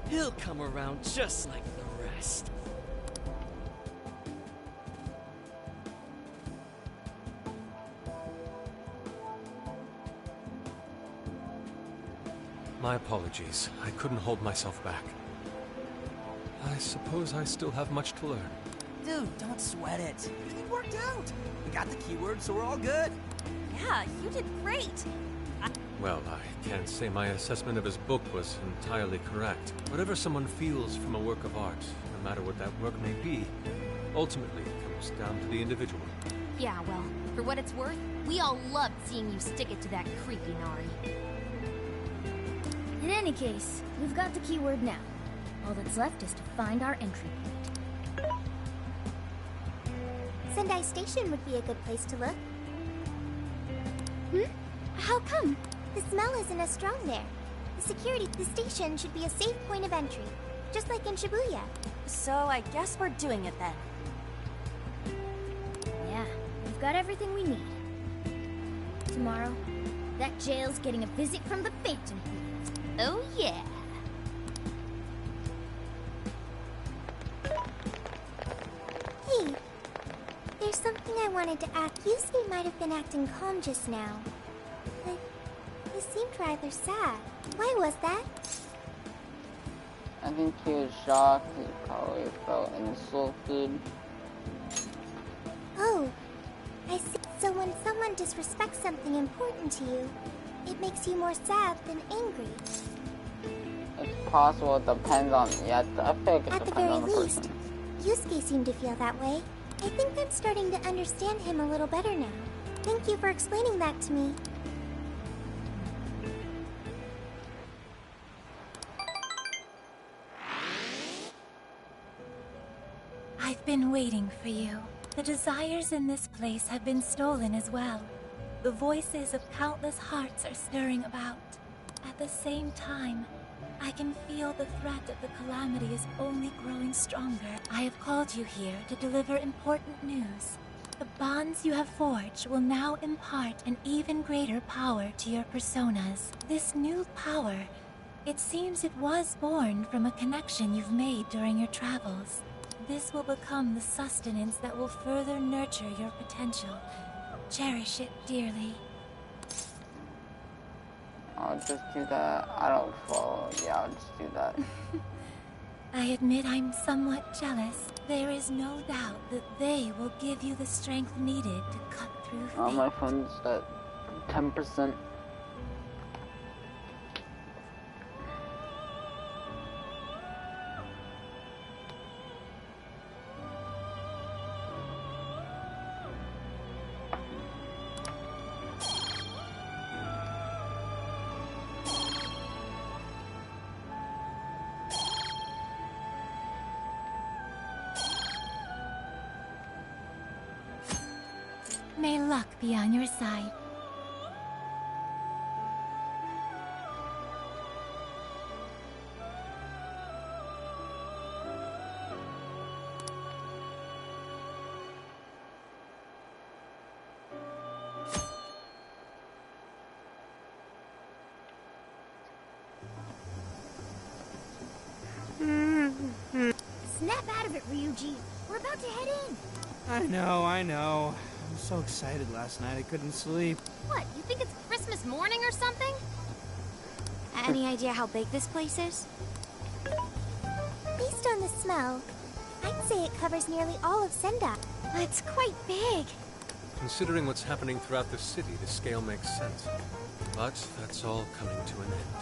He'll come around just like the rest. My apologies. I couldn't hold myself back. I suppose I still have much to learn. Dude, don't sweat it. Everything worked out. We got the keyword, so we're all good. Yeah, you did great. Well, I can't say my assessment of his book was entirely correct. Whatever someone feels from a work of art, no matter what that work may be, ultimately comes down to the individual. Yeah, well, for what it's worth, we all loved seeing you stick it to that creepy Nari. In any case, we've got the keyword now. All that's left is to find our entry point. Sendai Station would be a good place to look. How come? The smell isn't as strong there. The station should be a safe point of entry, just like in Shibuya. So I guess we're doing it then. Yeah, we've got everything we need. Tomorrow, that jail's getting a visit from the Phantom Thieves. Oh yeah. Hey, there's something I wanted to ask. Yusuke might have been acting calm just now. But he seemed rather sad. Why was that? I think he was shocked. He probably felt insulted. Oh, I see. So when someone disrespects something important to you, it makes you more sad than angry. It's possible. It depends on. Yeah, I feel like it At the depends very on the least, person. Yusuke seemed to feel that way. I think I'm starting to understand him a little better now. Thank you for explaining that to me. I've been waiting for you. The desires in this place have been stolen as well. The voices of countless hearts are stirring about. At the same time, I can feel the threat of the calamity is only growing stronger. I have called you here to deliver important news. The bonds you have forged will now impart an even greater power to your personas. This new power, it seems it was born from a connection you've made during your travels. This will become the sustenance that will further nurture your potential. Cherish it dearly. I'll just do that. I don't follow. Yeah, I'll just do that. I admit I'm somewhat jealous. There is no doubt that they will give you the strength needed to cut through All fate. my phone's at 10%. May luck be on your side. Snap out of it, Ryuji. We're about to head in. I know. I was so excited last night I couldn't sleep. What, you think it's Christmas morning or something? Any idea how big this place is? Based on the smell, I'd say it covers nearly all of Sendai. It's quite big. Considering what's happening throughout the city, the scale makes sense. But that's all coming to an end.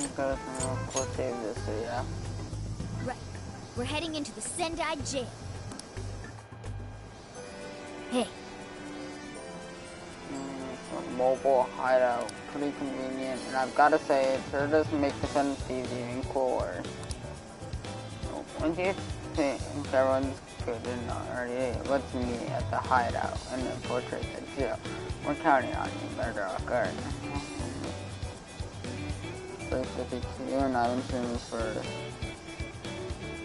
I gotta save this, so yeah. Right. We're heading into the Sendai jail. Hey. A mobile hideout, pretty convenient, and I've gotta say, it sure does make Defend Thieves even cooler. When do you think everyone's good and already, let's meet at the hideout and infiltrate the jail. We're counting on you, Murder Guard. Place 52, and I've been streaming for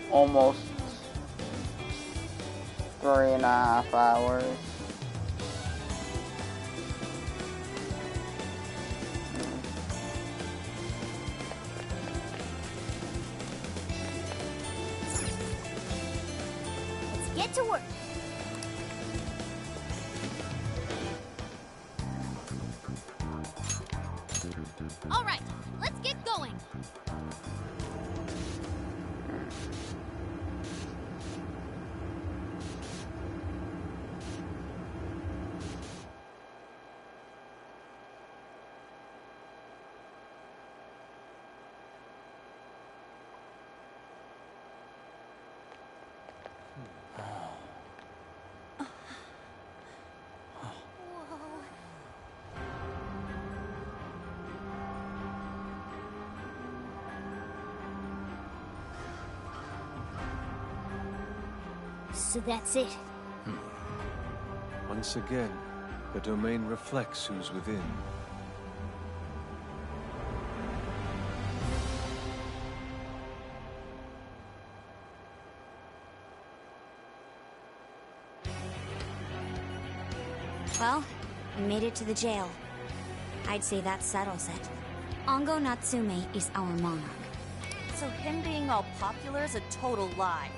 almost 3.5 hours. Let's get to work. All right, let's get going. So that's it. Once again, the domain reflects who's within. Well, we made it to the jail. I'd say that settles it. Ongo Natsume is our monarch. So him being all popular is a total lie.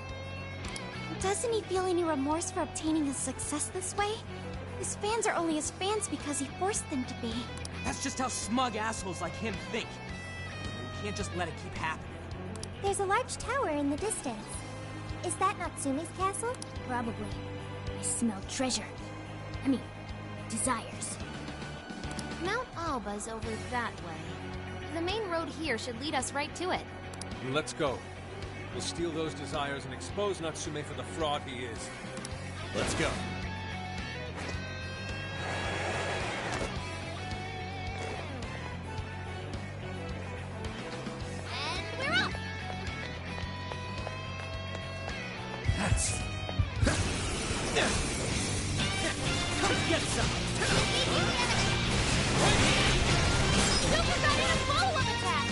Doesn't he feel any remorse for obtaining his success this way? His fans are only his fans because he forced them to be. That's just how smug assholes like him think. We can't just let it keep happening. There's a large tower in the distance. Is that Natsume's castle? Probably. I smell treasure. I mean, desires. Mount Alba's over that way. The main road here should lead us right to it. Let's go. We'll steal those desires and expose Natsume for the fraud he is. Let's go. And we're off! That's... Come get some! Super got in a follow-up attack!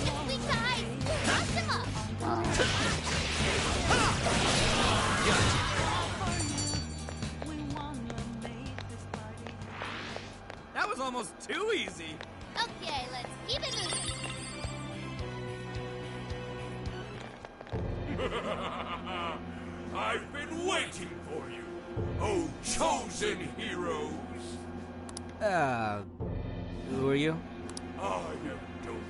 Holy tide! Maxima! That was almost too easy. Okay, let's keep it moving. I've been waiting for you, oh chosen heroes! Who are you? I am Doom,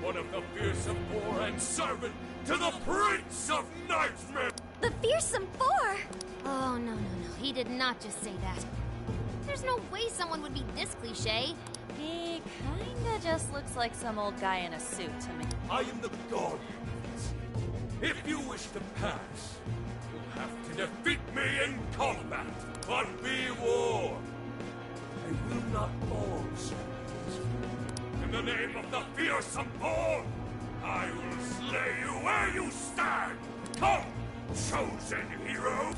one of the fearsome four and servant to the Prince of Nightmare! The Fearsome Four! Oh, no. He did not just say that. There's no way someone would be this cliche. He kinda just looks like some old guy in a suit to me. I am the god you see. If you wish to pass, you'll have to defeat me in combat. But be warned, I will not fall so easily. In the name of the fearsome four, I will slay you where you stand. Come, chosen hero.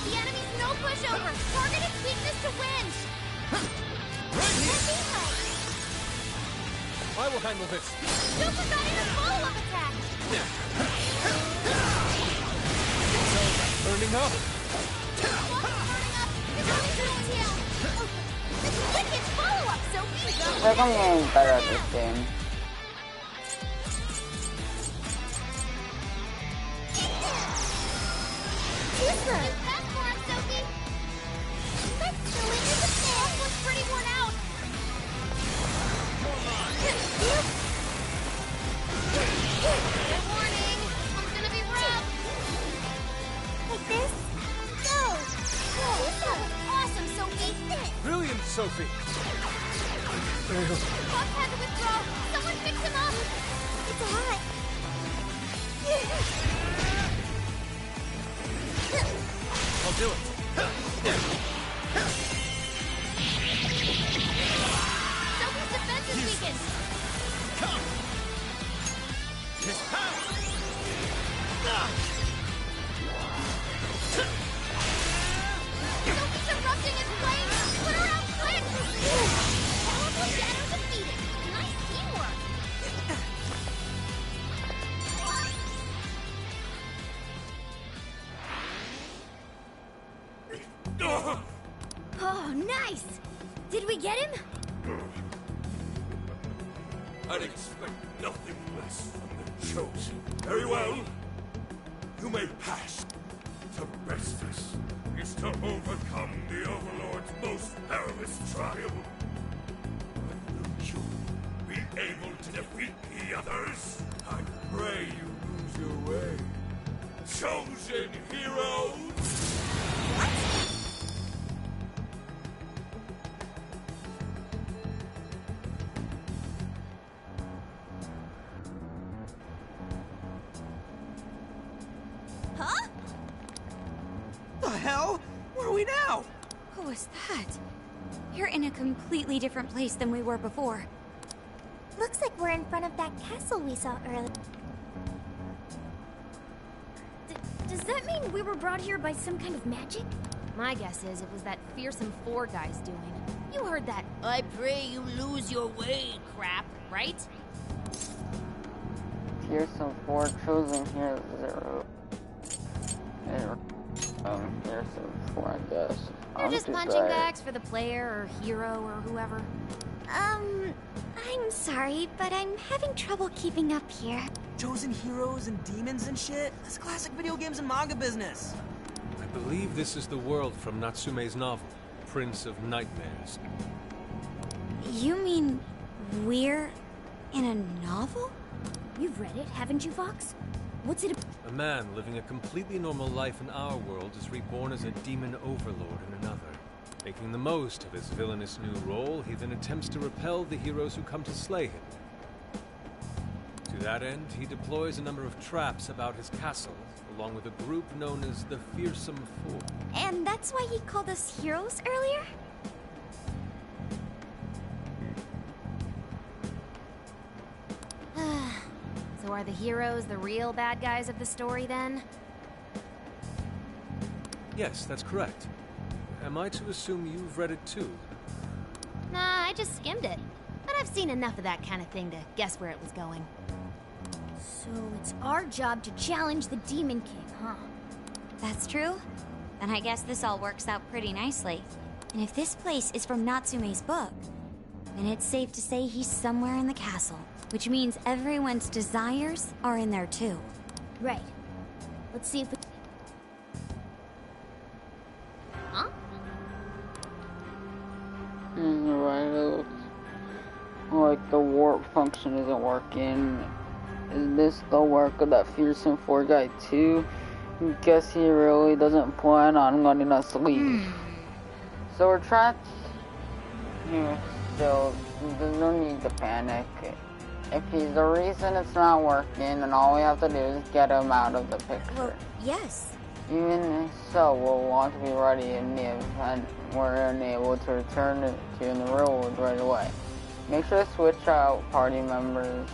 The enemy's no pushover. Target its weakness to win. I will handle this. Super got in a follow-up attack. Burning up. Burning up. It's only turning tail. This is wicked follow-up, Sophie. I think I'm getting better at this game. Fast for him, Sophie. Let's go into the fan. Looks pretty worn out. Good warning. This one's gonna be rough. Like this? Go! That was awesome, Sophie. Brilliant, Sophie. Buck had to withdraw. Someone fix him up. It's hot. I'll do it. Sophie's defense is weakened. Come. His power. Sophie's erupting in flames. Put her out quick. Powerful shadow defeated. Nice teamwork. Oh, nice! Did we get him? I'd expect nothing less from the chosen. Very well. You may pass. To best us is to overcome the Overlord's most perilous trial. But will you be able to defeat the others? I pray you lose your way. Chosen heroes! Huh? The hell? Where are we now? Who was that? You're in a completely different place than we were before. Looks like we're in front of that castle we saw earlier. Does that mean we were brought here by some kind of magic? My guess is it was that fearsome four guy's doing. You heard that "I pray you lose your way" crap, right? Fearsome 4, Chosen Hero 0. Fearsome 4, I guess. They're just punching bags for the player or hero or whoever. I'm sorry, but I'm having trouble keeping up here. Chosen heroes and demons and shit? That's classic video games and manga business. I believe this is the world from Natsume's novel, Prince of Nightmares. You mean we're in a novel? You've read it, haven't you, Fox? What's it A man living a completely normal life in our world is reborn as a demon overlord in another. Making the most of his villainous new role, he then attempts to repel the heroes who come to slay him. To that end, he deploys a number of traps about his castle, along with a group known as the Fearsome Four. And that's why he called us heroes earlier? So are the heroes the real bad guys of the story then? Yes, that's correct. Am I to assume you've read it too? Nah, I just skimmed it. But I've seen enough of that kind of thing to guess where it was going. So it's our job to challenge the Demon King, huh? That's true. Then I guess this all works out pretty nicely. And if this place is from Natsume's book, then it's safe to say he's somewhere in the castle. Which means everyone's desires are in there too. Right. Let's see if we... Huh? Right. Like the warp function isn't working. Is this the work of that Fearsome 4 guy too? Guess he really doesn't plan on letting us leave. So we're trapped here still. There's no need to panic. If he's the reason it's not working, then all we have to do is get him out of the picture. Well, yes. Even so, we'll want to be ready in the event we're unable to return to you in the real world right away. Make sure to switch out party members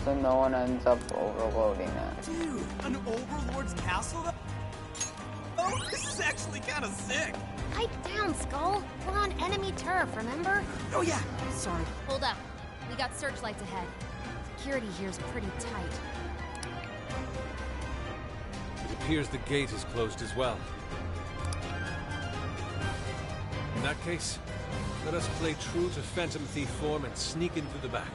so no one ends up overloading it. Dude, an overlord's castle? Oh, this is actually kind of sick. Pipe down, Skull. We're on enemy turf, remember? Oh yeah, sorry. Hold up. We got searchlights ahead. Security here's pretty tight. It appears the gate is closed as well. In that case, let us play true to Phantom Thief form and sneak in through the back.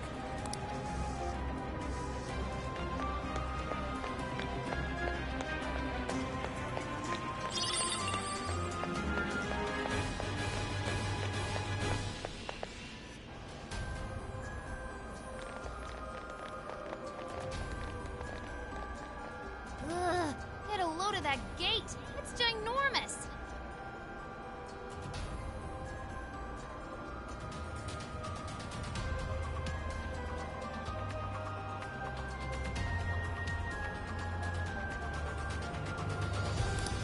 Get a load of that gate. It's ginormous.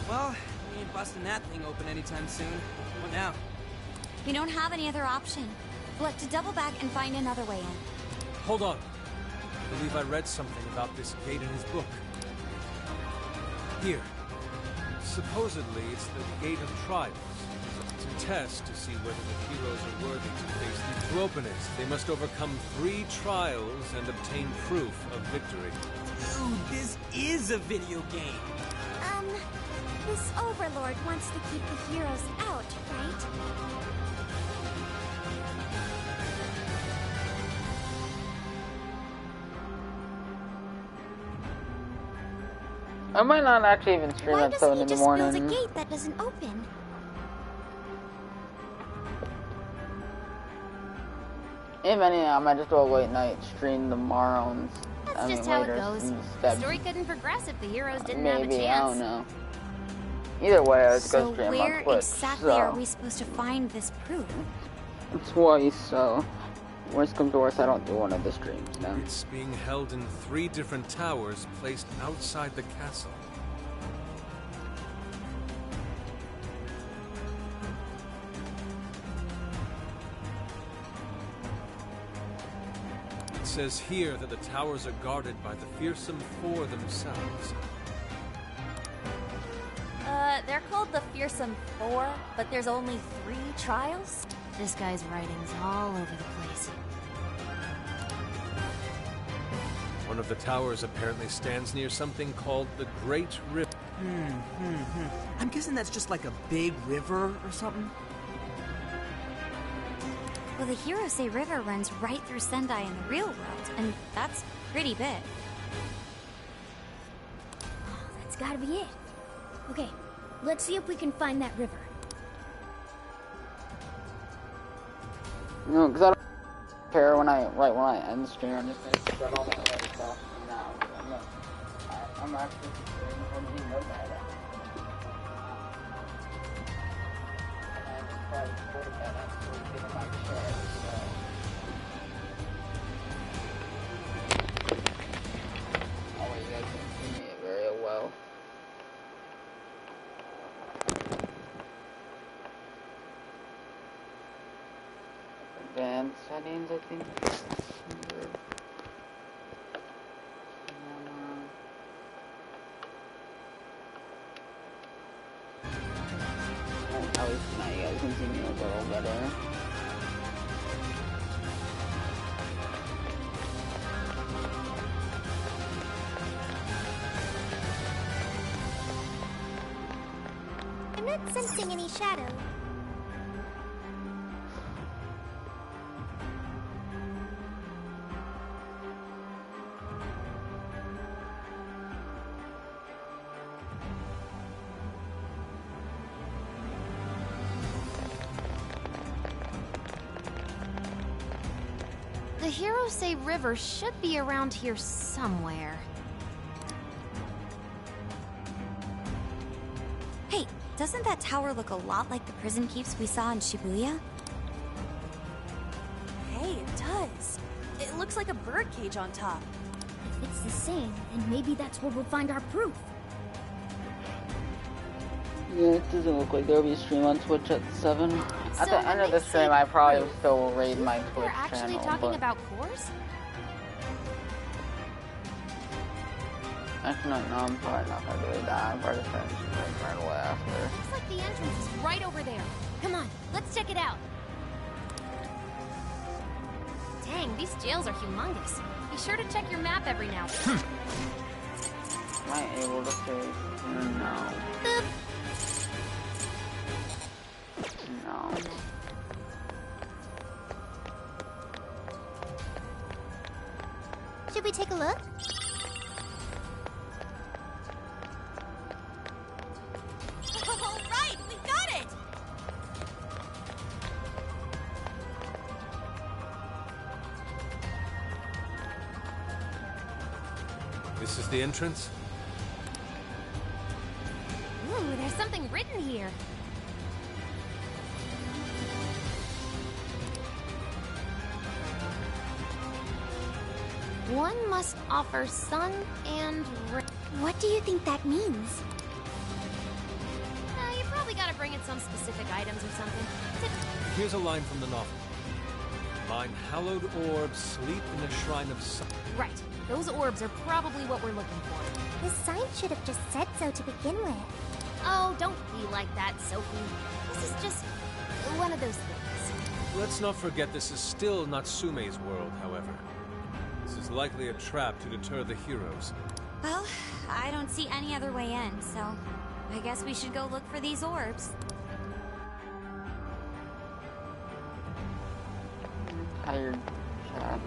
Well, we ain't busting that thing open anytime soon. What now? We don't have any other option. We'll have to double back and find another way in. Hold on. I believe I read something about this gate in his book. Here. Supposedly, it's the Gate of Trials. To test to see whether the heroes are worthy to face them. To open it, they must overcome 3 trials and obtain proof of victory. Dude, this is a video game. This Overlord wants to keep the heroes out, right? I might not actually even stream at 7 in the morning. Why doesn't he just build a gate that doesn't open? If anything, I might just do a late night stream tomorrow. And, That's just how it goes. The story couldn't progress if the heroes didn't have a chance. Maybe, I don't know. Either way, I was So gonna stream on where Twitch, exactly are we supposed to find this proof? Twice, so worst comes to worst, I don't do one of the streams now. It's being held in 3 different towers placed outside the castle. It says here that the towers are guarded by the Fearsome Four themselves. They're called the Fearsome Four, but there's only 3 trials? This guy's writing's all over the place. One of the towers apparently stands near something called the Great River. I'm guessing that's just like a big river or something? Well, the Hirose River runs right through Sendai in the real world, and that's pretty big. That's gotta be it. Okay, let's see if we can find that river. No, because I don't care when I end stream. I'm just gonna spread all that other stuff now. I'm actually going to know that. Advanced settings, I think. At least now you guys can see me a little better. I'm not sensing any shadow. The Hirose River should be around here somewhere. Hey, doesn't that tower look a lot like the prison keeps we saw in Shibuya? Hey, it does. It looks like a birdcage on top. If it's the same, then maybe that's where we'll find our proof. Yeah, it doesn't look like there'll be a stream on Twitch at 7. At the end of the stream, I probably still will raid my Twitch channel. We're actually talking about cores? Actually, no, I'm probably not gonna do that. I'm probably just gonna stream right away after. Looks like the entrance is right over there. Come on, let's check it out. Dang, these jails are humongous. Be sure to check your map every now and then. Am I able to save? No. Boop. No. Should we take a look? All right, we got it! This is the entrance? Ooh, there's something written here. One must offer sun and rain. What do you think that means? You probably gotta bring in some specific items or something. Here's a line from the novel. Mine hallowed orbs sleep in the shrine of sun. Right. Those orbs are probably what we're looking for. The sign should have just said so to begin with. Oh, don't be like that, Sophie. This is just one of those things. Let's not forget this is still Natsume's world, however. This is likely a trap to deter the heroes. Well, I don't see any other way in, so I guess we should go look for these orbs. Tired chat.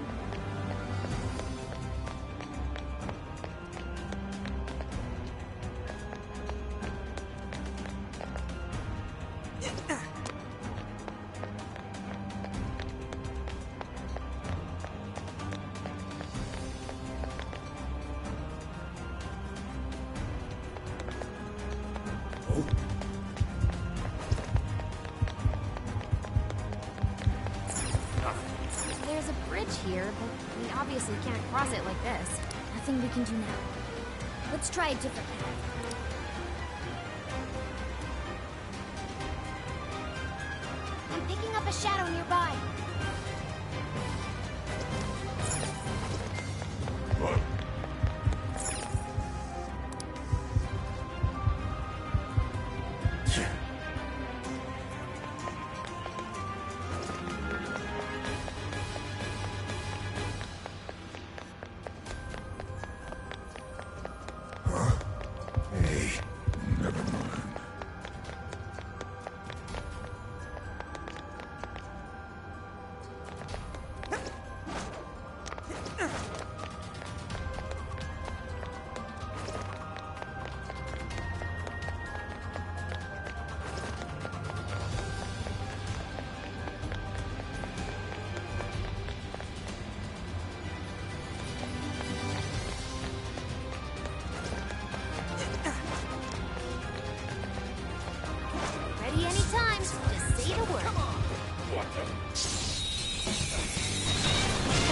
There's a bridge here, but we obviously can't cross it like this. Nothing we can do now. Let's try a different path. I'm picking up a shadow nearby.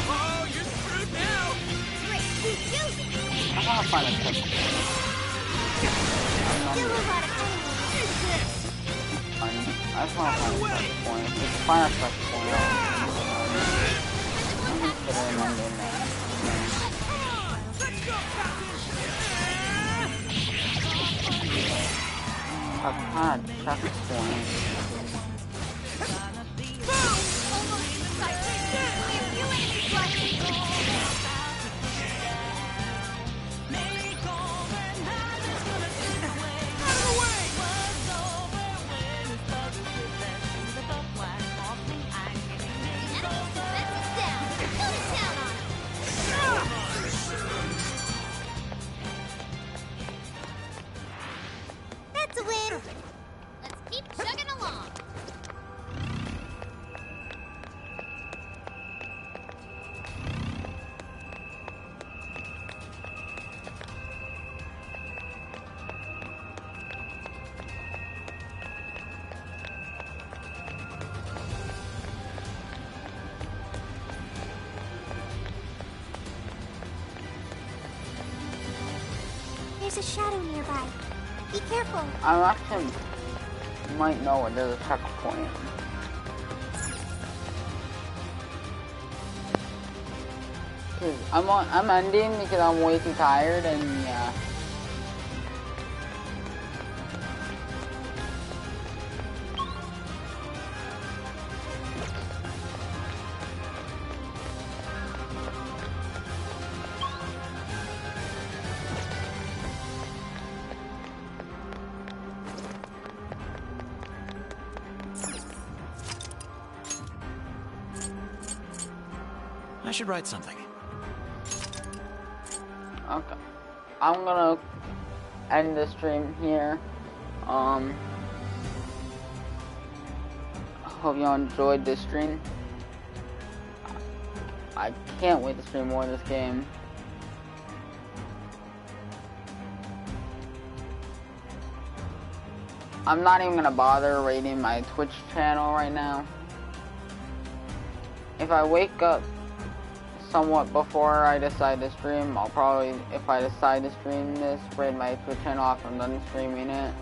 Oh, you're screwed now! I gotta find a checkpoint. I just wanna find a checkpoint. Just find a checkpoint. I'm gonna put it in my name. I've had a checkpoint. That's a win. Let's keep chugging along. There's a shadow nearby. Be careful. I actually might know where there's a checkpoint. Cause I'm ending because I'm way too tired and yeah. I should write something. Okay. I'm gonna end the stream here. Hope y'all enjoyed this stream. I can't wait to stream more of this game. I'm not even gonna bother rating my Twitch channel right now. If I wake up somewhat before I decide to stream, I'll probably, if I decide to stream this, raid my Twitch channel after I'm done streaming it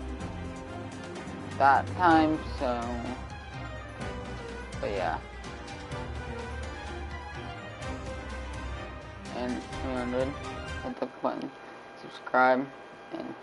that time, so, but yeah. And 300, hit the button, subscribe, and